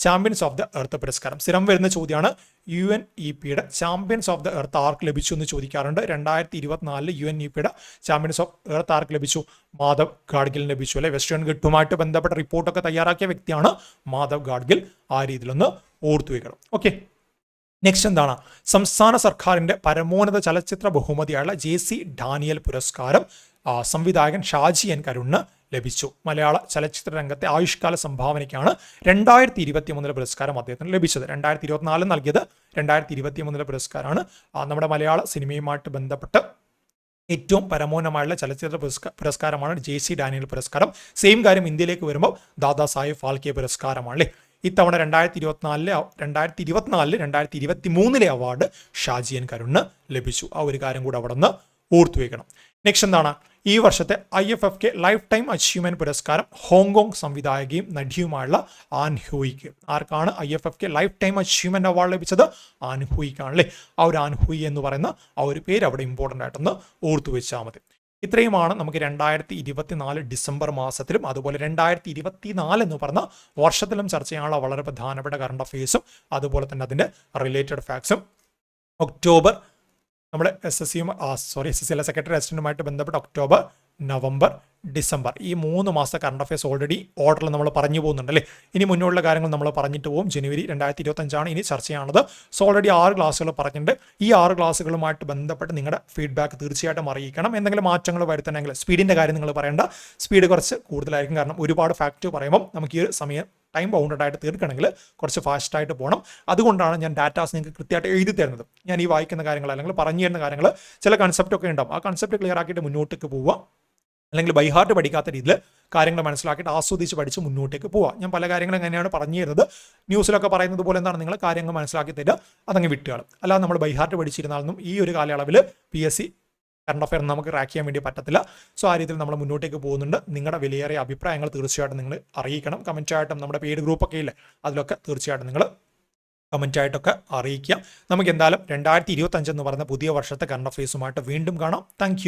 ചാമ്പ്യൻസ് ഓഫ് ദ എർത്ത് പുരസ്കാരം. സ്ഥിരം വരുന്ന ചോദ്യമാണ്. UNEPയുടെ ചാമ്പ്യൻസ് ഓഫ് ദ എർത്ത് ആർക്ക് ലഭിച്ചു എന്ന് ചോദിക്കാറുണ്ട്. 2024 UNEPയുടെ ചാമ്പ്യൻസ് ഓഫ് എർത്ത് ആർക്ക് ലഭിച്ചു? മാധവ് ഗാഡ്ഗിലിന് ലഭിച്ചു അല്ലെ. വെസ്റ്റേൺ ഗട്ടുമായിട്ട് ബന്ധപ്പെട്ട റിപ്പോർട്ടൊക്കെ തയ്യാറാക്കിയ വ്യക്തിയാണ് മാധവ് ഗാഡ്ഗിൽ. ആ രീതിയിലൊന്ന് ഓർത്തു വയ്ക്കണം. ഓക്കെ, നെക്സ്റ്റ് എന്താണ്? സംസ്ഥാന സർക്കാരിന്റെ പരമോന്നത ചലച്ചിത്ര ബഹുമതിയായുള്ള JC ഡാനിയൽ പുരസ്കാരം സംവിധായകൻ ഷാജി N കരുണിന് ലഭിച്ചു. മലയാള ചലച്ചിത്ര രംഗത്തെ ആയുഷ്കാല സംഭാവനയ്ക്കാണ് 2023 പുരസ്കാരം അദ്ദേഹത്തിന് ലഭിച്ചത്. 2024 നൽകിയത് 2023 പുരസ്കാരമാണ്. നമ്മുടെ മലയാള സിനിമയുമായിട്ട് ബന്ധപ്പെട്ട് ഏറ്റവും പരമോന്നതമായുള്ള ചലച്ചിത്ര പുരസ്കാരമാണ് JC ഡാനിയൽ പുരസ്കാരം. സെയിം കാര്യം ഇന്ത്യയിലേക്ക് വരുമ്പോൾ ദാദാ സാഹിബ് ഫാൽക്കെ പുരസ്കാരമാണ്. ഇത്തവണ 2024 2023 അവാർഡ് ഷാജി N കരുണിന് ലഭിച്ചു. ആ ഒരു കാര്യം കൂടെ അവിടെ നിന്ന് ഓർത്തു വയ്ക്കണം. നെക്സ്റ്റ് എന്താണ്? ഈ വർഷത്തെ IFFK ലൈഫ് ടൈം അച്ചീവ്മെന്റ് പുരസ്കാരം ഹോങ്കോങ് സംവിധായകയും നടിയുമായുള്ള ആൻ ഹൂയിക്ക്. ആർക്കാണ് IFFK life time achievement award ലഭിച്ചത്? ആൻ ഹൂയിക്കാണല്ലേ. ആ ഒരു ആൻ ഹൂയി എന്ന് പറയുന്ന ആ ഒരു പേര് അവിടെ ഇമ്പോർട്ടൻ്റ് ആയിട്ടൊന്ന് ഓർത്തു വെച്ചാൽ മതി. ഇത്രയുമാണ് നമുക്ക് 2024 ഡിസംബർ മാസത്തിലും അതുപോലെ 2024 എന്ന് പറഞ്ഞ വർഷത്തിലും ചർച്ച ചെയ്യാനുള്ള വളരെ പ്രധാനപ്പെട്ട കറണ്ട് അഫയേഴ്സും അതുപോലെ തന്നെ അതിൻ്റെ റിലേറ്റഡ് ഫാക്ട്സും. ഒക്ടോബർ നമ്മൾ SSC സെക്രട്ടറി അസിസ്റ്റന്റുമായിട്ട് ബന്ധപ്പെട്ട ഒക്ടോബർ, നവംബർ, ഡിസംബർ ഈ 3 മാസത്തെ കറണ്ട് അഫയേഴ്സ് ഓൾറെഡി ഓർഡറിൽ നമ്മൾ പറഞ്ഞു പോകുന്നുണ്ട് അല്ലേ. ഇനി മുന്നോട്ടുള്ള കാര്യങ്ങൾ നമ്മൾ പറഞ്ഞിട്ട് പോകും. ജനുവരി 2025 ഇനി ചർച്ച ചെയ്യാനുള്ളത്. സോ ഓൾറെഡി 6 ക്ലാസ്സുകൾ പറഞ്ഞിട്ടുണ്ട്. ഈ 6 ക്ലാസ്സുകളുമായിട്ട് ബന്ധപ്പെട്ട് നിങ്ങളുടെ ഫീഡ്ബാക്ക് തീർച്ചയായിട്ടും അറിയിക്കണം. എന്തെങ്കിലും മാറ്റങ്ങൾ വരുത്തണമെങ്കിൽ സ്പീഡിൻ്റെ കാര്യം നിങ്ങൾ പറയേണ്ട. സ്പീഡ് കുറച്ച് കൂടുതലായിരിക്കും, കാരണം ഒരുപാട് ഫാക്റ്റ് പറയുമ്പോൾ നമുക്ക് ഈ ഒരു സമയം ടൈം ബൗണ്ടഡ് ആയിട്ട് തീർക്കണമെങ്കിൽ കുറച്ച് ഫാസ്റ്റായിട്ട് പോകണം. അതുകൊണ്ടാണ് ഞാൻ ഡാറ്റാസ് നിങ്ങൾക്ക് കൃത്യമായിട്ട് എഴുതി തരുന്നത്. ഞാൻ ഈ വായിക്കുന്ന കാര്യങ്ങൾ അല്ലെങ്കിൽ പറഞ്ഞു തരുന്ന കാര്യങ്ങൾ ചില കൺസെപ്റ്റ് ഒക്കെ ഉണ്ടാവും. ആ കൺസെപ്റ്റ് ക്ലിയർ ആക്കിയിട്ട് മുന്നോട്ടേക്ക് പോവുക, അല്ലെങ്കിൽ ബൈ ഹാർട്ട് പഠിക്കാത്ത രീതിയിൽ കാര്യങ്ങൾ മനസ്സിലാക്കിയിട്ട് ആസ്വദിച്ച് പഠിച്ച് മുന്നോട്ടേക്ക് പോവുക. ഞാൻ പല കാര്യങ്ങളും എങ്ങനെയാണ് പറഞ്ഞു തരുന്നത്, ന്യൂസിലൊക്കെ പറയുന്നത് പോലെ എന്താണ് നിങ്ങൾ കാര്യങ്ങൾ മനസ്സിലാക്കി തരിക, അതങ്ങ് വിട്ടുകൾ. അല്ലാതെ നമ്മൾ ബൈ ഹാർട്ട് പഠിച്ചിരുന്നാലും ഈ ഒരു കാലയളവിൽ PSC കറണ്ട് അഫയർ നമുക്ക് ട്രാക്ക് ചെയ്യാൻ വേണ്ടി പറ്റത്തില്ല. സോ ആ രീതിയിൽ നമ്മൾ മുന്നോട്ടേക്ക് പോകുന്നുണ്ട്. നിങ്ങളുടെ വിലയേറിയ അഭിപ്രായങ്ങൾ തീർച്ചയായിട്ടും നിങ്ങൾ അറിയിക്കണം. കമൻറ്റായിട്ടും നമ്മുടെ പേര് ഗ്രൂപ്പൊക്കെ ഇല്ലേ, അതിലൊക്കെ തീർച്ചയായിട്ടും നിങ്ങൾ കമൻറ്റായിട്ടൊക്കെ അറിയിക്കുക. നമുക്ക് എന്തായാലും 2025 എന്ന് പറയുന്ന പുതിയ വർഷത്തെ കറണ്ട് അഫയേഴ്സുമായിട്ട് വീണ്ടും കാണാം. താങ്ക്